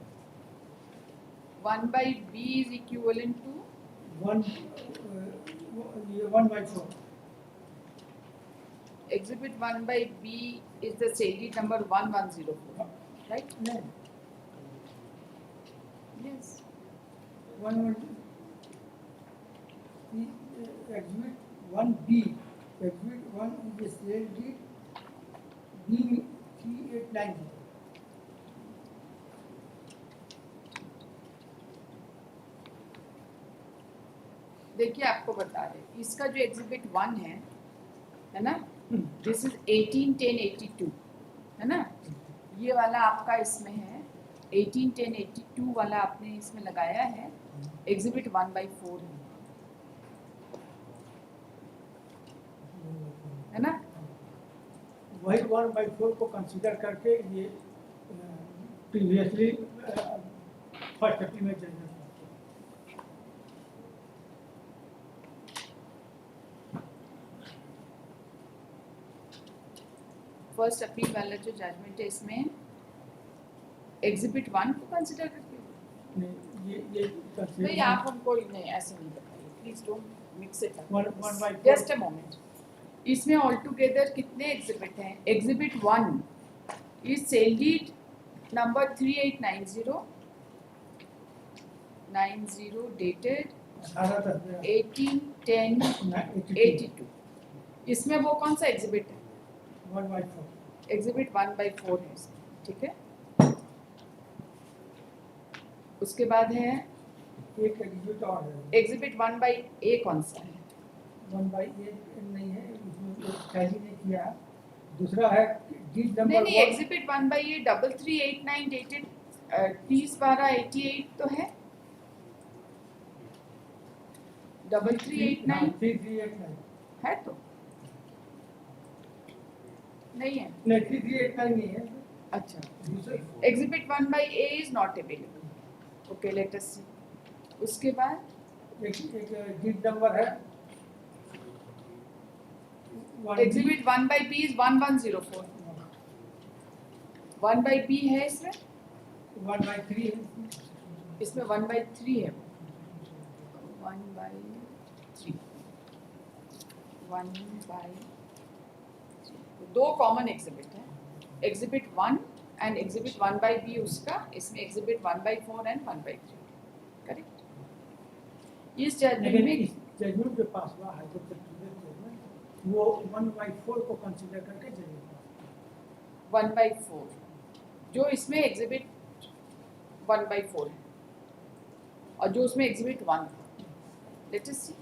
1/B is equivalent to 1/4। Exhibit 1/B is the sale deed number 1104, right? नहीं, Yes. Exhibit 1B, Exhibit 1 is the sale deed B 3890। देखिए, आपको बता रहे, इसका जो एग्जिबिट 1 है ना, दिस इज 181082, है ना, ये वाला आपका इसमें है 181082 वाला आपने इसमें लगाया है, एग्जिबिट 1/4 है ना। वही 1/4 को कंसीडर करके ये प्रीवियसली फर्स्ट अपील में जजमेंट। फर्स्ट अपील वाला जो जजमेंट है इसमें एग्जिबिट 1 को कंसीडर करके नहीं, आप हमको नहीं ऐसे नहीं बताइए, please don't mix it up. Just a moment, इसमें ऑल टुगेदर कितने एग्जिबिट हैं? Exhibit 1 is sale deed number 3890 dated 181082। इसमें वो कौन सा एग्जिबिट है? 1/4। एग्जिबिट 1/4 है इसमें, ठीक है। उसके बाद है एक एग्जिबिट और है, एग्जिबिट 1/A कौन सा है? 1/A नहीं है, इसमें टैली नहीं किया। दूसरा है डीड नंबर नहीं, एग्जिबिट 1/A 3389 डेटेड 30/12/88 तो है। 3389 है तो नहीं है? नहीं, 3389 नहीं है। अच्छा, exhibit 1/A is not available. Okay, let us see. उसके बाद एक डिड नंबर है exhibit 1/B is 1104. 1/B है इसमें? 1/3 इसमें 1/3 है. 1/3. 1/3. दो कॉमन एग्जिबिट है. एग्जिबिट 1 एंड एग्जिबिट 1/B उसका, इसमें एग्जिबिट 1/4 एंड 1/3. करेक्ट? इस जजमेंट में जजमेंट जो पास हुआ है तो वो 1/4 को कंसीडर करके जजमेंट 1/4 जो इसमें एग्जिबिट 1/4 है और जो उसमें एग्जिबिट 1. लेट अस सी.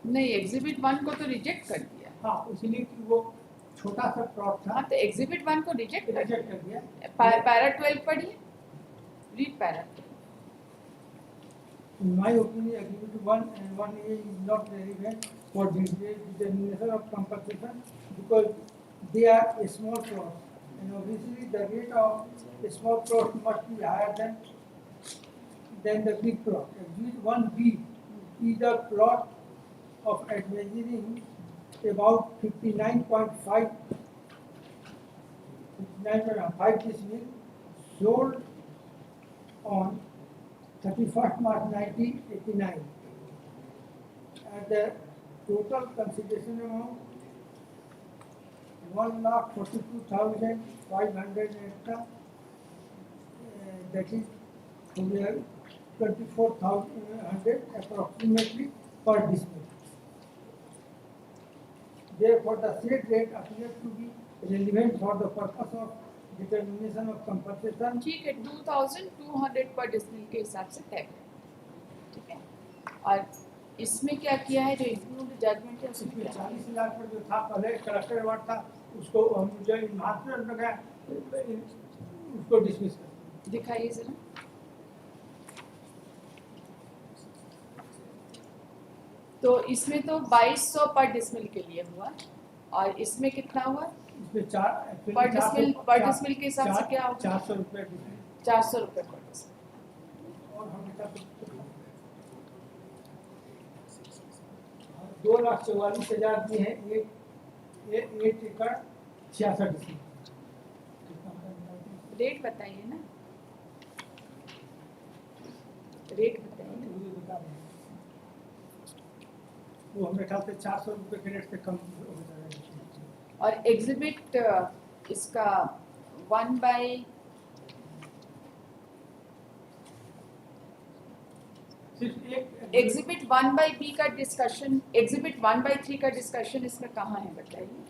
नहीं, एग्जिबिट 1 को तो रिजेक्ट कर दिया. हाँ, इसलिए कि वो छोटा सा प्लॉट था. हाँ, तो एग्जिबिट 1 को रिजेक्ट कर दिया. पैरा 12 पढ़िए. Read para. In my opinion, exhibit 1 and 1A is not relevant for determination of compensation because they are a small plot, and obviously the rate of a small plot must be higher than the big plot. Exhibit 1B is a plot of advancing about 59.5 decimal sold on 31st March 1989 at the total consideration amount 1,42,500 that is 24,000 approximately per decimal. Therefore, the said rate appears to be relevant for the purpose of determination of compensation. ठीक है, 2,200 पर decimal के हिसाब से तय करें. ठीक है. और इसमें क्या किया है, जो इंक्लूड जजमेंट है उसमें 40 लाख पर जो था पहले कलेक्टर अवार्ड था उसको हम जो इन्हांसमेंट में गया उसको डिसमिस कर दिखाइए जरा. तो इसमें तो 2200 पर डिसमिल के लिए हुआ और इसमें कितना हुआ? इसमें पर डिसमिल के हिसाब से क्या होगा? 400 रुपये 400 रुपये पर डिसमिल. और हम 2,44,000 दिए हैं. एक एकड़ 66 डिसमिल. रेट बताइए ना, रेट बताइए ना. वो हमें ख्याल से 400 रुपये के रेट से कम हो जाएगा. और एग्जिबिट इसका 1/, एग्जिबिट 1/B का डिस्कशन, एग्जिबिट 1/3 का डिस्कशन इसमें कहाँ है बताइए.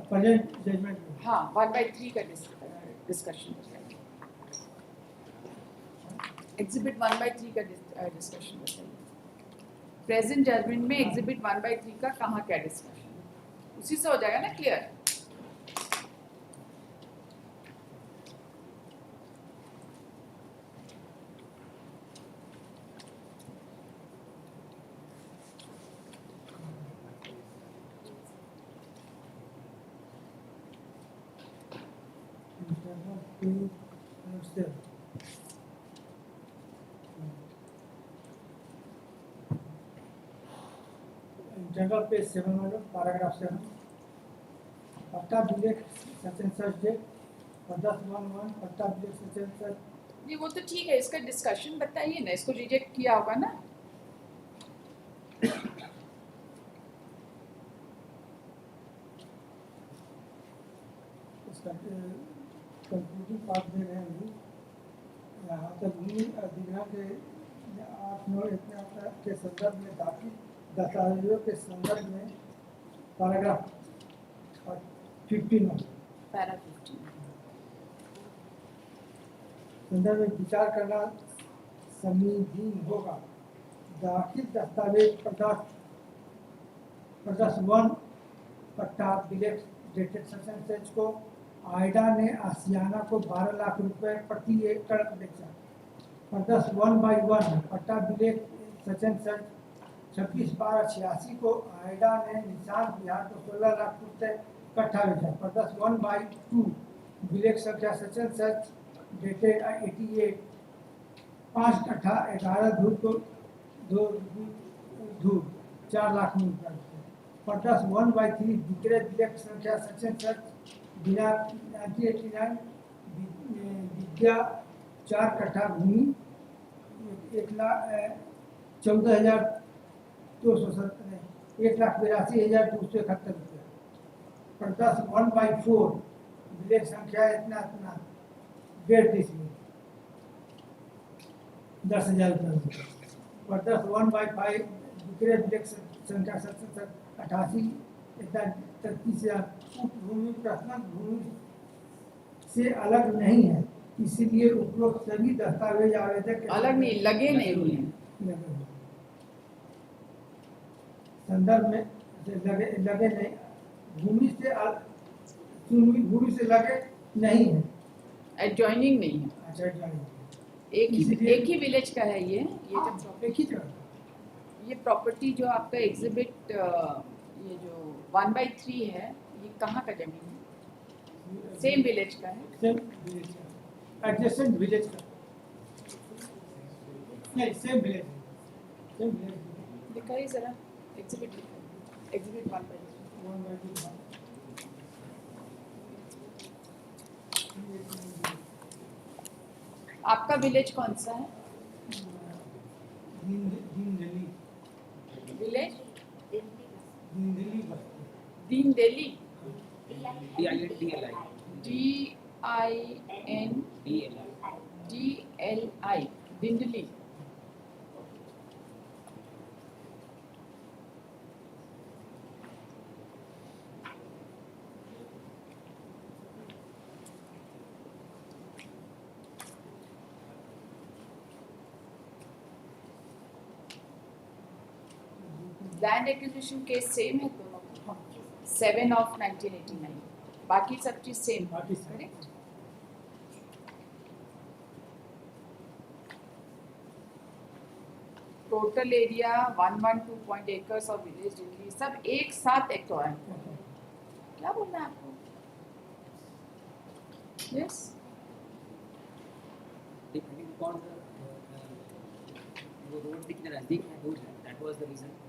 प्रेजेंट जजमेंट में. हाँ, 1/3 का डिस्कशन बताइए. एग्जिबिट 1/3 का डिस्कशन बताइए. प्रेजेंट जजमेंट में एग्जिबिट 1/3 का कहाँ क्या डिस्कशन, उसी से हो जाएगा ना क्लियर. जनरल पेज 7 में पैराग्राफ 7 पट्टा बिलेट such and such date 10/1 patta बिलेट सच एंड सच. ये वो तो ठीक है, इसका डिस्कशन बताइए ना. इसको रिजेक्ट किया होगा ना. इसका कंक्लूडिंग पार्ट दे रहे हैं. यहाँ तक भूमि अधिग्रहण के 8/9 के संदर्भ में दाखिल दस्तावेजों के संदर्भ में पैराग्राफ 15 संदर्भ में विचार करना समीचीन होगा. दाखिल दस्तावेज प्रदर्शन 1 पट्टा बिलेट डेटेड सेशन सेज को आइडा ने आसियाना को 12 लाख रुपए प्रति एकड़ बेचा. 10 1/1 पट्टा विलेख सचिन सर 26/12/86 को आयडा ने निशान बिहार को 16 लाख रुपए कट्ठा बेचा। 10 1/2 विलेख संख्या सचिन सर डेटेड 88 5 कट्ठा 11 धूर को 2 धूर 4 लाख में बेचा। 10 1/3 विक्रय विलेख संख्या सचिन सर बिना 1989 विद्या 4 कट्ठा भूमि 1,82,271 रुपये। 10 1/4 विलेख संख्या इतना 1.5 डिसमिल 10,000 रुपये। 10 1/5 विक्रय विलेख संख्या 88 33,000 उपभूमि प्रश्नक भूमि से अलग नहीं है, इसीलिए उपरोक्त सभी दस्तावेज आवेदक के अलग नहीं, लगे नहीं हुए हैं। संदर्भ में लगे नहीं, भूमि से लगे नहीं है, एडजॉइनिंग नहीं है। अच्छा adjoining। एक ही विलेज का है ये जब एक ही जगह ये प्रॉपर्टी जो आपका एग्जिबिट ये जो 1/3 है, ये कहाँ का जमीन है? सेम विलेज का है। सेम विलेज का, एडजेसेंट विलेज का, नहीं सेम विलेज दिखाइए जरा एग्जिबिट, एग्जिबिट 1/3। आपका विलेज कौन सा है? Village Dindli, DINDLI Dindli. Land acquisition case same है दोनों का, 7 of 1989, बाकी सब चीज same, correct? Total area 112 acres और विलेज दिल्ली सब एक साथ एक्वायर। क्या बोलना है आपको? यस वो रोड भी कितना नजदीक है, दूर है, that was the reason for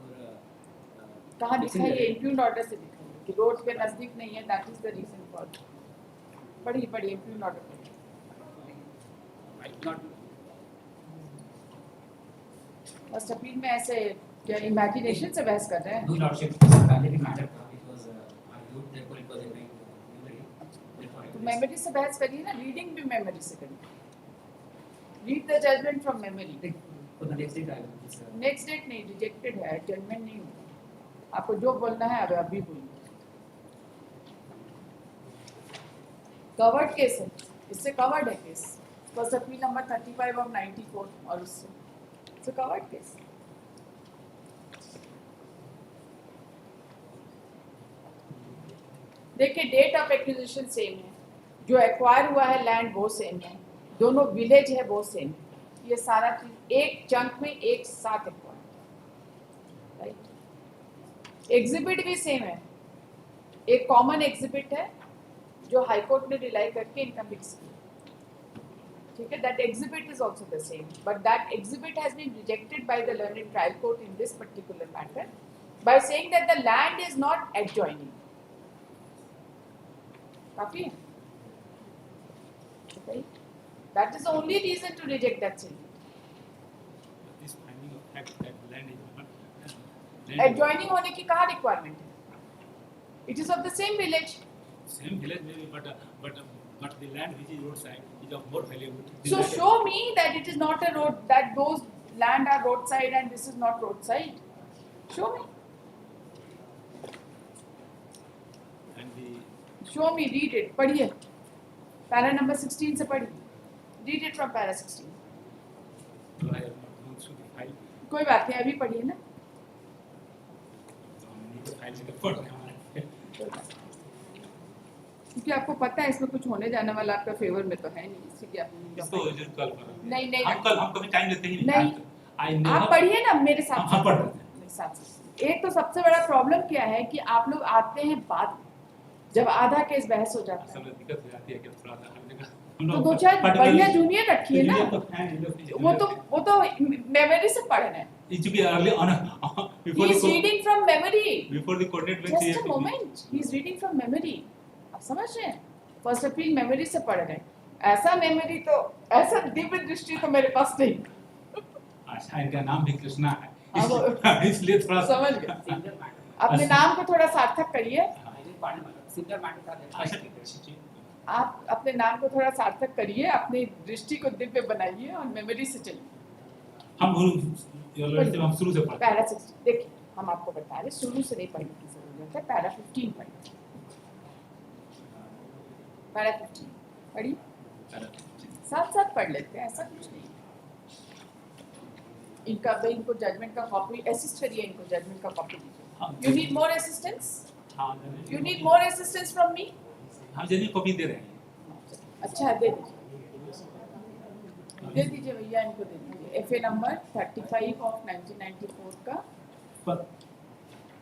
कहाँ दिखाइए? इम्प्यून ऑर्डर से दिखाइए कि रोड पे नजदीक नहीं है, that is the reason for. पढ़िए impugned order I not first appeal में ऐसे क्या इमेजिनेशन से बहस कर रहे हैं? नो लॉर्डशिप पहले भी मैटर था, it was argued therefore it was agreed तो मेमोरी से बहस करिए ना, रीडिंग भी मेमोरी से करिए। Read the judgment from memory. For the next date I will next date नहीं, रिजेक्टेड है, एडजर्नमेंट नहीं होगा। आपको जो बोलना है अब अभी बोलिए। कवर्ड केस है, इससे कवर्ड है case. First appeal number 35 of 94 और उससे कवर्ड केस। देखिए डेट ऑफ एक्विजिशन सेम है, जो एक्वायर हुआ है लैंड वो सेम है, दोनों विलेज है वो सेम है। ये सारा चीज एक चंक में एक साथ एक्वायर, राइट? एग्जिबिट भी सेम है, एक कॉमन एग्जिबिट है जो हाई कोर्ट ने रिलाई करके इनका फिक्स किया, ठीक है? That exhibit is also the same, but that exhibit has been rejected by the learned trial court in this particular matter by saying that the land is not adjoining. काफी है, right? That is the only reason to reject that sin. This finding of fact that land is not Adjoining होने की कहाँ requirement है? It is of the same village. same village maybe, but the land which is roadside is of more valuable. So show me that it is not a road, that those land are roadside and this is not roadside. Show me. And the Show me, read it. पढ़िए. Para number 16 से पढ़िए. Read it from para 16. so I have not gone through the file. कोई बात नहीं, अभी पढ़िए ना. So I need the file in the front. क्योंकि आपको पता है इसमें कुछ होने जाने वाला आपका फेवर में तो है नहीं, इसलिए आप इसको कल पर नहीं हम कभी टाइम लेते ही नहीं आप पढ़िए ना मेरे साथ हम पढ़ लेते हैं। मेरे साथ। एक तो सबसे बड़ा प्रॉब्लम क्या है कि आप लोग आते हैं बाद में, जब आधा केस बहस हो जाता है असल में दिक्कत हो जाती है कि थोड़ा सा हर जगह तो दो चार बढ़िया जूनियर रखिए ना। वो तो मेमोरी से पढ़ रहे हैं। चूंकि early on He is reading from memory. Before the coordinate bench Just a moment. He is reading from memory. आप समझ रहे हैं? फर्स्ट अपील मेमोरी से पढ़ रहे हैं। ऐसा मेमोरी तो ऐसा दिव्य दृष्टि तो मेरे पास नहीं। अच्छा, इनका नाम भी कृष्णा है इसलिए थोड़ा समझ गए। अपने नाम को थोड़ा सार्थक करिए। आप अपने नाम को थोड़ा सार्थक करिए, अपनी दृष्टि को दिव्य बनाइए और मेमोरी से चलिए। हम शुरू से पढ़ते हैं। पैरा 16 देखिए, हम आपको बता रहे शुरू से नहीं पढ़ने की जरूरत है। पैरा 15 पढ़िए। पैरा 15 पढ़िए, साथ साथ पढ़ लेते हैं, ऐसा कुछ नहीं। इनका भाई इनको जजमेंट का कॉपी असिस्ट करिए, इनको जजमेंट का कॉपी दीजिए। You need more assistance? You need more assistance from me? हम जजमेंट कॉपी दे रहे हैं। अच्छा दे दीजिए भैया, इनको दे दीजिए। एफए नंबर 35 ऑफ 1994 का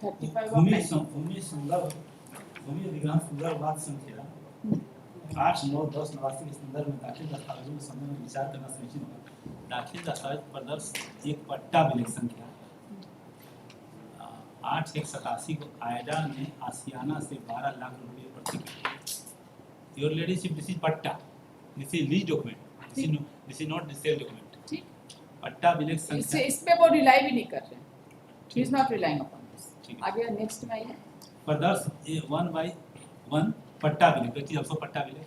35 ऑफ भूमि अधिग्रहण संदर्भ संख्या 8, 9, 10 89 के संदर्भ में दाखिल दस्तावेजों के संबंध में विचार करना सुनिश्चित होगा। दाखिल दस्तावेज प्रदर्श एक पट्टा विलेख संख्या 8/187 को आयडा ने आसियाना से 12 लाख रुपये प्रति। Your ladyship, this is patta, this is lease document, this is not the sale document. ठीक, पट्टा विलेख संख्या इसमें वो रिलाई भी नहीं कर रहे हैं। He is not relying upon this. आगे नेक्स्ट में आइए। प्रदर्श 1/1 पट्टा विलेख, तो चीज हमको पट्टा विलेख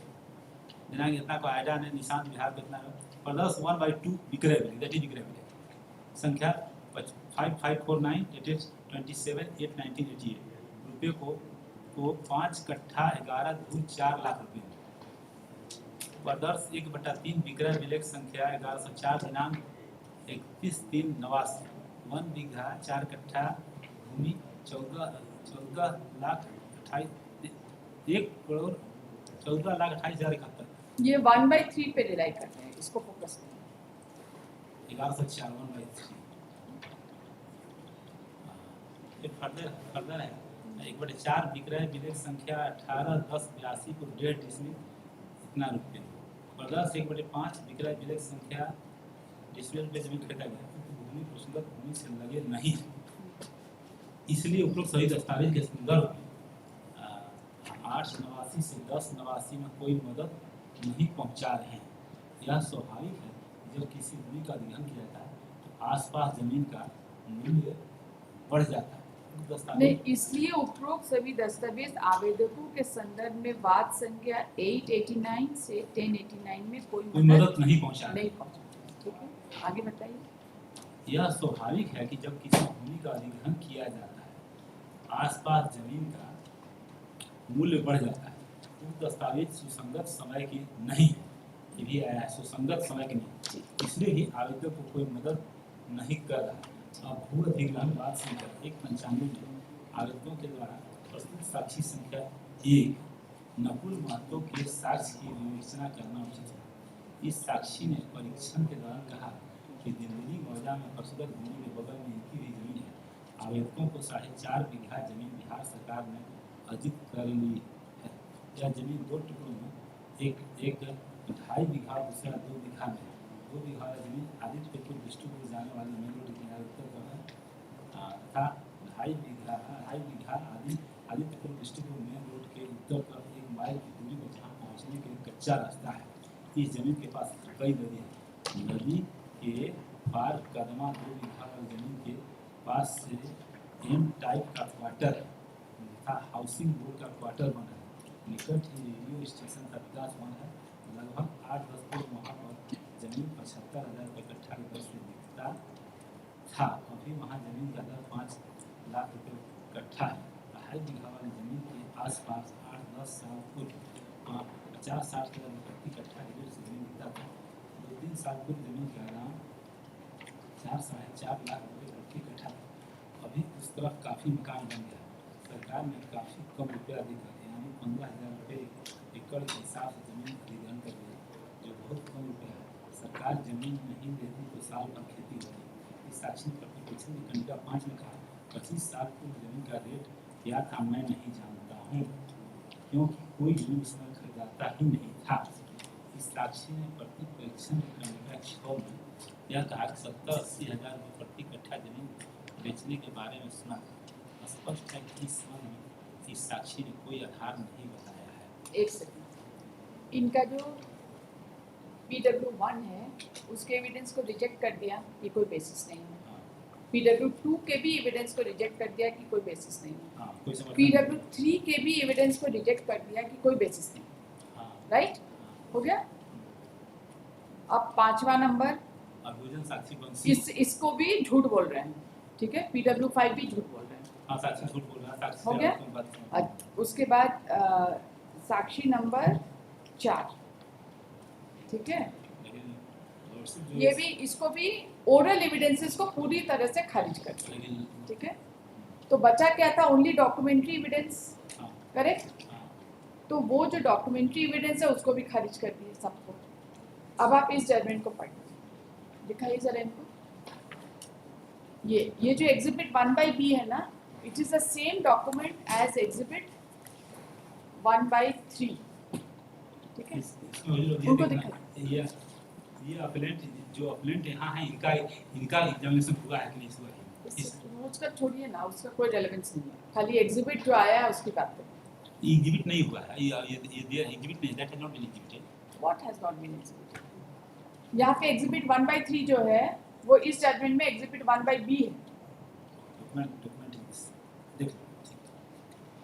दिनांक इतना को आयडा ने निशांत बिहार कितना है। प्रदर्श 1/2 विक्रय विलेख, दैट इज विक्रय विलेख संख्या 5549 डेटेड 27/8/1988 रुपये को 5 कट्ठा 11.4 लाख रुपये। प्रदर्श 1/3 विक्रय विलेख संख्या 1104 दिनांक 31/3/89 1 बीघा 4 कट्ठा भूमि 14 लाख 1,14,28,071। ये 1/3 पे रिलाई कर रहे हैं, इसको फोकस करिए। 1104 1/3 एक फर्दर है 1/4 विक्रय विलेख संख्या 18/10/82 को 1.5 डिसमिल इतना रुपये। प्रदर्श 1/5 विक्रय विलेख संख्या डिसमिल पे जमीन खरीदा गया भूमि प्रसंगत भूमि से लगे नहीं, इसलिए उपरोक्त सभी दस्तावेज के संदर्भ में 889 से 1089 में कोई मदद नहीं पहुंचा रहे हैं। यह स्वाभाविक है, जब किसी भूमि का अधिग्रहण किया जाता है तो आसपास जमीन का मूल्य बढ़ जाता है। नहीं, इसलिए उपरोक्त सभी दस्तावेज आवेदकों के संदर्भ में वाद संख्या 889 से 1089 में कोई मदद नहीं पहुंचा। ठीक है, आगे बताइए। यह स्वाभाविक है कि जब किसी भूमि का अधिग्रहण किया जाता है आसपास जमीन का मूल्य बढ़ जाता है। उस दस्तावेज सुसंगत समय की नहीं है, ये भी आया है सुसंगत समय की नहीं, इसलिए ही आवेदक को कोई मदद नहीं कर रहा है। अब भू अधिग्रहण वाद संख्या 195 में आवेदकों के द्वारा प्रस्तुत साक्षी संख्या 1 नकुल महतो के साक्ष्य की विवेचना करना उचित है। इस साक्षी ने परीक्षण के दौरान कहा कि दिल्ली मौजा में प्रस्तुत भूमि के बगल में इनकी भी जमीन है। आवेदकों को 4.5 बीघा जमीन बिहार सरकार ने अर्जित कर ली है। यह जमीन 2 टुकड़ों में एक 2.5 बीघा दूसरा 2 बीघा में 2 बीघा वाला जमीन आदित्य पेट्रोल डिस्ट्रिक्ट को जाने वाली मेन रोड किनारे उत्तर तथा 2.5 बीघा आदित्य पेट्रोल डिस्ट्रिक्ट को मेन रोड के उत्तर तरफ 1 माइल की दूरी पर जहाँ पहुँचने के लिए कच्चा रास्ता है। इस जमीन के पास कई नदी है। नदी के पार कदमा 2 बीघा वाली जमीन के पास से एम टाइप का क्वार्टर तथा हाउसिंग बोर्ड का क्वार्टर बना है। निकट ही रेडियो स्टेशन का विकास हुआ है। लगभग 8-10 फुट वहाँ पर जमीन 75,000 रुपये कट्ठा की दर से बिकता था। अभी वहाँ जमीन का दर 5 लाख रुपये कट्ठा है। 2.5 बीघा वाली जमीन के आसपास 8-10 साल पूर्व 50-60 हज़ार रुपये प्रति कट्ठा की दर से जमीन बिकता था। 2-3 साल पूर्व जमीन का दाम 4-4.5 लाख रुपये प्रति कट्ठा था। अभी उस तरफ काफ़ी मकान बन गया। सरकार ने काफ़ी कम रुपया देकर यानी 15,000 रुपये एकड़ के हिसाब से जमीन अधिग्रहण कर रही है, जो बहुत कम रुपया है। सरकार जमीन नहीं देती तो साल भर खेती होगी। इस साक्षी प्रतिपक्ष ने खंडिका 5 में कहा 25 साल पूर्व जमीन का रेट क्या था मैं नहीं जानता हूँ, क्योंकि कोई जमीन उस समय खरीदाता ही नहीं था। इस साक्षी ने प्रतिपरीक्षण खंडिका 6 में यह कहा कि 70-80 हज़ार रुपये प्रति कट्ठा जमीन बेचने के बारे में सुना था। स्पष्ट है कि इस संबंध में इस साक्षी ने कोई आधार नहीं बताया है। एक सेकंड, इनका जो PW1 है उसके एविडेंस को रिजेक्ट कर दिया, ये कोई बेसिस नहीं है। PW2 के भी एविडेंस को रिजेक्ट कर दिया कि कोई बेसिस नहीं है। PW3 के भी एविडेंस को रिजेक्ट कर दिया कि कोई बेसिस नहीं है। राइट, हो गया। अब 5वां नंबर, इसको भी झूठ बोल रहे हैं, ठीक है। PW5 भी झूठ बोल रहे हैं, झूठ बोल रहा है, हो गया। उसके बाद साक्षी नंबर 4, ठीक है। ये भी, इसको भी ओरल एविडेंसेस को पूरी तरह से खारिज कर दिया, ठीक है। तो बचा क्या था, ओनली डॉक्यूमेंट्री एविडेंस, करेक्ट। तो वो जो डॉक्यूमेंट्री एविडेंस है उसको भी खारिज कर दिए सबको। अब आप इस जजमेंट को पढ़िए, दिखाइए जरा इनको। ये जो एग्जिबिट 1/B है ना, it is the same document as exhibit 1/3, ठीक है। उनको दिखाइए। ये अपलेंट, जो अपलेंट यहाँ है, इनका एग्जामिनेशन हुआ है कि नहीं हुआ है? उसका छोड़िए ना, उसका कोई रेलेवेंस नहीं है, खाली एग्जिबिट जो आया है उसकी बात करें। एग्जिबिट नहीं हुआ है, ये एग्जिबिट नहीं, that has not been exhibited. What has not been exhibited? यहाँ पे एग्जिबिट 1/3 जो है वो इस जजमेंट में एग्जिबिट 1/B है। डॉक्यूमेंट देख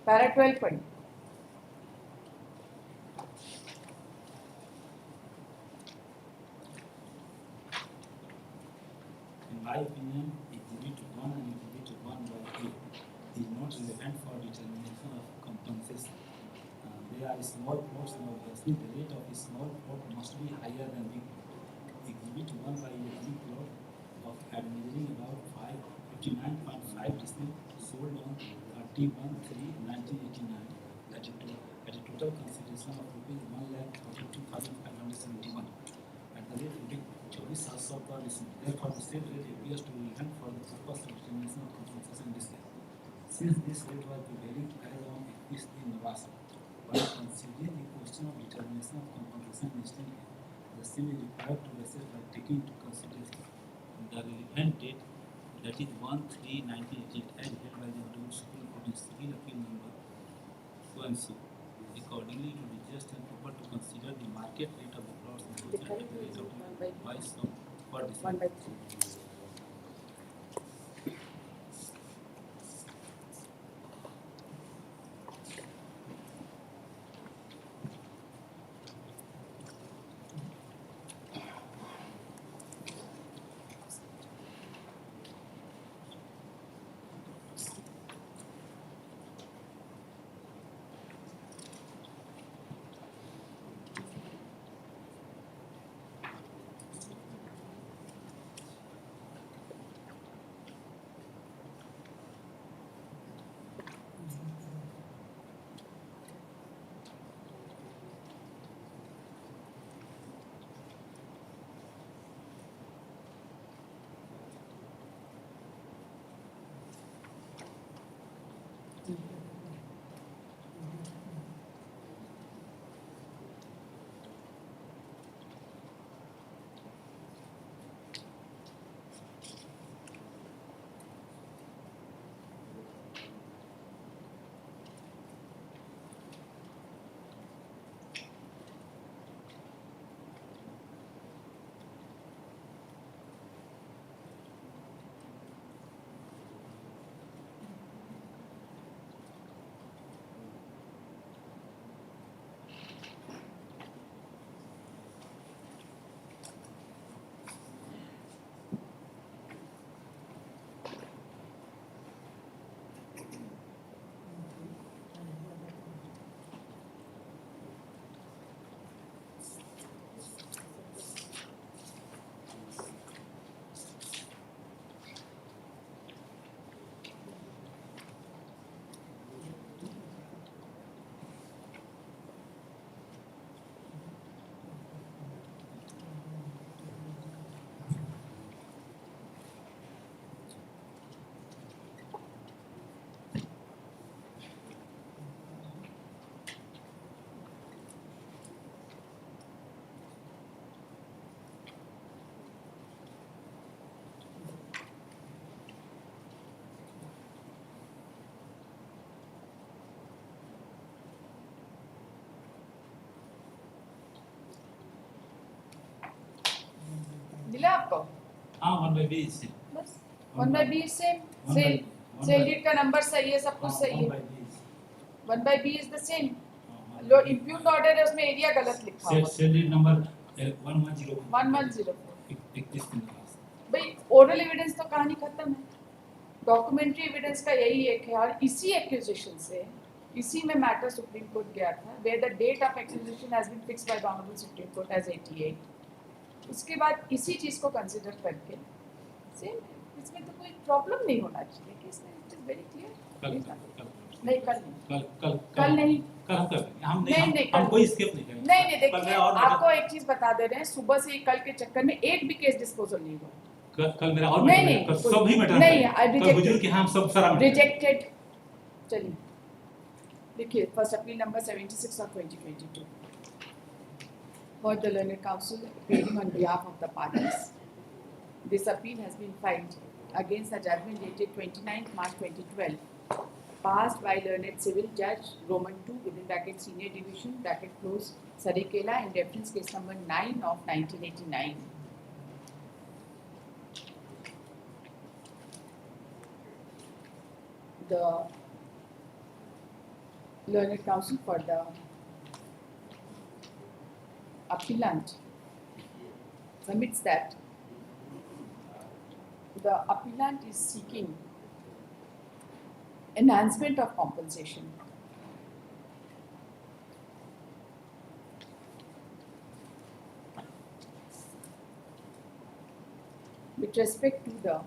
पैरा 12 पढ़िए। In my opinion, Exhibit 1 and Exhibit 1/A is not relevant for determination of compensation. They are small plots and obviously the rate of a small plot must be higher than big plot. Exhibit 1/A big plot of measuring about 59.5 decimal sold on 31/3/1989 at a total consideration of ₹1,42,571 at the rate of 24,700 per decimal. Therefore, the same rate appears to be relevant for the purpose of determination of compensation in this case. Since this rate was prevailing as on 21 November, while considering the question of determination of compensation in instant case, the same is required to be assessed by taking into consideration the relevant date, that is 1/3/1988, as held by the Honorable Supreme Court in Civil Appeal number so and so. Accordingly, it would be just and proper to consider the market rate of the plots and the rate of the price of per decimal. 1/3. मिला आपको? हाँ 1/b से बस 1/b same, One by- one sale by- deed का number सही है, सब कुछ सही है. 1/b 1/b is the same. लो इम्प्यूट ऑर्डर है, उसमें एरिया गलत लिखा हुआ है. Cell number 1104 1104. 31 के पास भाई ओरल एविडेंस तो कहानी खत्म है. डॉक्यूमेंट्री एविडेंस का यही एक है, और इसी एक्यूजेशन से इसी में मैटर सुप्रीम कोर्ट गया था, where the date of accusation has been fixed by the honourable supreme court as 88. उसके बाद इसी चीज को कंसीडर करके सेम, इसमें तो कोई प्रॉब्लम नहीं होना चाहिए कि इसमें इट इज वेरी क्लियर. नहीं कल नहीं कल हम कर लेंगे. हम नहीं, नहीं कल हम कोई स्किप नहीं करेंगे. नहीं कल मैं देखिए, और आपको एक चीज बता दे रहे हैं, सुबह से कल के चक्कर में एक भी केस डिस्पोजल नहीं हुआ. कल मेरा और नहीं, मैटर नहीं, कल सब ही मैटर नहीं, I कल reject हुजूर के यहाँ हम सब सारा रिजेक्टेड. चलिए देखिए, first appeal number 76 of 2022. For the learned counsel appearing on behalf of the parties, this appeal has been filed against the judgment dated 29th March 2012, passed by learned civil judge Roman 2 within bracket senior division bracket close Sarikela in reference case number 9 of 1989. The learned counsel for the appellant submits that the appellant is seeking enhancement of compensation with respect to the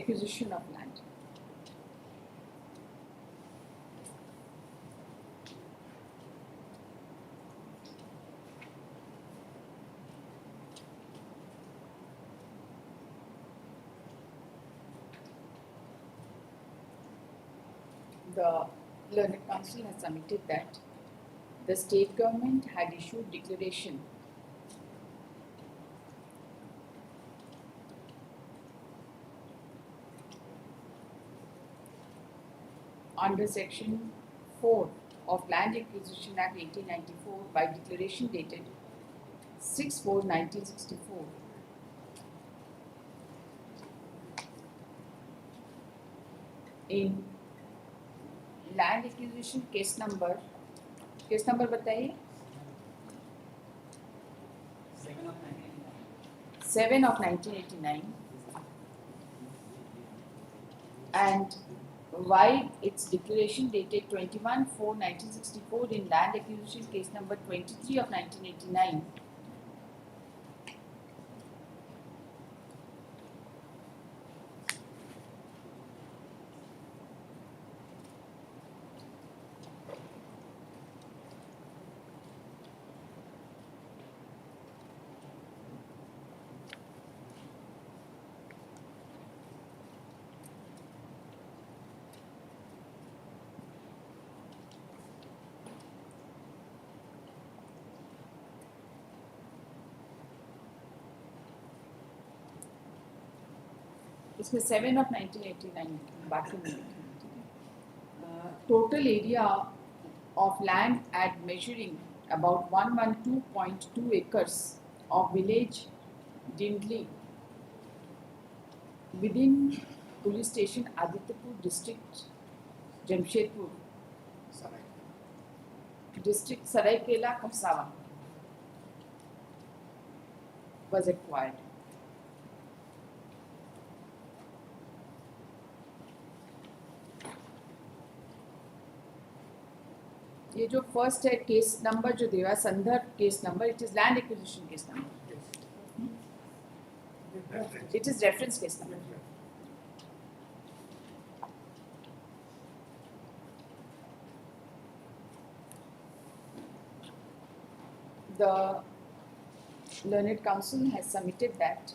acquisition of land. The learned counsel has submitted that the state government had issued declaration under section 4 of Land Acquisition Act 1894 by declaration dated 6/4/1964 in land acquisition case number बताइए 7 of 1989, and why its declaration dated 21/4/1964 in land acquisition case number 23 of 1989 इसमें 7 of 1989 बाकी नहीं. Total area of land at measuring about 112.2 acres of village Dindli within police station Adityapur district Jamshedpur district Saraikela Kasawa was acquired. ये जो first है case number जो दिया है संदर्भ case number, it is land acquisition case number, it is reference case number. The learned counsel has submitted that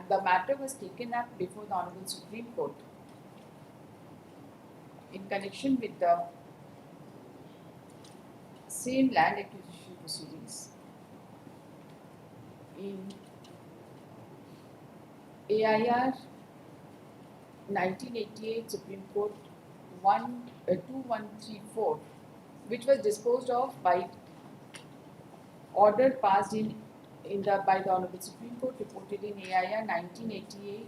the matter was taken up before the Honorable Supreme Court in connection with the same land acquisition proceedings in AIR 1988 Supreme Court 2134, which was disposed of by order passed in the by the Honorable Supreme Court reported in AIR 1988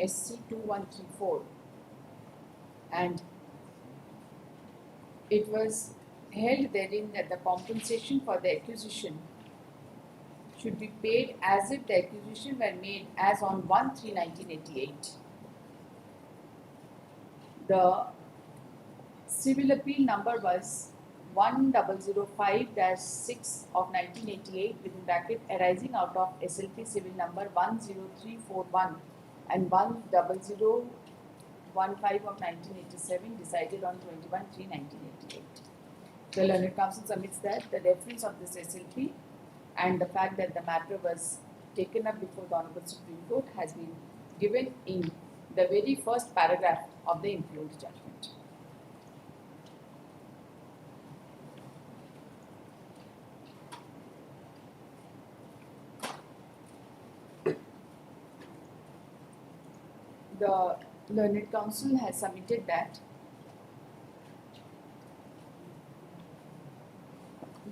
SC 2134, and it was held therein that the compensation for the acquisition should be paid as if the acquisition were made as on 1/3/1988. The civil appeal number was 1005-6 of 1988 within bracket arising out of SLP civil number 10341 and 10015 of 1987 decided on 21/3/1988. The learned counsel submits that the reference of this SLP and the fact that the matter was taken up before the Honorable Supreme Court has been given in the very first paragraph of the impugned judgment. The learned counsel has submitted that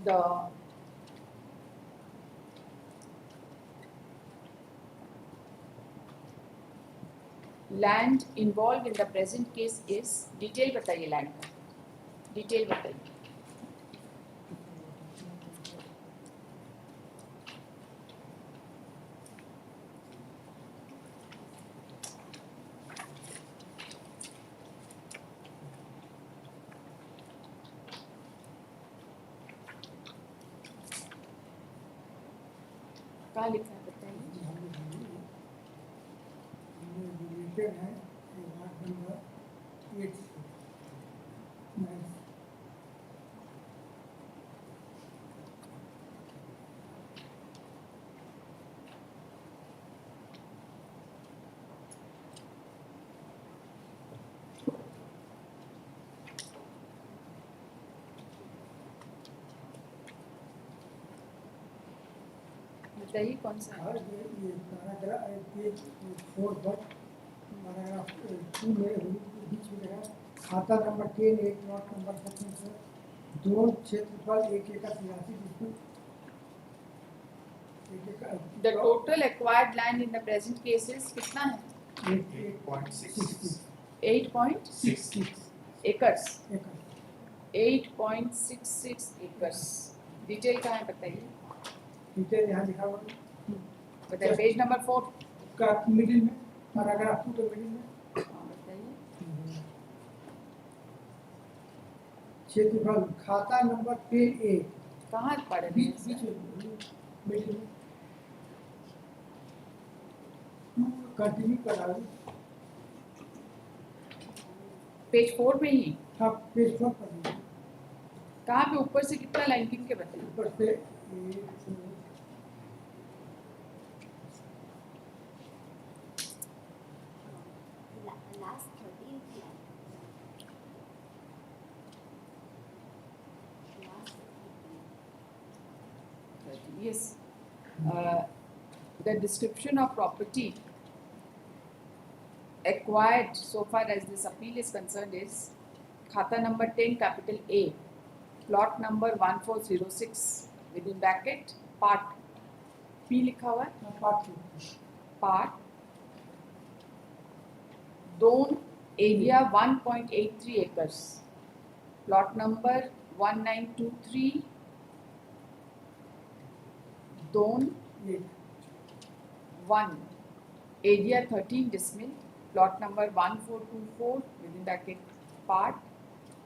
the land involved in the present case is detail बताइए land का detail बताइए कहाँ लिखा है बताइए related है ward number 8 बताइए कौन सा है ये पैराग्राफ पेज 4 पर पैराग्राफ 2 में बीच में है खाता नंबर 10 एक प्लॉट नंबर 17 से दो क्षेत्रफल 1 एकड़ 83 जिसमें The total acquired land in the present case is कितना है 8.66. 8.66 acres 8.66 acres डिटेल कहाँ है बताइए डिटेल यहाँ लिखा हुआ बताइए पेज नंबर 4 का मिडिल में पैराग्राफ 2 के मिडिल में बताइए क्षेत्रफल खाता नंबर 10 ए कहाँ पढ़ रहे बीच हैं बीच में मिडिल में कंटिन्यू करा पेज 4 में ही हाँ पेज 4 पर कहाँ पे ऊपर से कितना लाइन गिन के बताइए ऊपर से last 13 line. Last 13. Yes. The description of property acquired so far as this appeal is concerned is खाता number 10 capital A, plot number 1406 within bracket part P लिखा हुआ है part Zone area 1.83 acres, plot number 1923, Zone 1, area 13 decimal, plot number 1424 within bracket part,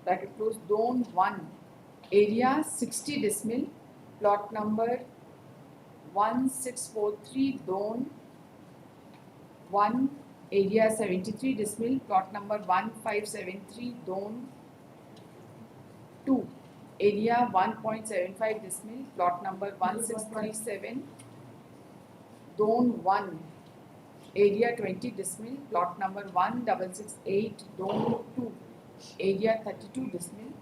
bracket close, Zone 1, area 60 decimal, plot number 1643, Zone 1, area 73 decimal, plot number 1573, Zone 2, area 1.75 decimal, plot number 1637, Zone 1, area 20 decimal, plot number 1668, Zone 2, area 32 decimal,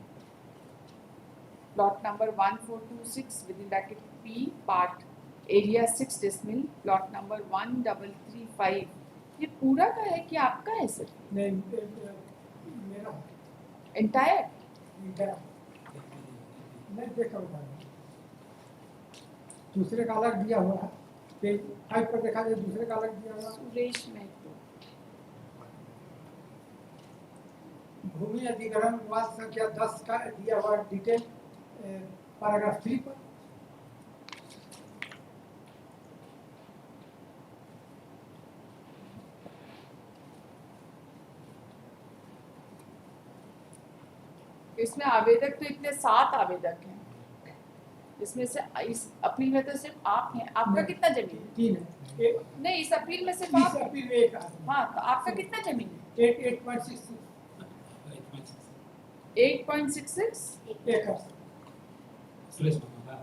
plot number 1426 within bracket P part, area 6 decimal, plot number 1335, ये पूरा का है कि आपका है sir? नहीं मेरा entire? इधर नहीं देखा होगा, दूसरे का अलग दिया हुआ है, पेज 5 पर देखा जाए दूसरे का अलग दिया हुआ है। सुरेश महतो। भूमि अधिग्रहण विवाद संख्या 10 का दिया हुआ डिटेल पैराग्राफ 3 पर। इसमें आवेदक तो इतने 7 आवेदक हैं, इसमें से इस अपील में तो सिर्फ आप हैं। आपका कितना जमीन है? 3 है। नहीं, इस अपील में सिर्फ इस आप हैं। अपील में एक आदमी। हाँ, तो आपका कितना जमीन है? 8.66 8.66 एकड़। सुरेश बाबा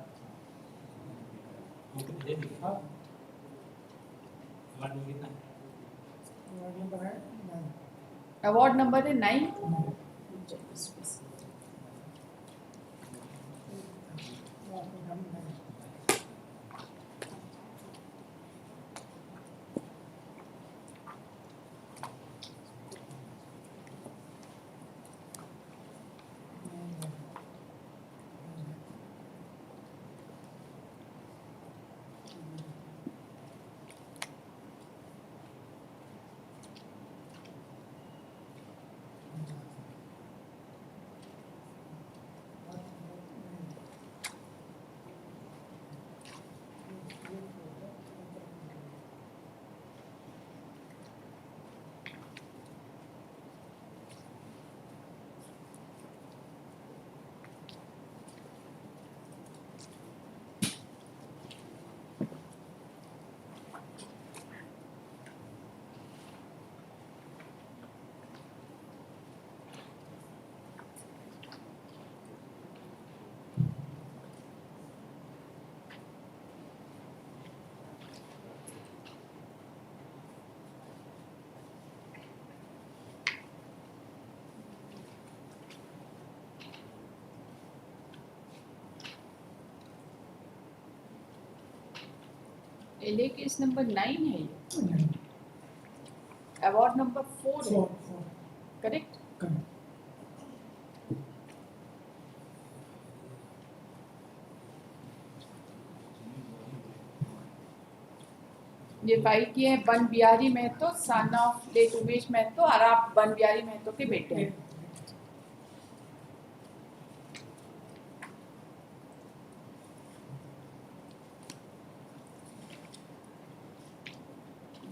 वो कितने दे दिए? हाँ, वार्ड में कितना है? वार्ड नंबर है 9। अवार्ड नंबर है 9। एलए केस नंबर 9 है ये। अवार्ड नंबर 4 है। करेक्ट? ये फाइल किए हैं Ban Bihari Mahto, son of late Umesh Mahto, और आप बन बिहारी महतो के बेटे हैं।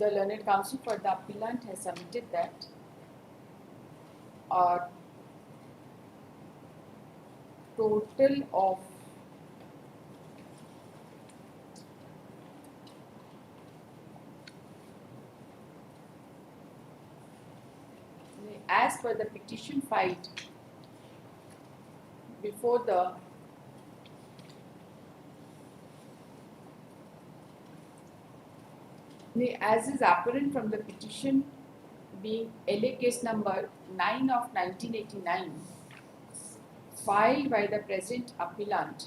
The learned counsel for the appellant has submitted that total of as per the petition filed before the as is apparent from the petition being LA case number 9 of 1989 filed by the present appellant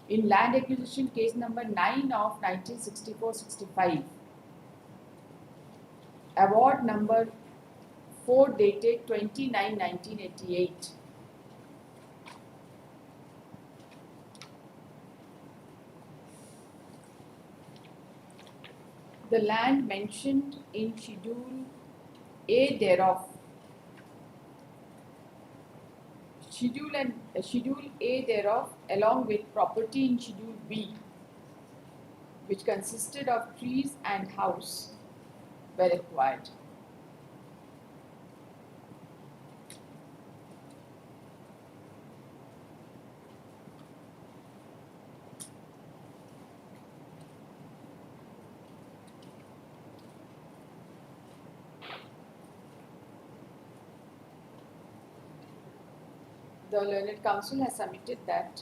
in land acquisition case number 9 of 1964-65, award number 4 dated 29/1988. The land mentioned in Schedule A thereof, Schedule A thereof, along with property in Schedule B, which consisted of trees and house, were acquired. The learned counsel has submitted that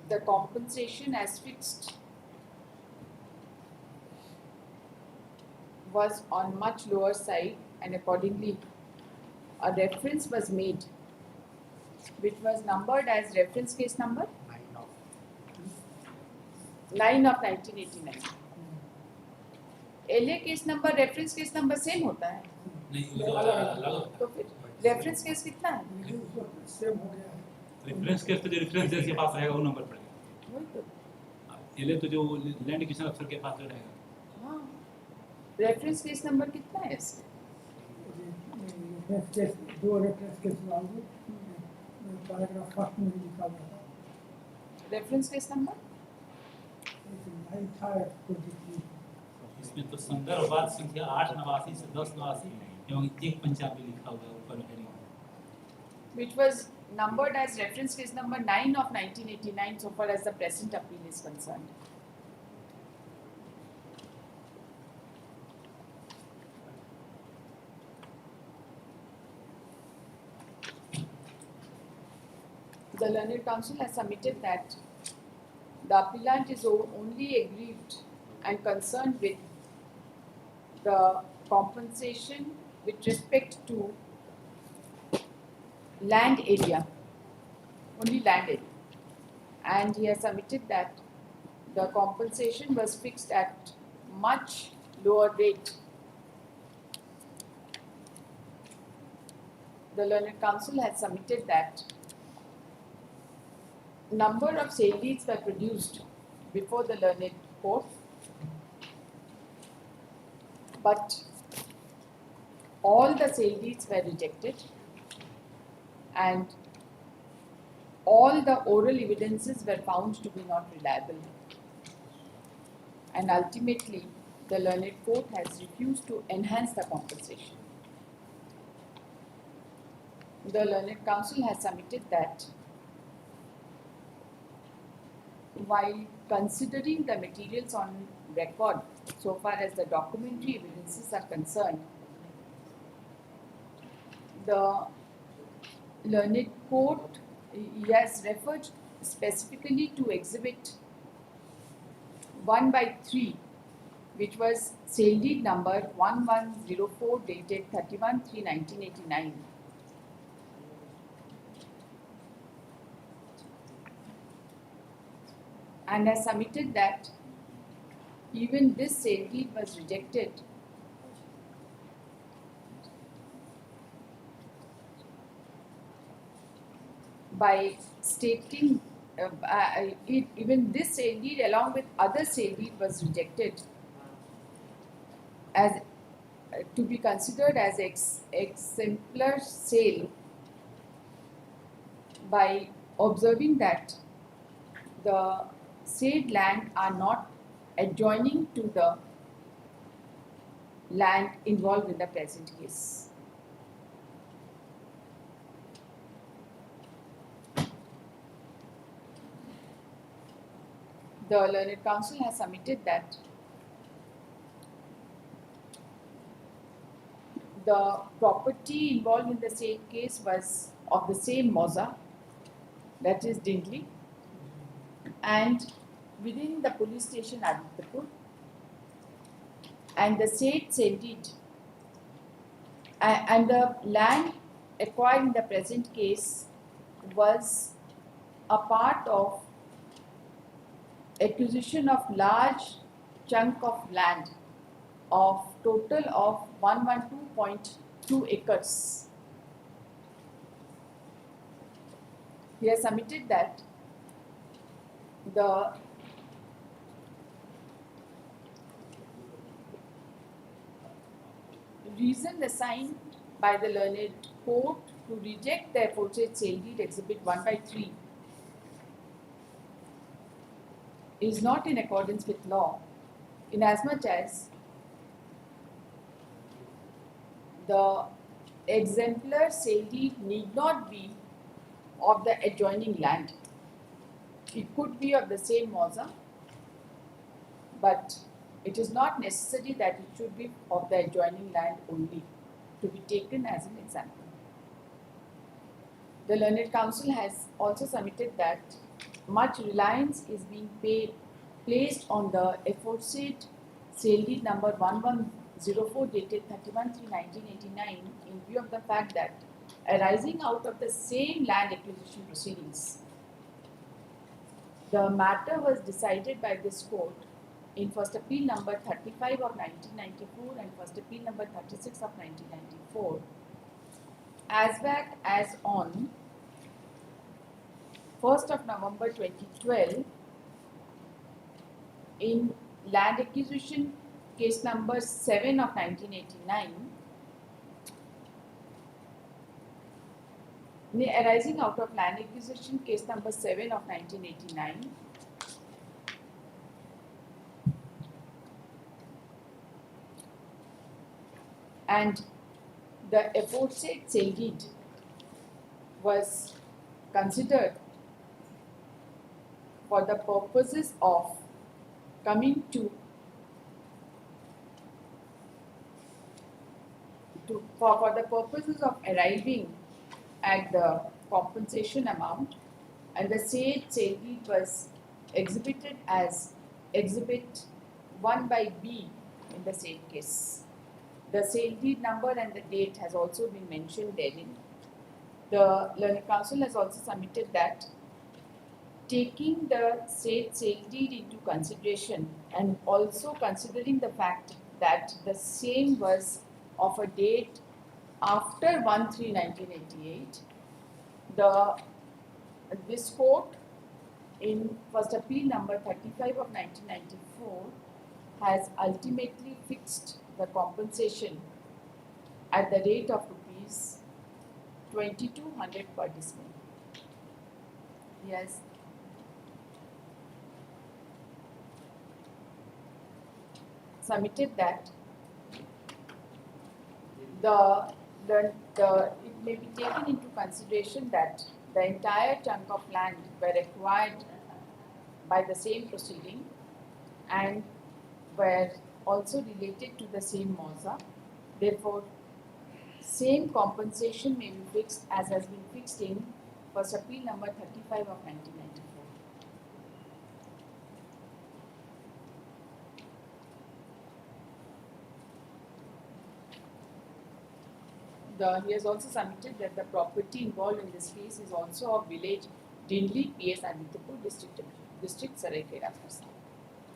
the compensation as fixed was on much lower side, and accordingly a reference was made which was numbered as reference case number 9 of 1989. LA case number reference case number same होता है, नहीं अलग तो फिर reference case कितना है? Same हो गया है। रेफरेंस केस तो जो रेफरेंस जज के पास रहेगा वो नंबर पड़ेगा, वही तो, एलए तो जो लैंड एक्विजिशन अफसर के पास रहेगा। हाँ, रेफरेंस केस नंबर कितना है इसका? रेफरेंस केस, दो रेफरेंस केस लाऊंगी, पैराग्राफ फर्स्ट में लिखा हुआ था, रेफरेंस केस नंबर नहीं था तो इसमें तो संदर्भ वाद संख्या 889 से 1089 एवं 195 लिखा हुआ है ऊपर heading, which was numbered as reference case number 9 of 1989 so far as the present appeal is concerned. The learned counsel has submitted that the appellant is only aggrieved and concerned with the compensation with respect to land area, only land area, and he has submitted that the compensation was fixed at much lower rate. The learned counsel has submitted that number of sale deeds were produced before the learned court, but all the sale deeds were rejected and all the oral evidences were found to be not reliable, and ultimately the learned court has refused to enhance the compensation. The learned counsel has submitted that while considering the materials on record so far as the documentary evidences are concerned, the learned court he has referred specifically to exhibit 1/3, which was sale deed number 1104 dated 31/3/1989. And has submitted that even this sale deed was rejected by stating even this sale deed along with other sale deed was rejected as to be considered as exemplar sale by observing that the said land are not adjoining to the land involved in the present case. The learned counsel has submitted that the property involved in the same case was of the same Moza, that is Dindli, and within the police station Aditapur, and the said sale deed and the land acquired in the present case was a part of acquisition of large chunk of land of total of 112.2 acres. He has submitted that the reason assigned by the learned court to reject the aforesaid sale deed exhibit 1/3 is not in accordance with law, inasmuch as the exemplar sale deed need not be of the adjoining land. It could be of the same Moza, but it is not necessary that it should be of the adjoining land only to be taken as an example. The learned counsel has also submitted that much reliance is being placed on the aforesaid sale deed number 04 dated 31/3/1989 in view of the fact that arising out of the same land acquisition proceedings, the matter was decided by this court in first appeal number 35 of 1994 and first appeal number 36 of 1994 as back as on 1st of November 2012 in land acquisition case number 7 of 1989 arising out of land acquisition case number 7 of 1989 and the aforesaid sale deed was considered for the purposes of coming for the purposes of arriving at the compensation amount, and the sale deed was exhibited as exhibit 1 by B in the same case. The sale deed number and the date has also been mentioned therein. The learned counsel has also submitted that taking the sale deed into consideration and also considering the fact that the same was of a date after 1/3/1988, this court in first appeal number 35 of 1994 has ultimately fixed the compensation at the rate of rupees 2200 per decimal. Yes. Submitted that it may be taken into consideration that the entire chunk of land were acquired by the same proceeding and were also related to the same Moza. Therefore, same compensation may be fixed as has been fixed in first appeal number 35 of 1994. He has also submitted that the property involved in this case is also of village Dindli, PS Aditapur district Saraikela,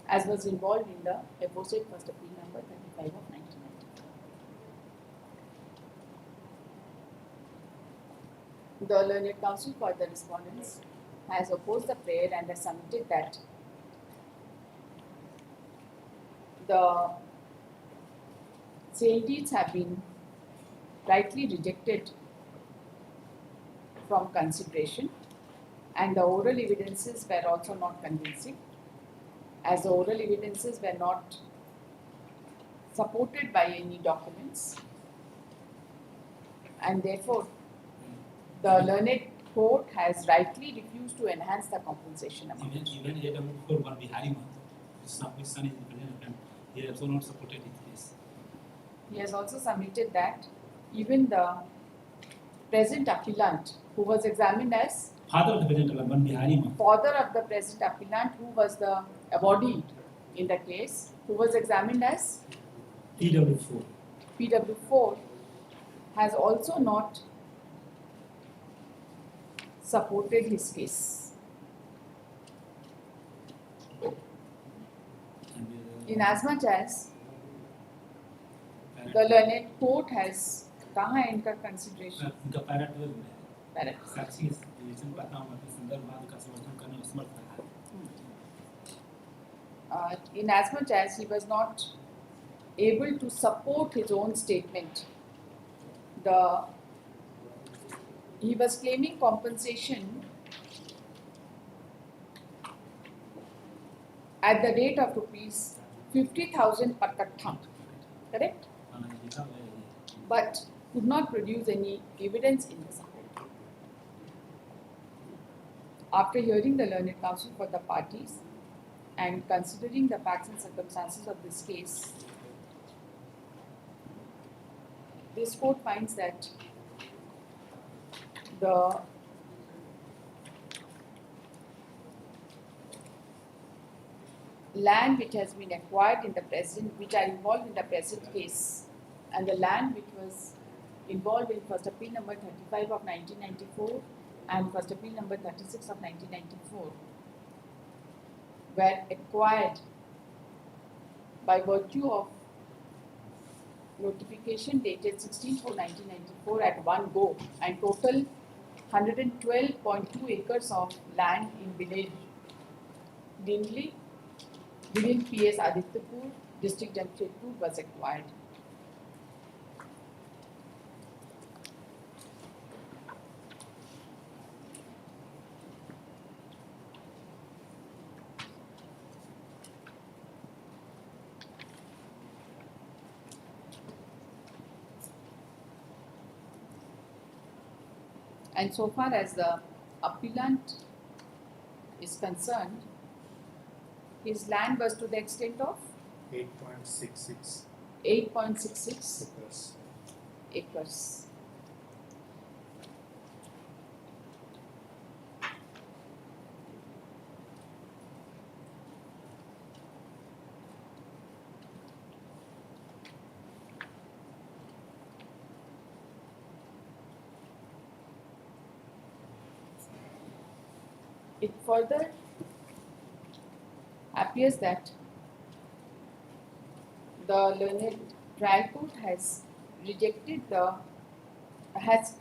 as was involved in the aforesaid first appeal number 35 of 1994. The learned counsel for the respondents has opposed the prayer and has submitted that the sale deeds have been rightly rejected from consideration, and the oral evidences were also not convincing, as the oral evidences were not supported by any documents, and therefore the learned court has rightly refused to enhance the compensation amount. Even AW4 one Bihari month, which son is present, and he also not supported his case. He has also submitted that even the present appellant, who was examined as father of the present one Bihari month, father of the present appellant, who was the awardee in the case, who was examined as PW4. PW4, has also not supported his case. In as much as the learned court has कहाँ है इनका consideration? इनका para 12 में para साक्षी relation का नाम अपने संदर्भ वाद का समर्थन करने में समर्थ रहा है. In as much as he was not able to support his own statement, he was claiming compensation at the rate of rupees 50,000 per kattha, correct? But could not produce any evidence in the support. After hearing the learned counsel for the parties and considering the facts and circumstances of this case, this court finds that the . land which has been acquired in the present, which are involved in the present case, and the land which was involved in first appeal number 35 of 1994 and first appeal number 36 of 1994 were acquired by virtue of notification dated 16/4/1994 at one go, and total 112.2 acres of land in village Dingley within PS Adityapur, district Jamshedpur was acquired. And so far as the appellant is concerned, his land was to the extent of 8.66 8.66 acres. acres. It further appears that the learned trial court has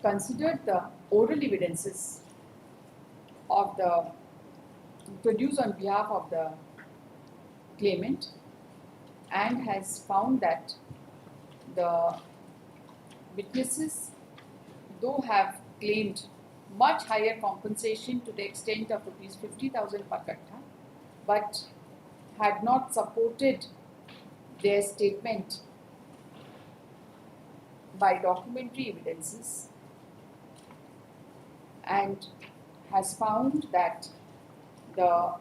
considered the oral evidences of the produced on behalf of the claimant and has found that the witnesses, though have claimed much higher compensation to the extent of rupees 50,000 per kattha, but had not supported their statement by documentary evidences, and has found that their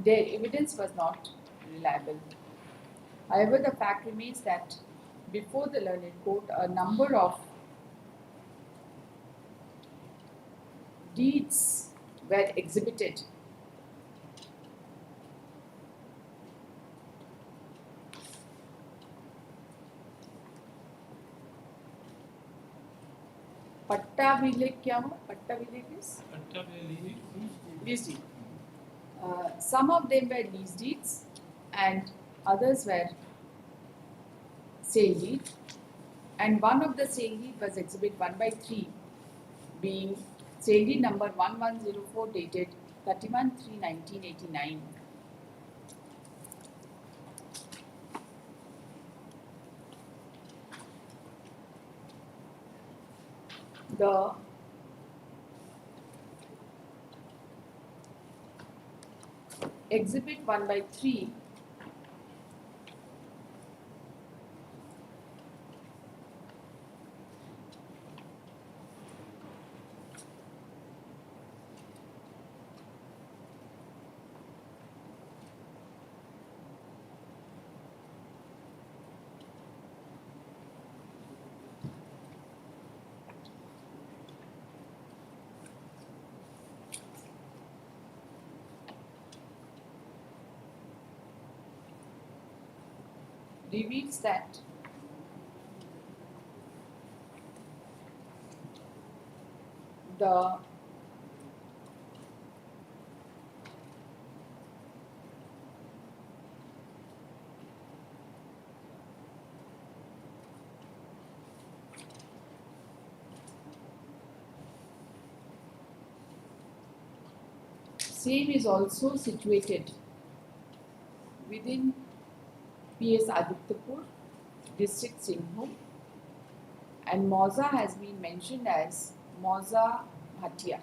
evidence was not reliable. However, the fact remains that before the learned court, a number of deeds were exhibited पट्टा विलेख क्या हुआ? पट्टा विलेख is lease deed. Some of them were lease deeds and others were sale deed, and one of the sale deed was exhibit 1/3, being sale deed number 1104 dated 31/3/1989. The exhibit 1/3 reveals that the same is also situated within PS Adityapur, district Singhbhum, and Mauza has been mentioned as Mauza Bhatia.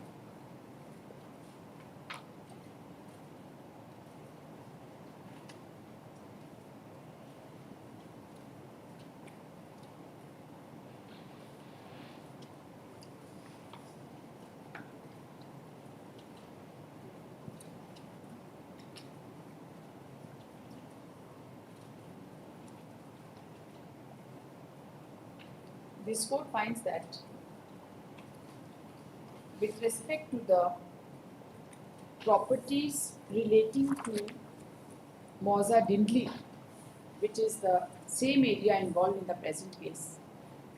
This court finds that with respect to the properties relating to Moza Dindley, which is the same area involved in the present case.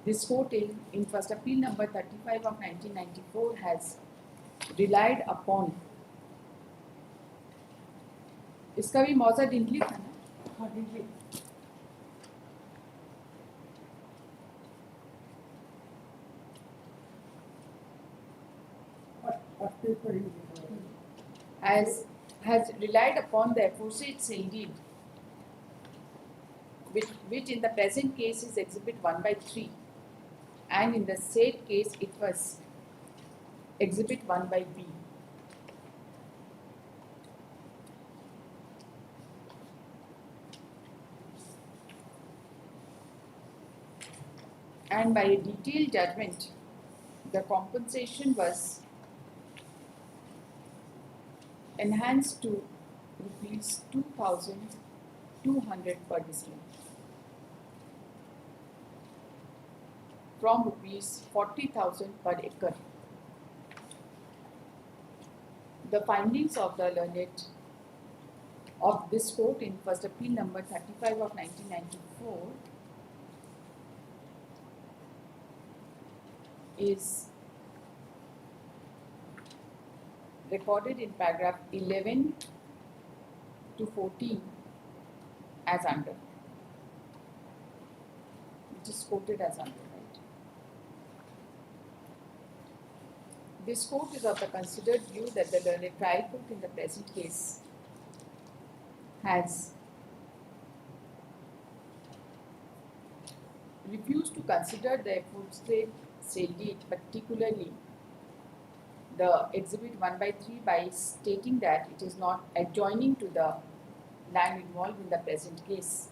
This court in first appeal number 35 of 1994 has relied upon. इसका भी मौजा डिंडली था ना? हाँ डिंडली. has relied upon the aforesaid sale deed, which in the present case is Exhibit 1/3, and in the said case it was Exhibit 1/B. And by a detailed judgment, the compensation was enhanced to rupees 2,200 per district from rupees 40,000 per acre. The findings of the learned of this court in first appeal number 35 of 1994 is recorded in paragraph 11 to 14 as under, which is quoted as under, right? This court is of the considered view that the learned trial court in the present case has refused to consider the aforesaid sale deed, particularly the Exhibit 1/3, by stating that it is not adjoining to the land involved in the present case.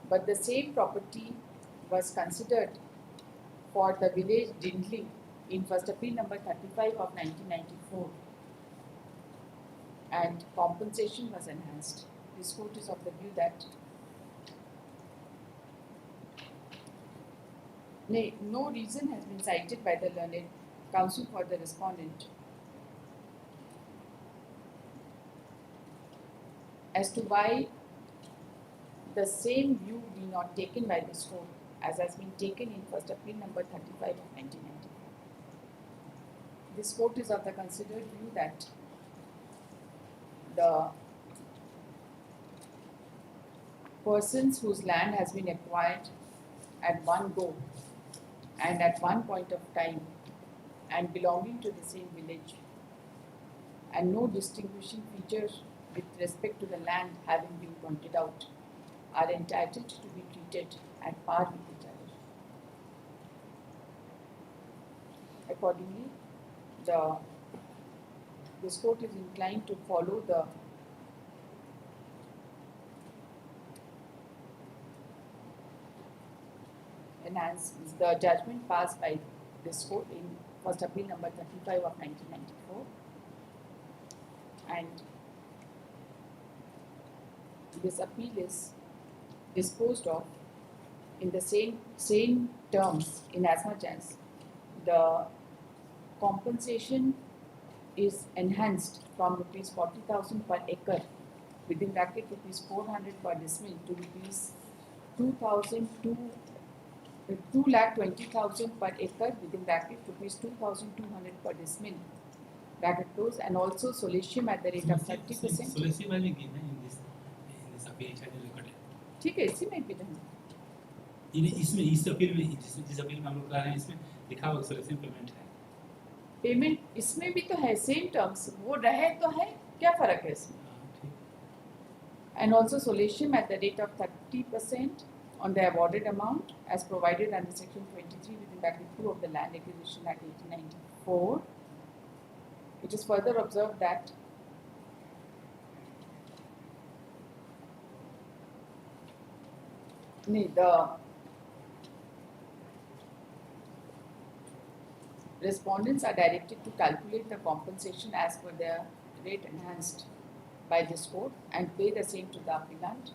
But the same property was considered for the village Dindli in first appeal number 35 of 1994, and compensation was enhanced. This court is of the view that no reason has been cited by the learned counsel for the respondent as to why the same view be not taken by this court as has been taken in first appeal number 35 of 1994. This court is of the considered view that the persons whose land has been acquired at one go and at one point of time and belonging to the same village, and no distinguishing features with respect to the land having been pointed out, are entitled to be treated at par with each other. Accordingly, this court is inclined to follow the judgment passed by this court in first appeal number 35 of 1994, and this appeal is disposed of in the same terms, in as much as the compensation is enhanced from rupees 40,000 per acre within bracket rupees 400 per decimal to rupees 2,20,000 per acre within bracket rupees 2,200 per decimal bracket close, and also solatium at the rate of 30%. Solatium has been given in this appeal it has been recorded. ठीक है, इसी में भी रहना. इसमें इस appeal में जिस अपील में हम लोग कर रहे हैं इसमें लिखा हुआ solatium पेमेंट है. पेमेंट इसमें भी तो है, सेम टर्म्स, वो रहे तो है, क्या फर्क है इसमें? And also solatium at the rate of 30% on the awarded amount as provided under section 23 within bracket 2 of the Land Acquisition Act 1894. It is further observed that the respondents are directed to calculate the compensation as per their rate enhanced by this court and pay the same to the appellant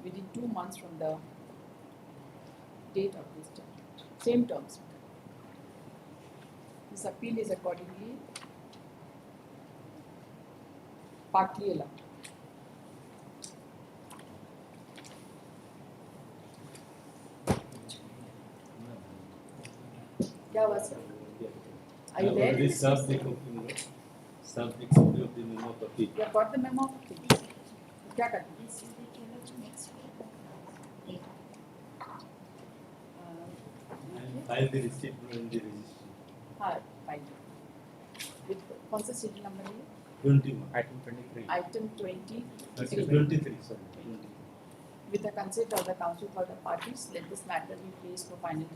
within 2 months from the date of this judgment. Same terms. This appeal is accordingly partly allowed. क्या हुआ sir? Are you I there in already this served the case? copy, served the copy of the memo copy. You have got the memo? Please. क्या करना? And file the receipt in the registry. हाँ, fine. With कौन सा serial number है ये? 21. Item 23. Item 20. 23, sorry. 20. With the consent of the council for the parties, let this matter be placed for final